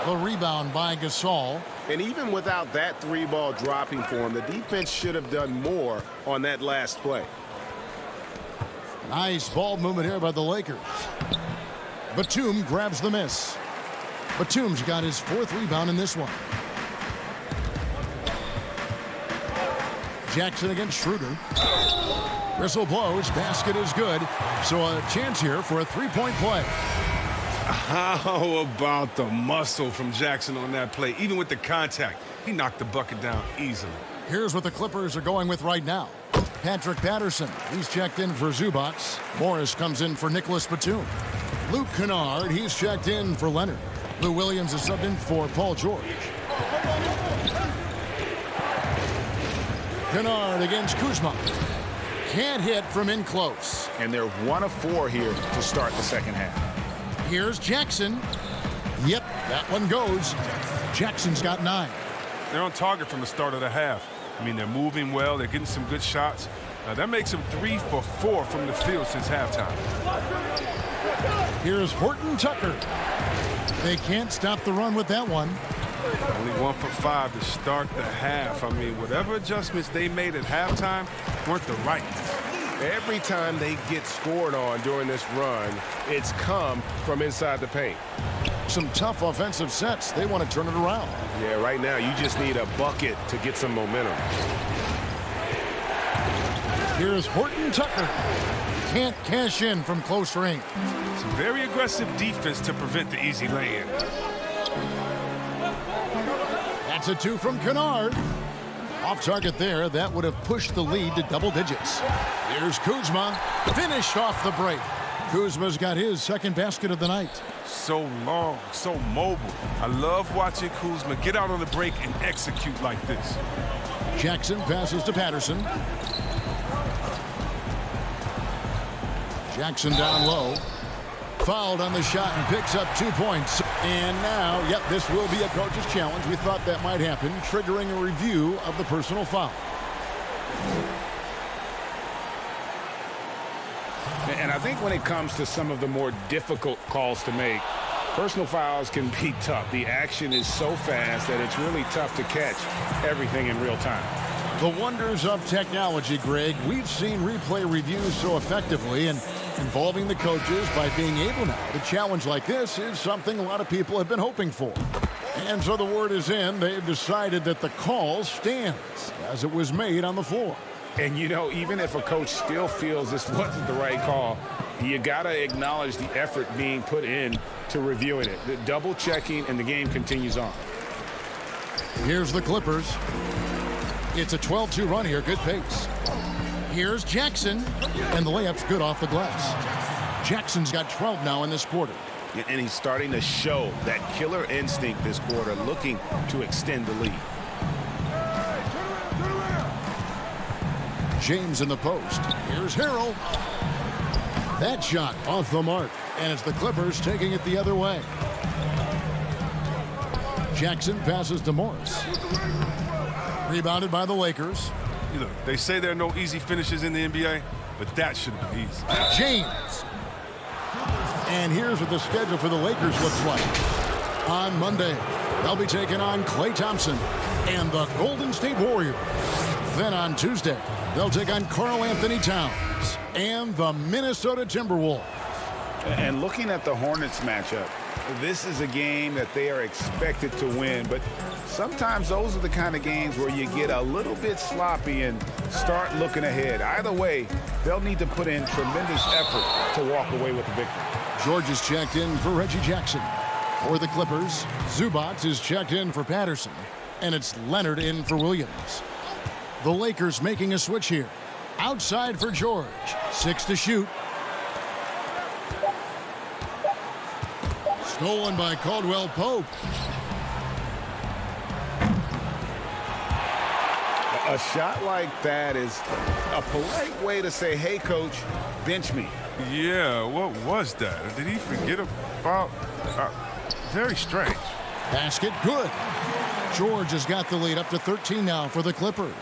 The rebound by Gasol. And even without that 3-ball dropping for him, the defense should have done more on that last play. Nice ball movement here by the Lakers. Batum grabs the miss. Batum's got his 4th rebound in this one. Jackson against Schroeder. Whistle blows. Basket is good. So a chance here for a 3-point play. How about the muscle from Jackson on that play? Even with the contact, he knocked the bucket down easily. Here's what the Clippers are going with right now. Patrick Patterson, he's checked in for Zubac. Morris comes in for Nicholas Batum. Luke Kennard, he's checked in for Leonard. Lou Williams is subbed in for Paul George. Kennard against Kuzma. Can't hit from in close. And they're 1 of 4 here to start the second half. Here's Jackson. Yep, that one goes. Jackson's got 9. They're on target from the start of the half. I mean, they're moving well. They're getting some good shots. That makes them 3 for 4 from the field since halftime. Here's Horton Tucker. They can't stop the run with that one. Only 1 for 5 to start the half. I mean, whatever adjustments they made at halftime weren't the right ones. Every time they get scored on during this run, it's come from inside the paint. Some tough offensive sets. They want to turn it around. Yeah, right now you just need a bucket to get some momentum. Here's Horton Tucker. Can't cash in from close range. Some very aggressive defense to prevent the easy lay-in. That's a 2 from Kennard. Off target there. That would have pushed the lead to double digits. Here's Kuzma. Finished off the break. Kuzma's got his second basket of the night. So long, so mobile. I love watching Kuzma get out on the break and execute like this. Jackson passes to Patterson. Jackson down low. Fouled on the shot and picks up 2 points. And now, yep, this will be a coach's challenge. We thought that might happen, triggering a review of the personal foul. And I think when it comes to some of the more difficult calls to make, personal fouls can be tough. The action is so fast that it's really tough to catch everything in real time. The wonders of technology, Greg. We've seen replay reviews so effectively, and involving the coaches by being able now to challenge like this is something a lot of people have been hoping for. And so the word is in. They've decided that the call stands as it was made on the floor. And, you know, even if a coach still feels this wasn't the right call, you got to acknowledge the effort being put in to reviewing it. The double checking, and the game continues on. Here's the Clippers. It's a 12-2 run here. Good pace. Here's Jackson. And the layup's good off the glass. Jackson's got 12 now in this quarter. And he's starting to show that killer instinct this quarter, looking to extend the lead. James in the post. Here's Harrell. That shot off the mark. And it's the Clippers taking it the other way. Jackson passes to Morris. Rebounded by the Lakers. You know, they say there are no easy finishes in the NBA, but that should have been easy. James. And here's what the schedule for the Lakers looks like. On Monday, they'll be taking on Klay Thompson and the Golden State Warriors. Then on Tuesday, they'll take on Karl Anthony Towns and the Minnesota Timberwolves. And looking at the Hornets matchup, this is a game that they are expected to win, but sometimes those are the kind of games where you get a little bit sloppy and start looking ahead. Either way, they'll need to put in tremendous effort to walk away with the victory. George is checked in for Reggie Jackson. For the Clippers, Zubac is checked in for Patterson, and it's Leonard in for Williams. The Lakers making a switch here. Outside for George. 6 to shoot. Stolen by Caldwell Pope. A shot like that is a polite way to say, hey, coach, bench me. Yeah, what was that? Did he forget about? Very strange. Basket good. George has got the lead up to 13 now for the Clippers.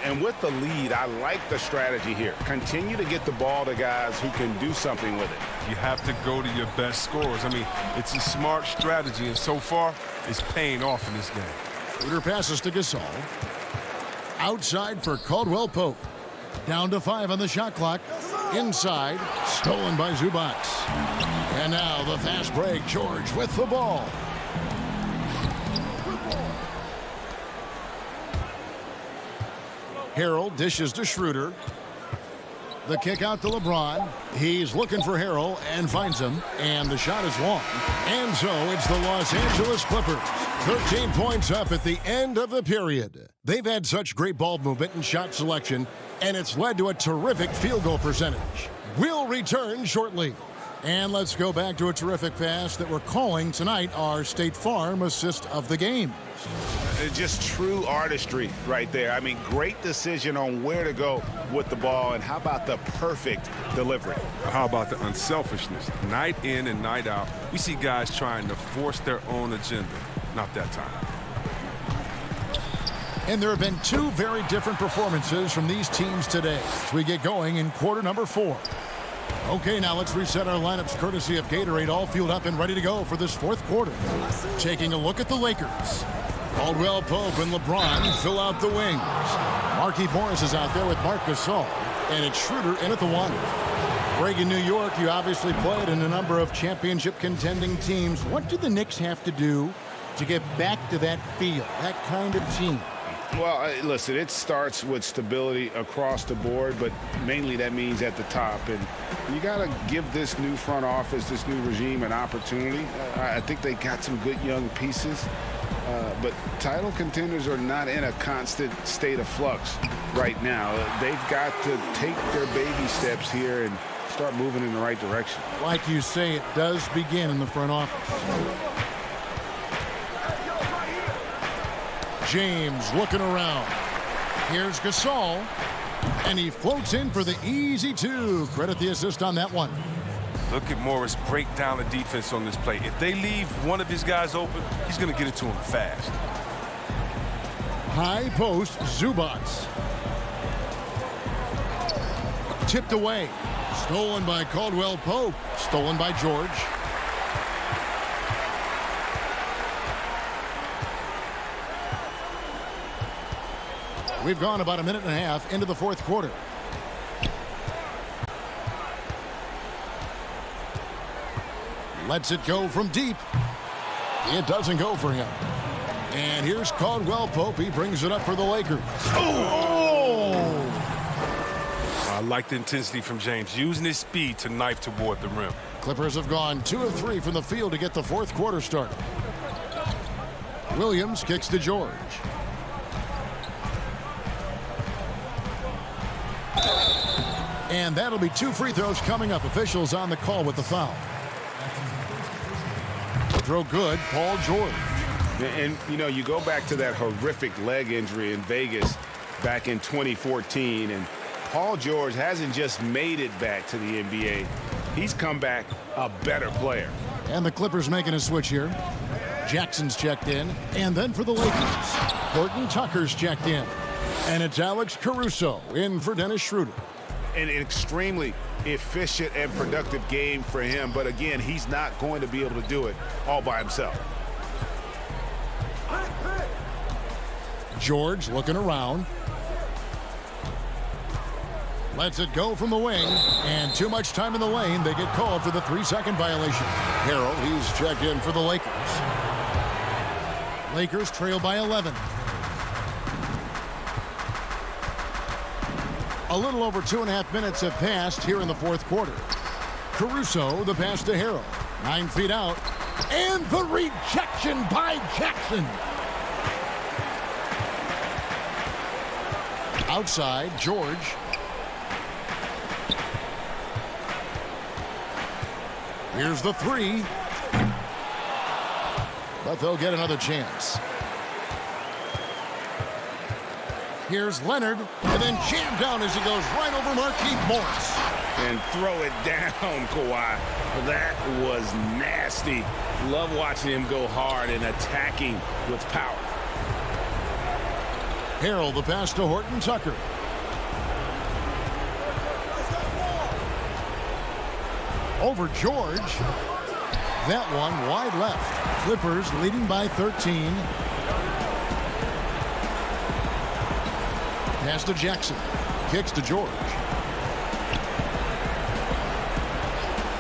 And with the lead, I like the strategy here. Continue to get the ball to guys who can do something with it. You have to go to your best scorers. I mean, it's a smart strategy, and so far, it's paying off in this game. Shooter passes to Gasol. Outside for Caldwell Pope. Down to 5 on the shot clock. Inside, stolen by Zubac. And now the fast break. George with the ball. Harrell dishes to Schroeder. The kick out to LeBron. He's looking for Harrell and finds him. And the shot is long. And so it's the Los Angeles Clippers. 13 points up at the end of the period. They've had such great ball movement and shot selection, and it's led to a terrific field goal percentage. We'll return shortly. And let's go back to a terrific pass that we're calling tonight our State Farm assist of the game. Just true artistry right there. I mean, great decision on where to go with the ball, and how about the perfect delivery? How about the unselfishness? Night in and night out, we see guys trying to force their own agenda. Not that time. And there have been 2 very different performances from these teams today as we get going in quarter number 4. Okay, now let's reset our lineups courtesy of Gatorade, all fueled up and ready to go for this fourth quarter. Taking a look at the Lakers. Caldwell Pope and LeBron fill out the wings. Marquise Morris is out there with Marc Gasol, and it's Schroeder in at the 1. Greg, in New York, you obviously played in a number of championship contending teams. What do the Knicks have to do to get back to that feel, that kind of team? Well, listen, it starts with stability across the board, but mainly that means at the top. And you got to give this new front office, this new regime, an opportunity. I think they got some good young pieces, but title contenders are not in a constant state of flux right now. They've got to take their baby steps here and start moving in the right direction. Like you say, it does begin in the front office. James looking around. Here's Gasol, and he floats in for the easy 2. Credit the assist on that one. Look at Morris break down the defense on this play. If they leave one of his guys open, he's going to get it to him fast. High post, Zubac. Tipped away. Stolen by Caldwell Pope. Stolen by George. We've gone about a minute and a half into the fourth quarter. Lets it go from deep. It doesn't go for him. And here's Caldwell Pope. He brings it up for the Lakers. Oh! I like the intensity from James, using his speed to knife toward the rim. Clippers have gone 2 of 3 from the field to get the fourth quarter started. Williams kicks to George. And that'll be 2 free throws coming up. Officials on the call with the foul. Throw good, Paul George. And, you know, you go back to that horrific leg injury in Vegas back in 2014, and Paul George hasn't just made it back to the NBA. He's come back a better player. And the Clippers making a switch here. Jackson's checked in. And then for the Lakers, Horton Tucker's checked in. And it's Alex Caruso in for Dennis Schroeder. An extremely efficient and productive game for him. But again, he's not going to be able to do it all by himself. George looking around. Lets it go from the wing. And too much time in the lane. They get called for the 3-second violation. Harrell, he's checked in for the Lakers. Lakers trail by 11. A little over 2.5 minutes have passed here in the fourth quarter. Caruso, the pass to Harrell. 9 feet out. And the rejection by Jackson. Outside, George. Here's the 3. But they'll get another chance. Here's Leonard, and then jammed down as he goes right over Marquise Morris. And throw it down, Kawhi. That was nasty. Love watching him go hard and attacking with power. Harrell, the pass to Horton Tucker. Over George. That one wide left. Clippers leading by 13. Pass to Jackson. Kicks to George.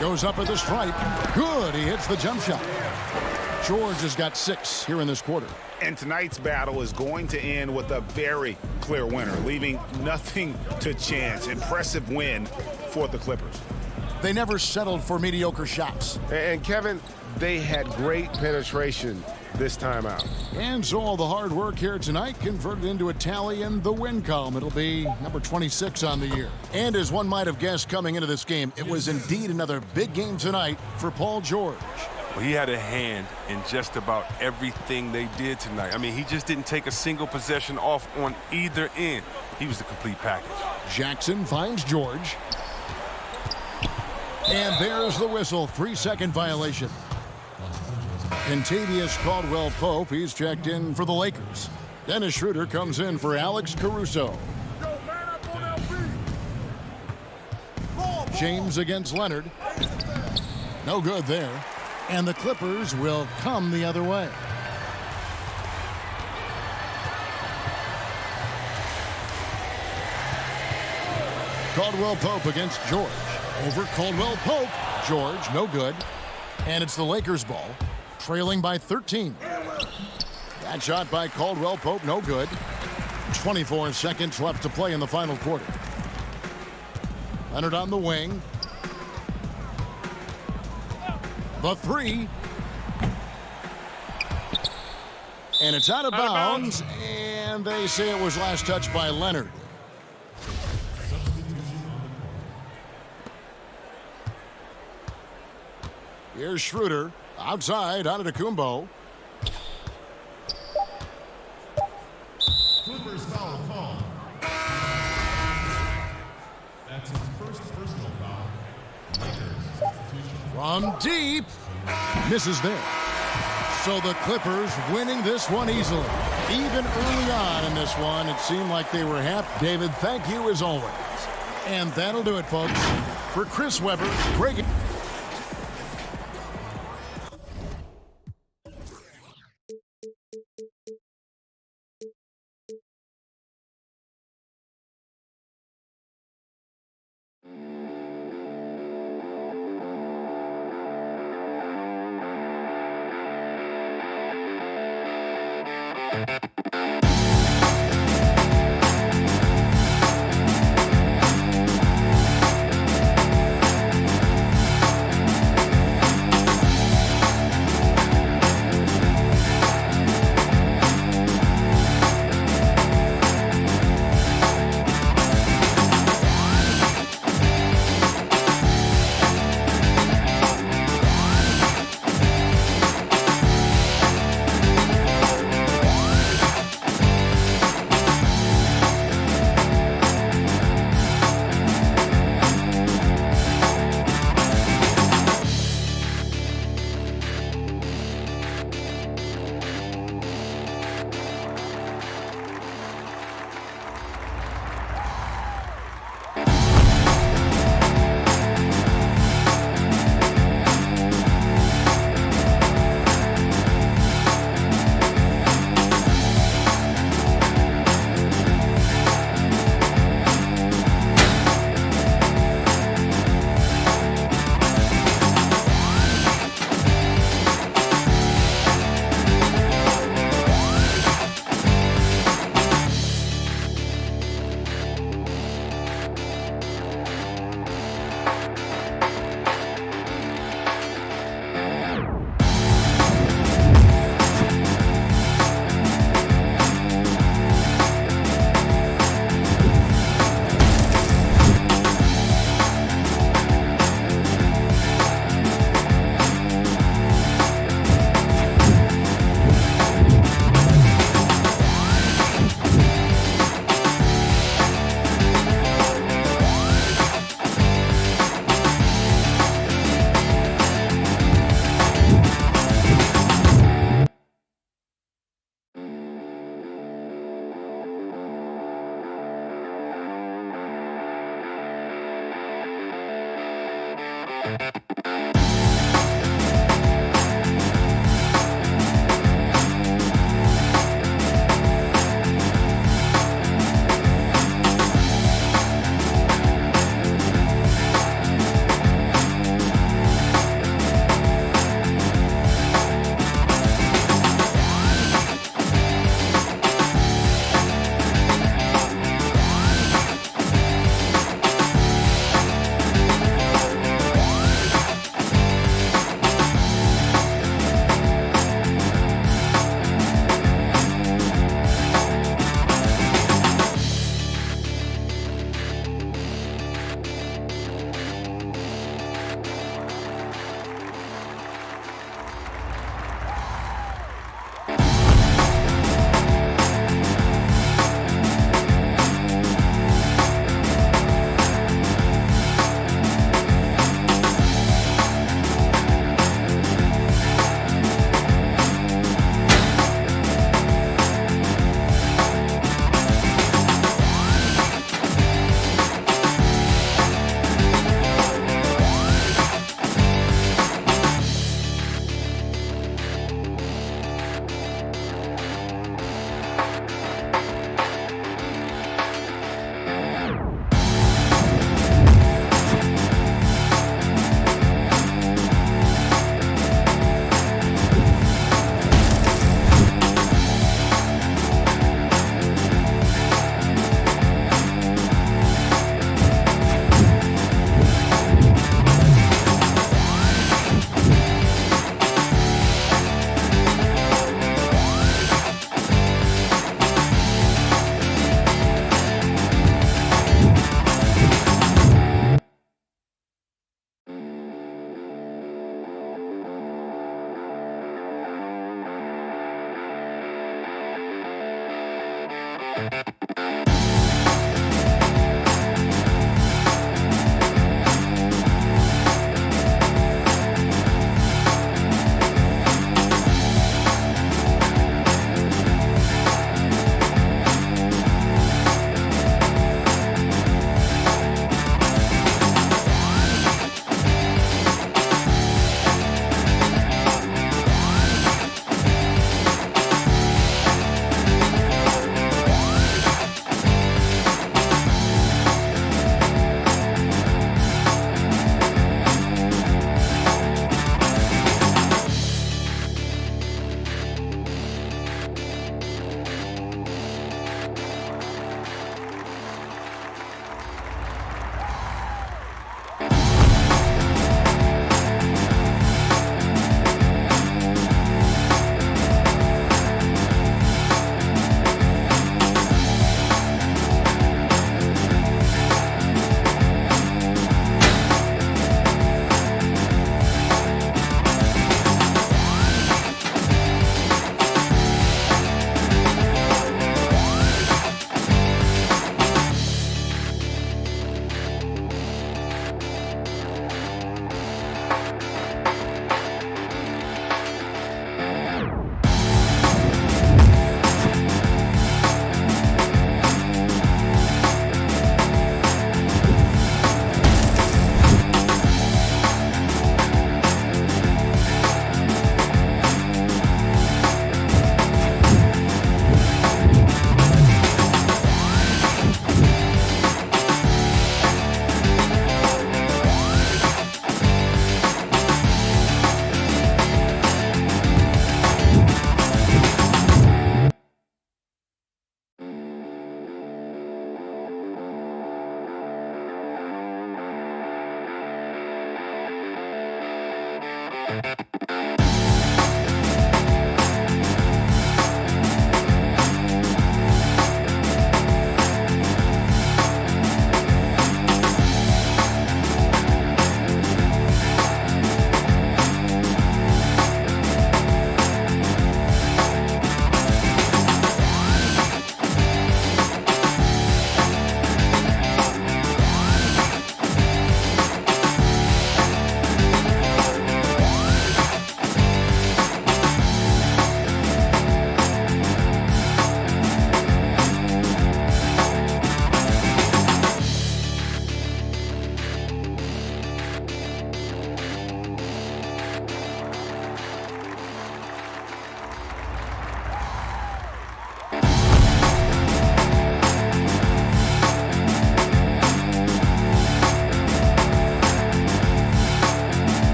Goes up at the stripe. Good. He hits the jump shot. George has got 6 here in this quarter. And tonight's battle is going to end with a very clear winner, leaving nothing to chance. Impressive win for the Clippers. They never settled for mediocre shots. And Kevin, they had great penetration this time out. And so all the hard work here tonight converted into a tally in the win column. It'll be number 26 on the year. And as one might have guessed coming into this game, it was indeed another big game tonight for Paul George. Well, he had a hand in just about everything they did tonight. I mean, he just didn't take a single possession off on either end. He was the complete package. Jackson finds George. And there's the whistle. 3-second violation. Kentavious Caldwell Pope, he's checked in for the Lakers. Dennis Schroeder comes in for Alex Caruso. James against Leonard. No good there. And the Clippers will come the other way. Caldwell Pope against George. Over Caldwell Pope. George, no good. And it's the Lakers' ball, trailing by 13. That shot by Caldwell Pope, no good. 24 seconds left to play in the final quarter. Leonard on the wing. The three. And it's out of bounds. And they say it was last touched by Leonard. Here's Schroeder. Outside, Antetokounmpo. Clippers foul call. That's his first personal foul. Lakers substitution. From deep. Misses there. So the Clippers winning this one easily. Even early on in this one, it seemed like they were happy. David, thank you as always. And that'll do it, folks. For Chris Webber, Greg.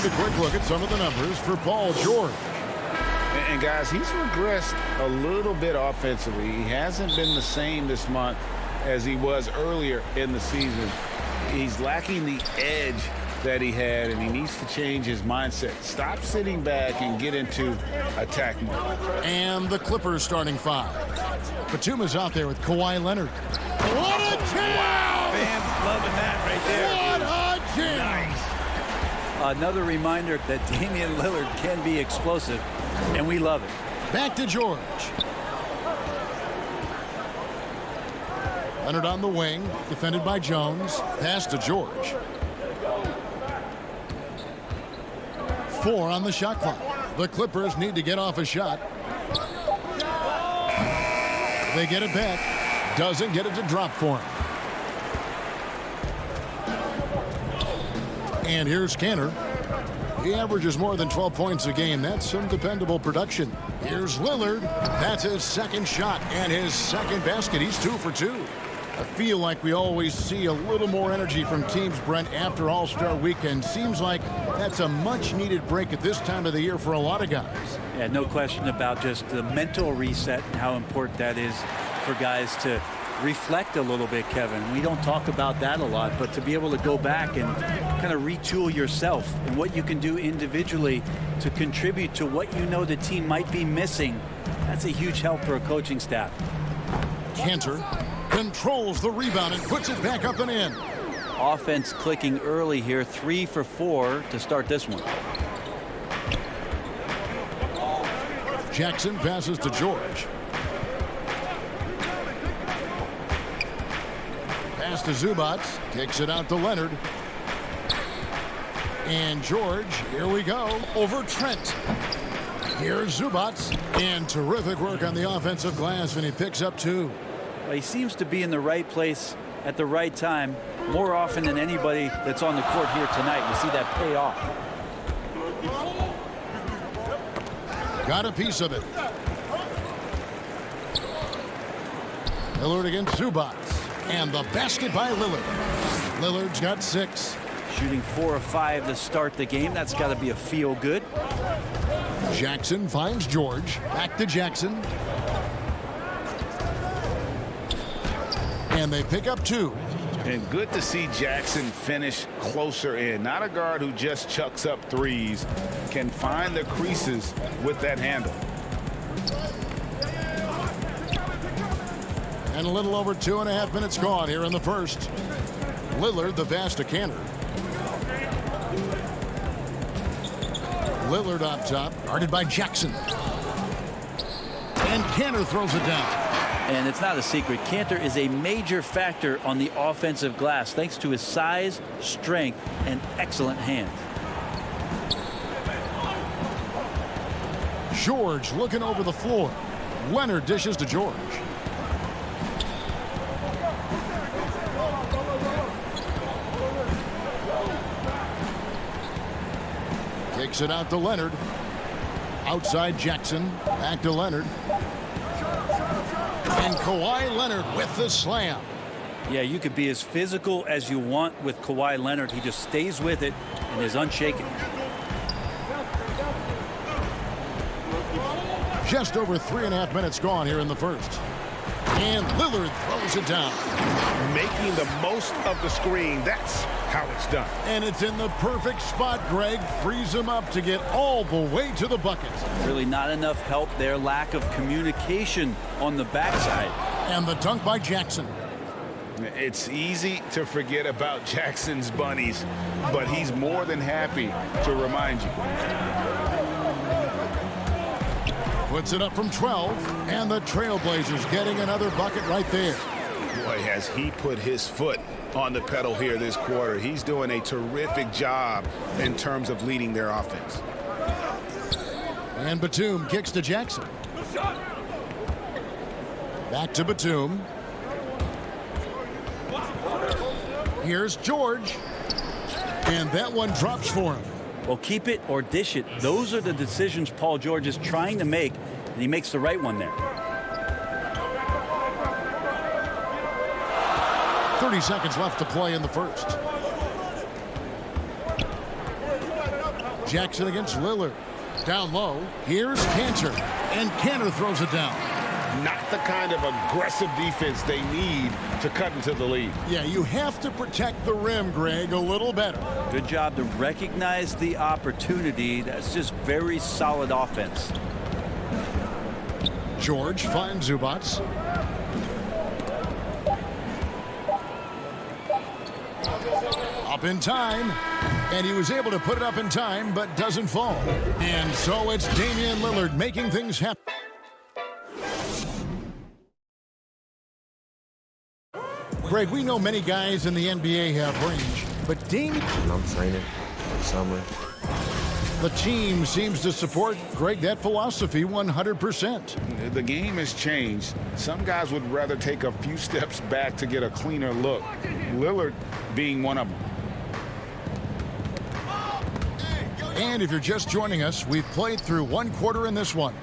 A quick look at some of the numbers for Paul George. And guys, he's regressed a little bit offensively. He hasn't been the same this month as he was earlier in the season. He's lacking the edge that he had, and he needs to change his mindset. Stop sitting back and get into attack mode. And the Clippers starting five. Batuma's out there with Kawhi Leonard. What a jam! Wow, fans loving that right there. What a jam! Nice. Another reminder that Damian Lillard can be explosive, and we love it. Back to George. Leonard on the wing, defended by Jones. Pass to George. 4 on the shot clock. The Clippers need to get off a shot. They get it back. Doesn't get it to drop for him. And here's Kanter. He averages more than 12 points a game. That's some dependable production. Here's Lillard. That's his second shot and his second basket. He's 2 for 2. I feel like we always see a little more energy from teams, Brent, after All-Star Weekend. Seems like that's a much-needed break at this time of the year for a lot of guys. Yeah, no question about just the mental reset and how important that is for guys to reflect a little bit, Kevin. We don't talk about that a lot, but to be able to go back and kind of retool yourself and what you can do individually to contribute to what you know the team might be missing, that's a huge help for a coaching staff. Kanter controls the rebound and puts it back up and in. Offense clicking early here, 3 for 4 to start this one. Jackson passes to George. Pass to Zubac, kicks it out to Leonard. And George, here we go, over Trent. Here's Zubac, and terrific work on the offensive glass, and he picks up 2. Well, he seems to be in the right place at the right time more often than anybody that's on the court here tonight. You see that pay off. Got a piece of it. Lillard against Zubac. And the basket by Lillard. Lillard's got 6. Shooting 4 of 5 to start the game. That's got to be a feel good. Jackson finds George. Back to Jackson. And they pick up 2. And good to see Jackson finish closer in. Not a guard who just chucks up threes. Can find the creases with that handle. And a little over 2.5 minutes gone here in the first. Lillard, the pass to Kanter. Lillard up top, guarded by Jackson. And Kanter throws it down. And it's not a secret. Kanter is a major factor on the offensive glass thanks to his size, strength, and excellent hands. George looking over the floor. Leonard dishes to George. Kicks it out to Leonard. Outside Jackson. Back to Leonard. And Kawhi Leonard with the slam. Yeah, you could be as physical as you want with Kawhi Leonard. He just stays with it and is unshaken. Just over 3.5 minutes gone here in the first. And Lillard throws it down. Making the most of the screen. That's how it's done. And it's in the perfect spot, Greg. Frees him up to get all the way to the bucket. Really not enough help there. Lack of communication on the backside. And the dunk by Jackson. It's easy to forget about Jackson's bunnies, but he's more than happy to remind you. Puts it up from 12, and the Trailblazers getting another bucket right there. Boy, has he put his foot on the pedal here this quarter. He's doing a terrific job in terms of leading their offense. And Batum kicks to Jackson. Back to Batum. Here's George. And that one drops for him. Well, keep it or dish it. Those are the decisions Paul George is trying to make, and he makes the right one there. 30 seconds left to play in the first. Jackson against Lillard. Down low. Here's Kanter. And Kanter throws it down. Not the kind of aggressive defense they need to cut into the lead. Yeah, you have to protect the rim, Greg, a little better. Good job to recognize the opportunity. That's just very solid offense. George finds Zubac. Up in time. And he was able to put it up in time, but doesn't fall. And so it's Damian Lillard making things happen. Greg, we know many guys in the NBA have range, but Damian... When I'm training in the summer, The team seems to support, Greg, that philosophy 100%. The game has changed. Some guys would rather take a few steps back to get a cleaner look. Lillard being one of them. And if you're just joining us, we've played through one quarter in this one.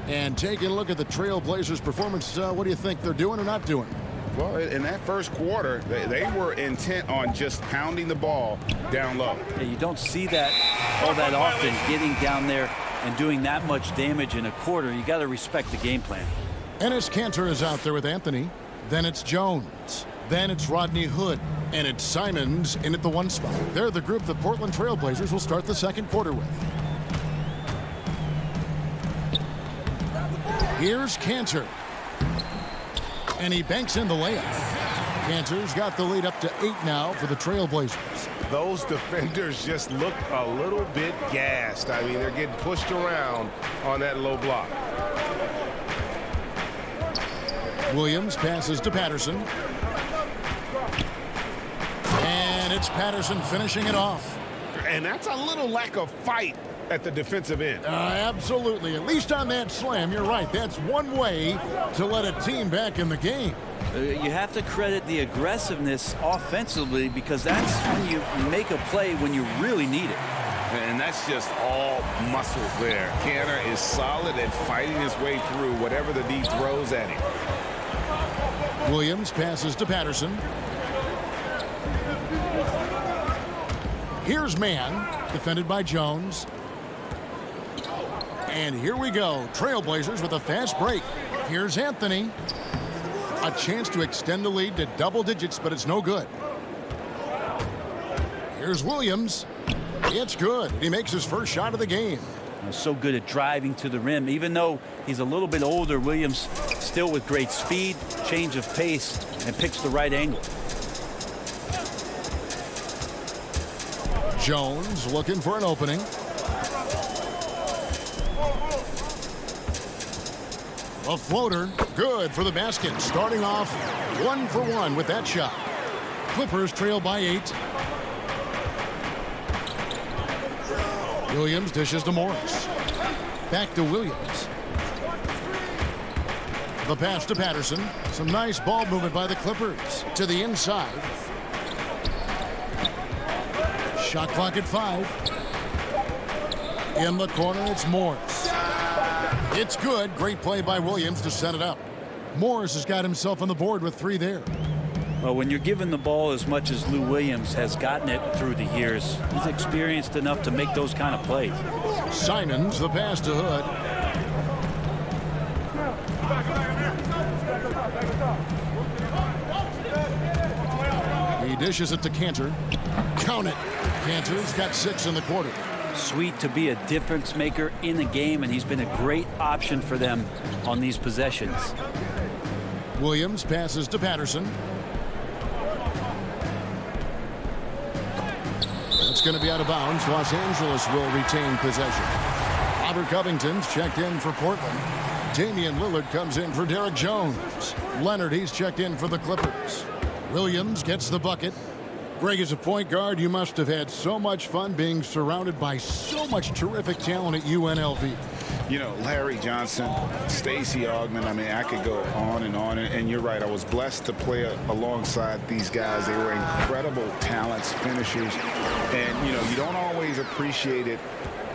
And taking a look at the Trailblazers' performance, what do you think they're doing or not doing? Well, in that first quarter, they were intent on just pounding the ball down low. Yeah, you don't see that all that often, getting down there and doing that much damage in a quarter. You got to respect the game plan. Enes Kanter is out there with Anthony. Then it's Jones. Then it's Rodney Hood. And it's Simons in at the 1 spot. They're the group the Portland Trailblazers will start the second quarter with. Here's Kanter. And he banks in the layup. Kanter's got the lead up to 8 now for the Trailblazers. Those defenders just look a little bit gassed. I mean, they're getting pushed around on that low block. Williams passes to Patterson. And it's Patterson finishing it off. And that's a little lack of fight at the defensive end. Absolutely. At least on that slam, you're right. That's one way to let a team back in the game. You have to credit the aggressiveness offensively, because that's when you make a play when you really need it. And that's just all muscle there. Kanter is solid at fighting his way through whatever the D throws at him. Williams passes to Patterson. Here's Mann, defended by Jones. And here we go. Trailblazers with a fast break. Here's Anthony. A chance to extend the lead to double digits, but it's no good. Here's Williams. It's good. He makes his first shot of the game. So good at driving to the rim. Even though he's a little bit older, Williams still with great speed, change of pace, and picks the right angle. Jones looking for an opening. A floater, good for the basket. Starting off 1 for 1 with that shot. Clippers trail by 8. Williams dishes to Morris. Back to Williams. The pass to Patterson. Some nice ball movement by the Clippers. To the inside. Shot clock at 5. In the corner, it's Morris. It's good. Great play by Williams to set it up. Morris has got himself on the board with 3 there. Well, when you're given the ball as much as Lou Williams has gotten it through the years, he's experienced enough to make those kind of plays. Simons, the pass to Hood. He dishes it to Kanter. Count it. Kanter's got 6 in the quarter. Sweet to be a difference maker in the game, and he's been a great option for them on these possessions. Williams passes to Patterson. It's going to be out of bounds. Los Angeles will retain possession. Robert Covington's checked in for Portland. Damian Lillard comes in for Derek Jones. Leonard, he's checked in for the Clippers. Williams gets the bucket. Greg, as a point guard, you must have had so much fun being surrounded by so much terrific talent at UNLV. You know, Larry Johnson, Stacey Augmon, I mean, I could go on. And you're right, I was blessed to play alongside these guys. They were incredible talents, finishers. And, you know, you don't always appreciate it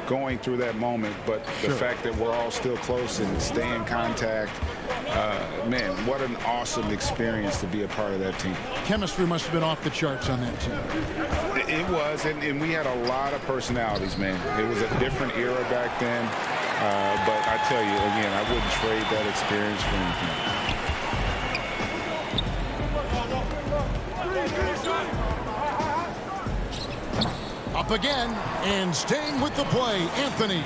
going through that moment, but the fact that we're all still close and stay in contact, man, what an awesome experience to be a part of that team. Chemistry must have been off the charts on that team. It was, and we had a lot of personalities, man. It was a different era back then, but I tell you, again, I wouldn't trade that experience for anything. Up again, and staying with the play, Anthony.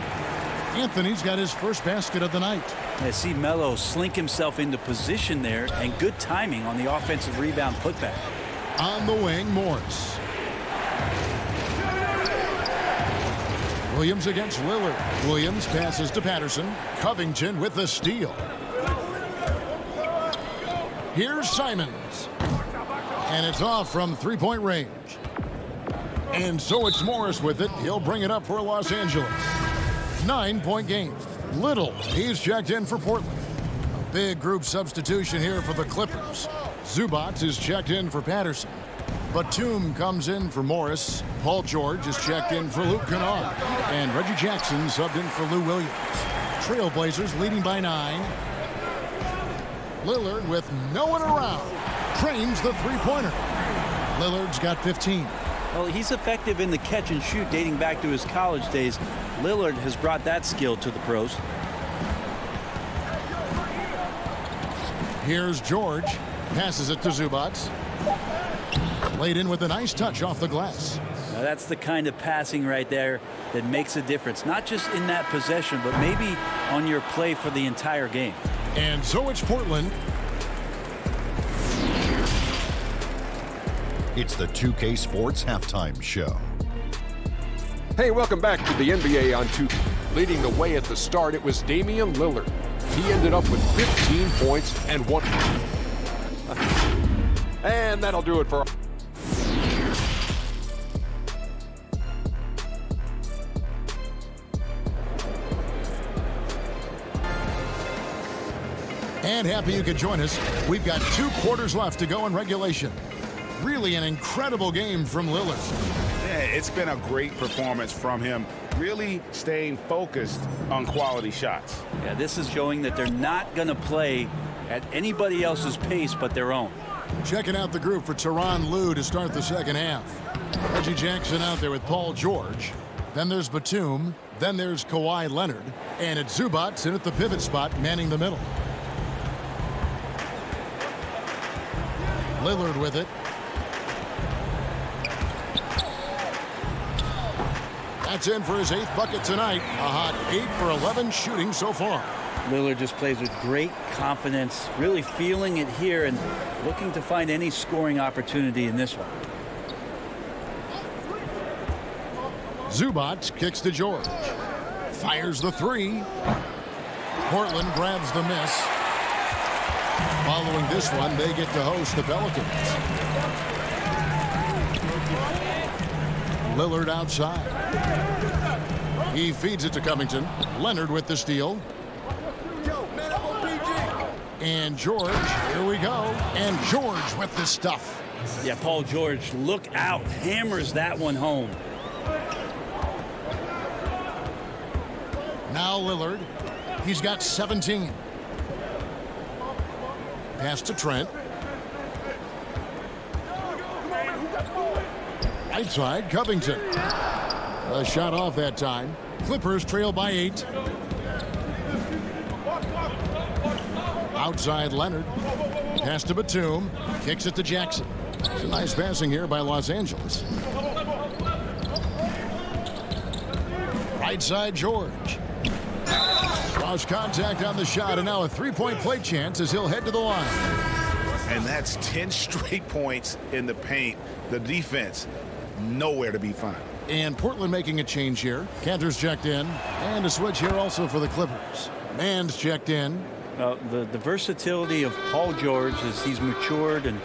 Anthony's got his first basket of the night. I see Melo slink himself into position there, and good timing on the offensive rebound putback. On the wing, Morris. Williams against Lillard. Williams passes to Patterson. Covington with the steal. Here's Simons. And it's off from 3-point range. And so it's Morris with it. He'll bring it up for Los Angeles. 9-point game. Little, he's checked in for Portland. A big group substitution here for the Clippers. Zubac is checked in for Patterson. Batum comes in for Morris. Paul George is checked in for Luke Kennard. And Reggie Jackson subbed in for Lou Williams. Trailblazers leading by 9. Lillard with no one around. Trains the three-pointer. Lillard's got 15. Well, he's effective in the catch and shoot dating back to his college days. Lillard has brought that skill to the pros. Here's George. Passes it to Zubac. Laid in with a nice touch off the glass. Now that's the kind of passing right there that makes a difference. Not just in that possession, but maybe on your play for the entire game. And so it's Portland. It's the 2K Sports Halftime Show. Hey, welcome back to the NBA on 2K. Leading the way at the start, it was Damian Lillard. He ended up with 15 points and 1. And that'll do it for... And happy you could join us. We've got 2 quarters left to go in regulation. Really an incredible game from Lillard. Yeah, it's been a great performance from him. Really staying focused on quality shots. Yeah, this is showing that they're not going to play at anybody else's pace but their own. Checking out the group for Tyronn Lue to start the second half. Reggie Jackson out there with Paul George. Then there's Batum. Then there's Kawhi Leonard. And it's Zubac in at the pivot spot, manning the middle. Lillard with it. That's in for his 8th bucket tonight. A hot 8 for 11 shooting so far. Lillard just plays with great confidence, really feeling it here and looking to find any scoring opportunity in this one. Zubac kicks to George. Fires the 3. Portland grabs the miss. Following this one, they get to host the Pelicans. Lillard outside. He feeds it to Covington. Leonard with the steal. And George, here we go. And George with the stuff. Yeah, Paul George, look out. Hammers that one home. Now Lillard. He's got 17. Pass to Trent. Right side, Covington. A shot off that time. Clippers trail by 8. Outside Leonard. Pass to Batum. Kicks it to Jackson. It's a nice passing here by Los Angeles. Right side, George. Lost contact on the shot, and now a 3-point play chance as he'll head to the line. And that's 10 straight points in the paint. The defense, nowhere to be found. And Portland making a change here. Cantor's checked in. And a switch here also for the Clippers. Mann's checked in. The versatility of Paul George as he's matured and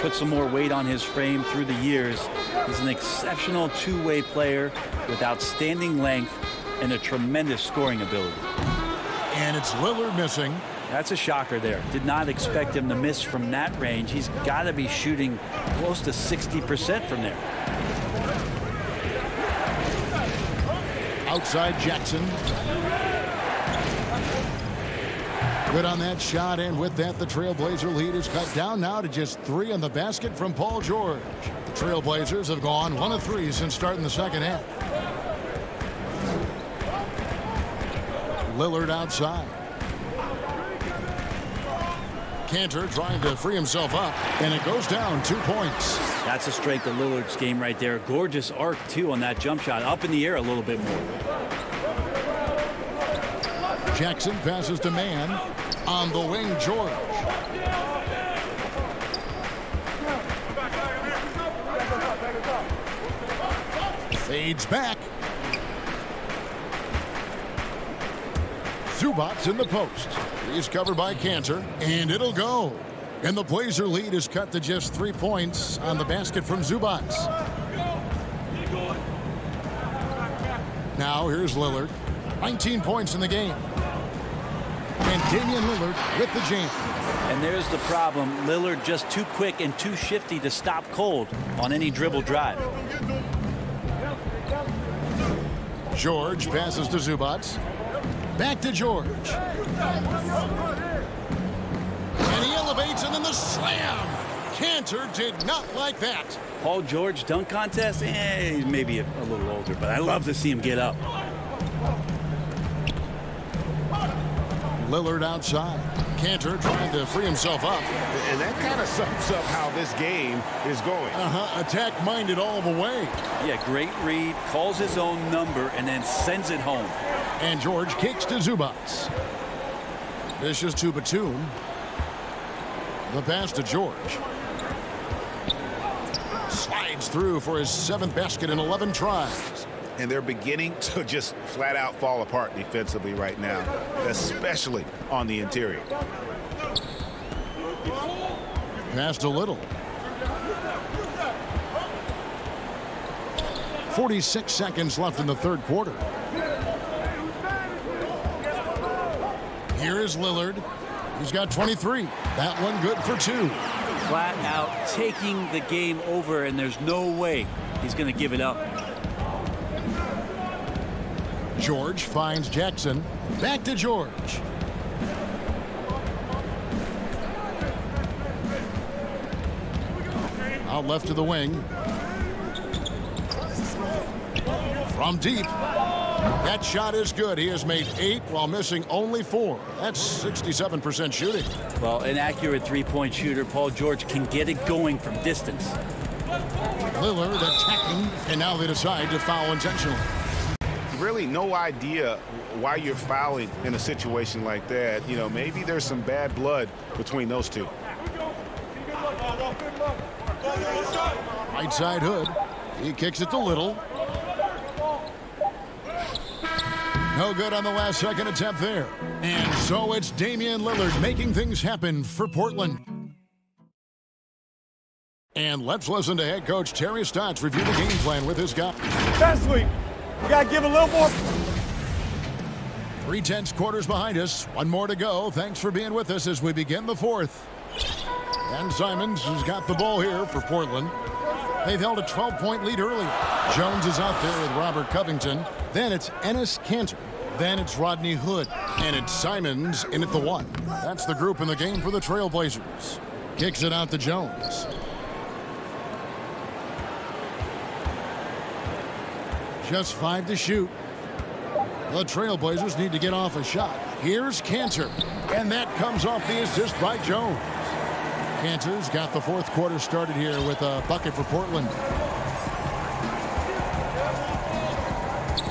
put some more weight on his frame through the years. He's an exceptional two-way player with outstanding length and a tremendous scoring ability. And it's Lillard missing. That's a shocker there. Did not expect him to miss from that range. He's got to be shooting close to 60% from there. Outside Jackson. Good on that shot, and with that, the Trailblazer lead is cut down now to just 3 on the basket from Paul George. The Trailblazers have gone 1 of 3 since starting the second half. Lillard outside. Cantor trying to free himself up, and it goes down 2 points. That's the strength of Lillard's game right there. Gorgeous arc, too, on that jump shot. Up in the air a little bit more. Jackson passes to Mann. On the wing, George. Fades back. Zubac in the post. He's covered by Cantor, and it'll go. And the Blazer lead is cut to just 3 points on the basket from Zubac. Now here's Lillard. 19 points in the game. And Damian Lillard with the jam. And there's the problem. Lillard just too quick and too shifty to stop cold on any dribble drive. George passes to Zubats. Back to George. And he elevates, and then the slam. Cantor did not like that. Paul George dunk contest? He's maybe a little older, but I love to see him get up. Lillard outside. Cantor trying to free himself up. And that kind of sums up how this game is going. Attack-minded all the way. Yeah, great read, calls his own number, and then sends it home. And George kicks to Zubats. This is to Batum. The pass to George. Slides through for his 7th basket in 11 tries. And they're beginning to just flat out fall apart defensively right now, especially on the interior. Pass to Little. 46 seconds left in the third quarter. Here is Lillard. He's got 23. That one good for 2. Flat out taking the game over, and there's no way he's going to give it up. George finds Jackson. Back to George. Out left to the wing. From deep. That shot is good. He has made 8 while missing only 4. That's 67% shooting. Well, an accurate three-point shooter. Paul George can get it going from distance. Lillard attacking, and now they decide to foul intentionally. Really no idea why you're fouling in a situation like that. You know, maybe there's some bad blood between those two. Right side Hood. He kicks it to Little. No good on the last second attempt there. And so it's Damian Lillard making things happen for Portland. And let's listen to head coach Terry Stotts review the game plan with his guy. That's sweet. We got to give a little more. 3/10 quarters behind us. One more to go. Thanks for being with us as we begin the fourth. And Simons has got the ball here for Portland. They've held a 12-point lead early. Jones is out there with Robert Covington. Then it's Enes Kanter. Then it's Rodney Hood. And it's Simons in at the 1. That's the group in the game for the Trailblazers. Kicks it out to Jones. Just 5 to shoot. The Trailblazers need to get off a shot. Here's Kanter. And that comes off the assist by Jones. Kanter's got the fourth quarter started here with a bucket for Portland.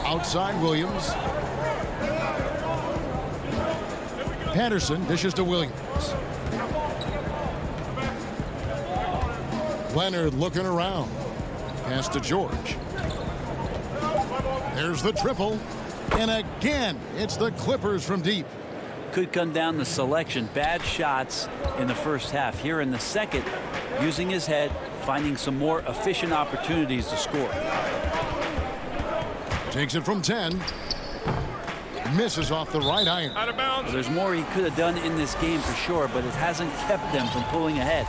Outside Williams. Patterson dishes to Williams. Leonard looking around. Pass to George. There's the triple. And again, it's the Clippers from deep. Could come down to selection. Bad shots in the first half. Here in the second, using his head, finding some more efficient opportunities to score. Takes it from 10. Misses off the right iron. Out of bounds. Well, there's more he could have done in this game for sure, but it hasn't kept them from pulling ahead.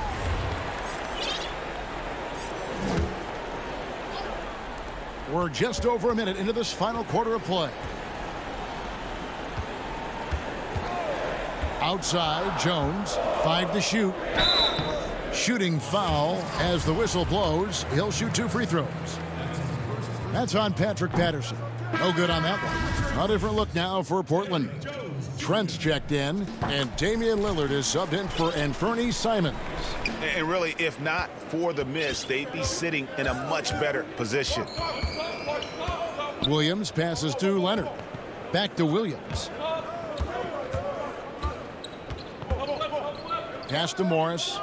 We're just over a minute into this final quarter of play. Outside, Jones, 5 to shoot. Shooting foul as the whistle blows. He'll shoot 2 free throws. That's on Patrick Patterson. No good on that one. A different look now for Portland. Trent's checked in, and Damian Lillard is subbed in for Anfernee Simons. And really, if not for the miss, they'd be sitting in a much better position. Williams passes to Leonard. Back to Williams. Pass to Morris.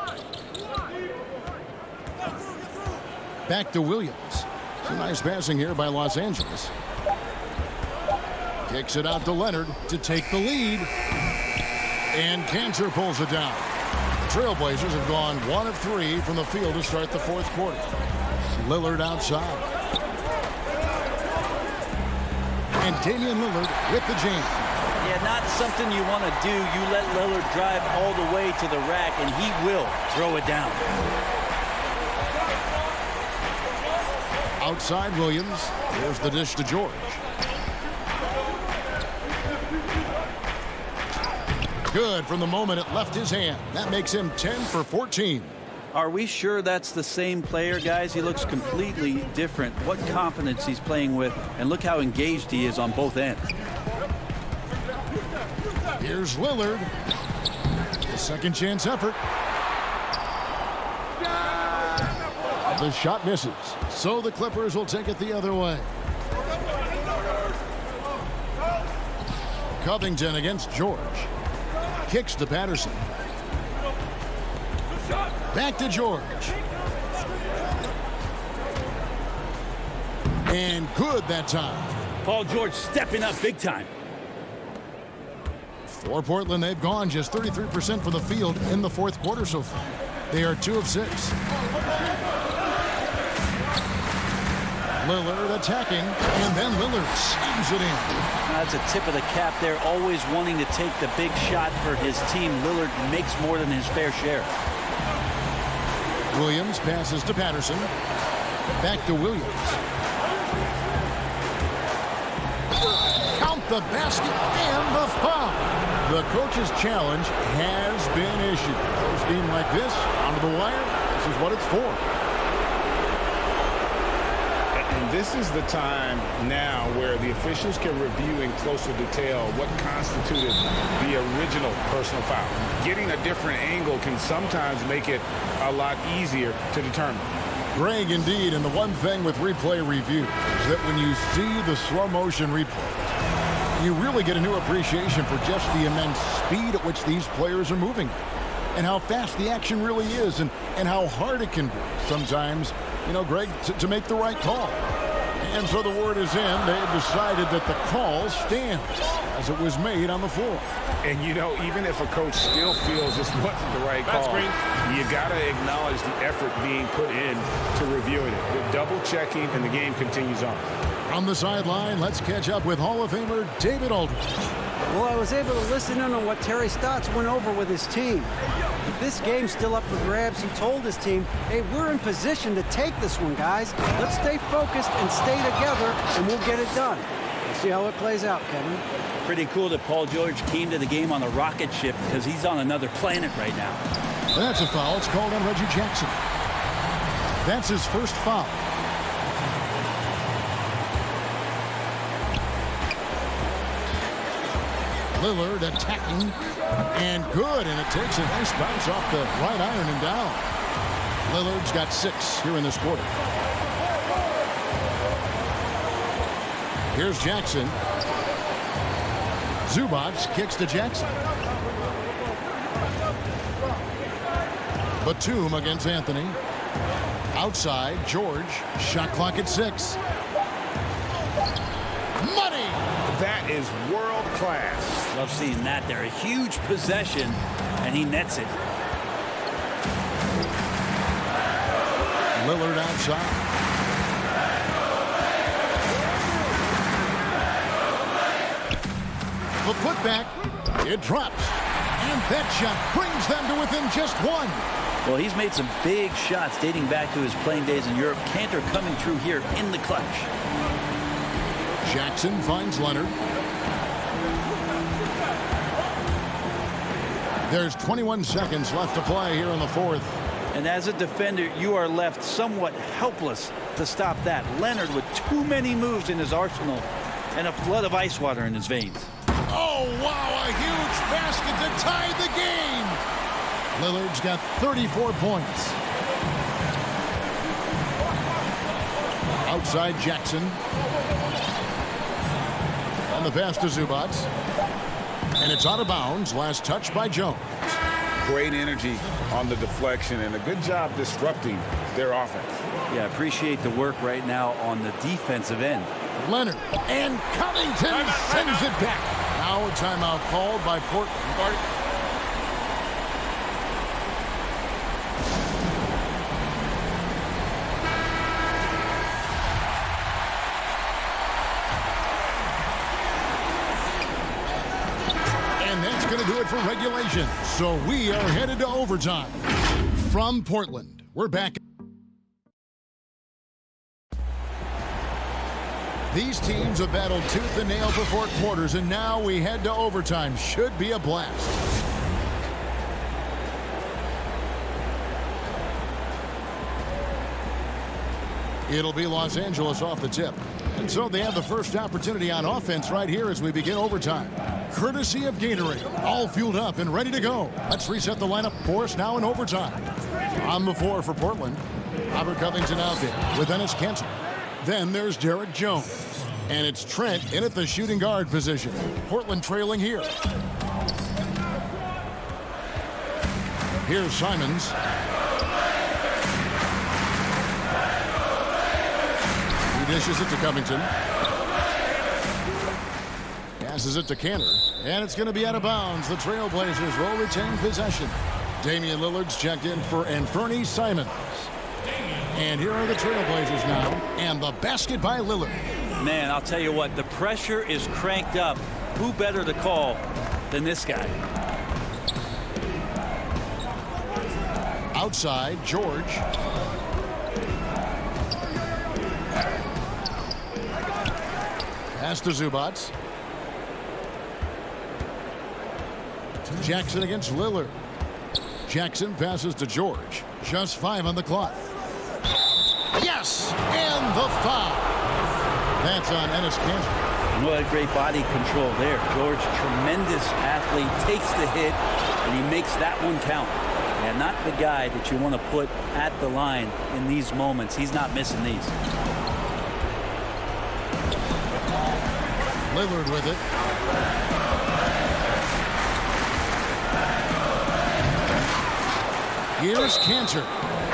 Back to Williams. Some nice passing here by Los Angeles. Kicks it out to Leonard to take the lead. And Kanter pulls it down. The Trailblazers have gone 1 of 3 from the field to start the fourth quarter. Lillard outside. And Damian Lillard with the jam. Yeah, not something you want to do. You let Lillard drive all the way to the rack, and he will throw it down. Outside Williams. Here's the dish to George. Good from the moment it left his hand. That makes him 10 for 14. Are we sure that's the same player, guys? He looks completely different. What confidence he's playing with, and look how engaged he is on both ends. Here's Lillard. The second chance effort. The shot misses. So the Clippers will take it the other way. Covington against George. Kicks to Patterson. Back to George. And good that time. Paul George stepping up big time. For Portland, they've gone just 33% from the field in the fourth quarter so far. They are 2 of 6. Lillard attacking, and then Lillard slams it in. That's a tip of the cap there, always wanting to take the big shot for his team. Lillard makes more than his fair share. Williams passes to Patterson. Back to Williams. Count the basket and the foul. The coach's challenge has been issued. Close game like this, onto the wire, this is what it's for. And this is the time now where the officials can review in closer detail what constituted the original personal foul. Getting a different angle can sometimes make it a lot easier to determine. Greg, indeed, and the one thing with replay review is that when you see the slow motion replay, you really get a new appreciation for just the immense speed at which these players are moving and how fast the action really is and how hard it can be sometimes, you know, Greg, to make the right call. And so the word is in. They have decided that the call stands as it was made on the floor. And, you know, even if a coach still feels this wasn't the right call, you got to acknowledge the effort being put in to reviewing it. The double checking, and the game continues on. On the sideline, let's catch up with Hall of Famer David Aldridge. Well, I was able to listen in on what Terry Stotts went over with his team. If this game's still up for grabs, he told his team, hey, we're in position to take this one, guys. Let's stay focused and stay together, and we'll get it done. We'll see how it plays out, Kevin. Pretty cool that Paul George came to the game on a rocket ship because he's on another planet right now. That's a foul. It's called on Reggie Jackson. That's his first foul. Lillard attacking, and good, and it takes a nice bounce off the right iron and down. Lillard's got 6 here in this quarter. Here's Jackson. Zubac kicks to Jackson. Batum against Anthony. Outside, George. Shot clock at 6. Money! That is world class. Love seeing that there. A huge possession, and he nets it. Lillard outside. The putback, it drops. And that shot brings them to within just 1. Well, he's made some big shots dating back to his playing days in Europe. Cantor coming through here in the clutch. Jackson finds Leonard. There's 21 seconds left to play here in the fourth. And as a defender, you are left somewhat helpless to stop that. Leonard with too many moves in his arsenal and a flood of ice water in his veins. Oh, wow, a huge basket to tie the game. Lillard's got 34 points. Outside Jackson. And the pass to Zubac. And it's out of bounds. Last touch by Jones. Great energy on the deflection and a good job disrupting their offense. Yeah, appreciate the work right now on the defensive end. Leonard and Covington sends it back. Now a timeout called by Portland. do it for regulation. So we are headed to overtime. From Portland, we're back. These teams have battled tooth and nail for 4 quarters, and now we head to overtime. Should be a blast. It'll be Los Angeles off the tip. And so they have the first opportunity on offense right here as we begin overtime. Courtesy of Gatorade, all fueled up and ready to go. Let's reset the lineup for us now in overtime. On the floor for Portland, Robert Covington out there with Enes Kanter. Then there's Derek Jones. And it's Trent in at the shooting guard position. Portland trailing here. Here's Simons. He dishes it to Covington. Passes it to Kanter. And it's going to be out of bounds. The Trailblazers will retain possession. Damian Lillard's checked in for Anthony Simons. And here are the Trailblazers now. And the basket by Lillard. Man, I'll tell you what, the pressure is cranked up. Who better to call than this guy? Outside, George. Pass to Zubac. Jackson against Lillard. Jackson passes to George. Just 5 on the clock. Yes! And the foul. That's on Enes Kanter. What great body control there. George, tremendous athlete, takes the hit, and he makes that one count. And not the guy that you want to put at the line in these moments. He's not missing these. Lillard with it. Here's Kanter.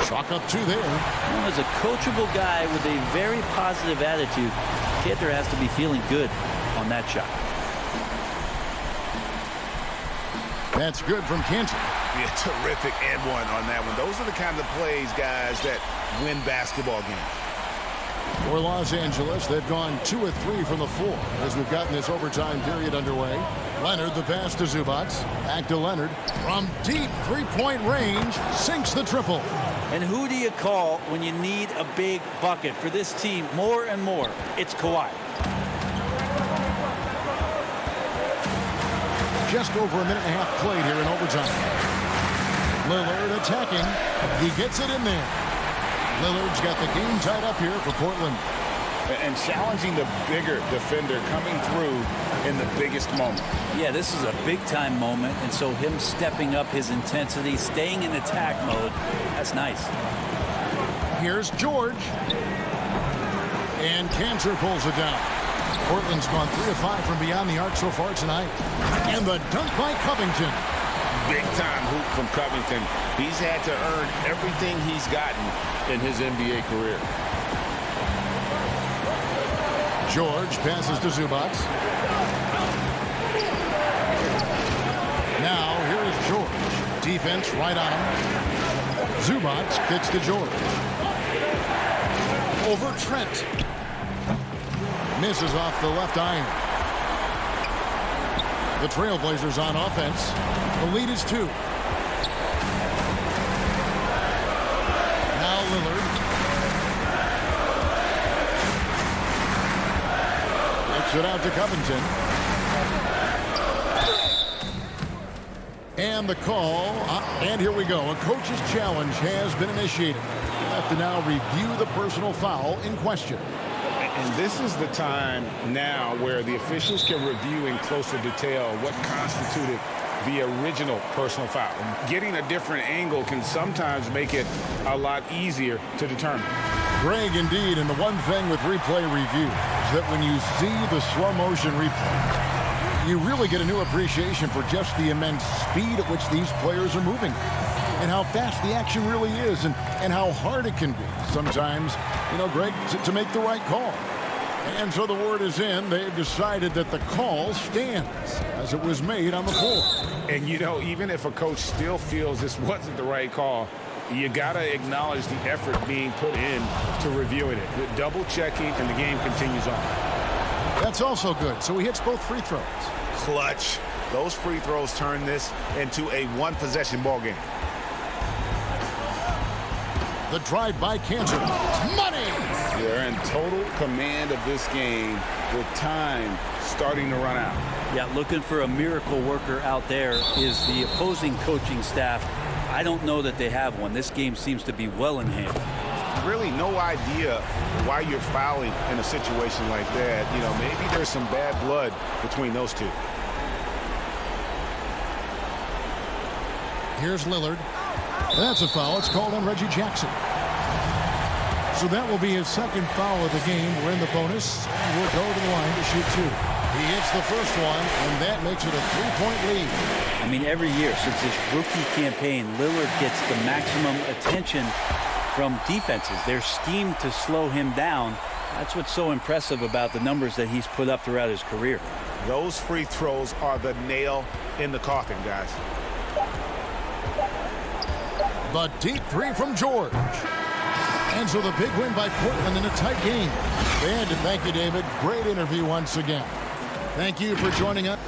Chalk up 2 there. Well, as a coachable guy with a very positive attitude, Kanter has to be feeling good on that shot. That's good from Kanter. Yeah, terrific and one on that one. Those are the kind of plays, guys, that win basketball games. For Los Angeles, they've gone 2 of 3 from the floor as we've gotten this overtime period underway. Leonard, the pass to Zubac. Back to Leonard. From deep 3-point range, sinks the triple. And who do you call when you need a big bucket? For this team, more and more, it's Kawhi. Just over a minute and a half played here in overtime. Lillard attacking. He gets it in there. Lillard's got the game tied up here for Portland. And challenging the bigger defender coming through in the biggest moment. Yeah, this is a big-time moment, and so him stepping up his intensity, staying in attack mode, that's nice. Here's George. And Kanter pulls it down. Portland's gone 3 of 5 from beyond the arc so far tonight. And the dunk by Covington. Big-time hoop from Covington. He's had to earn everything he's gotten in his NBA career. George passes to Zubac. Now here is George. Defense right on him. Zubac kicks to George. Over Trent. Misses off the left iron. The Trailblazers on offense. The lead is 2. Now Lillard. Kicks it out to Covington. And the call. And here we go. A coach's challenge has been initiated. We'll have to now review the personal foul in question. And this is the time now where the officials can review in closer detail what constituted the original personal foul. Getting a different angle can sometimes make it a lot easier to determine. Greg, indeed, and the one thing with replay review is that when you see the slow motion replay, you really get a new appreciation for just the immense speed at which these players are moving and how fast the action really is and how hard it can be sometimes, you know, Greg, to make the right call. And so the word is in. They've decided that the call stands as it was made on the floor. And, you know, even if a coach still feels this wasn't the right call, you got to acknowledge the effort being put in to reviewing it. With double checking, and the game continues on. That's also good. So he hits both free throws. Clutch. Those free throws turn this into a one-possession ball game. The drive by Kansas. Money! They're in total command of this game with time starting to run out. Yeah, looking for a miracle worker out there is the opposing coaching staff. I don't know that they have one. This game seems to be well in hand. Really no idea why you're fouling in a situation like that. You know, maybe there's some bad blood between those two. Here's Lillard. That's a foul. It's called on Reggie Jackson. So that will be his second foul of the game. We're in the bonus. And we'll go to the line to shoot two. He hits the first one, and that makes it a three-point lead. I mean, every year since his rookie campaign, Lillard gets the maximum attention from defenses. They're schemed to slow him down. That's what's so impressive about the numbers that he's put up throughout his career. Those free throws are the nail in the coffin, guys. The deep three from George. And so the big win by Portland in a tight game. And thank you, David. Great interview once again. Thank you for joining us.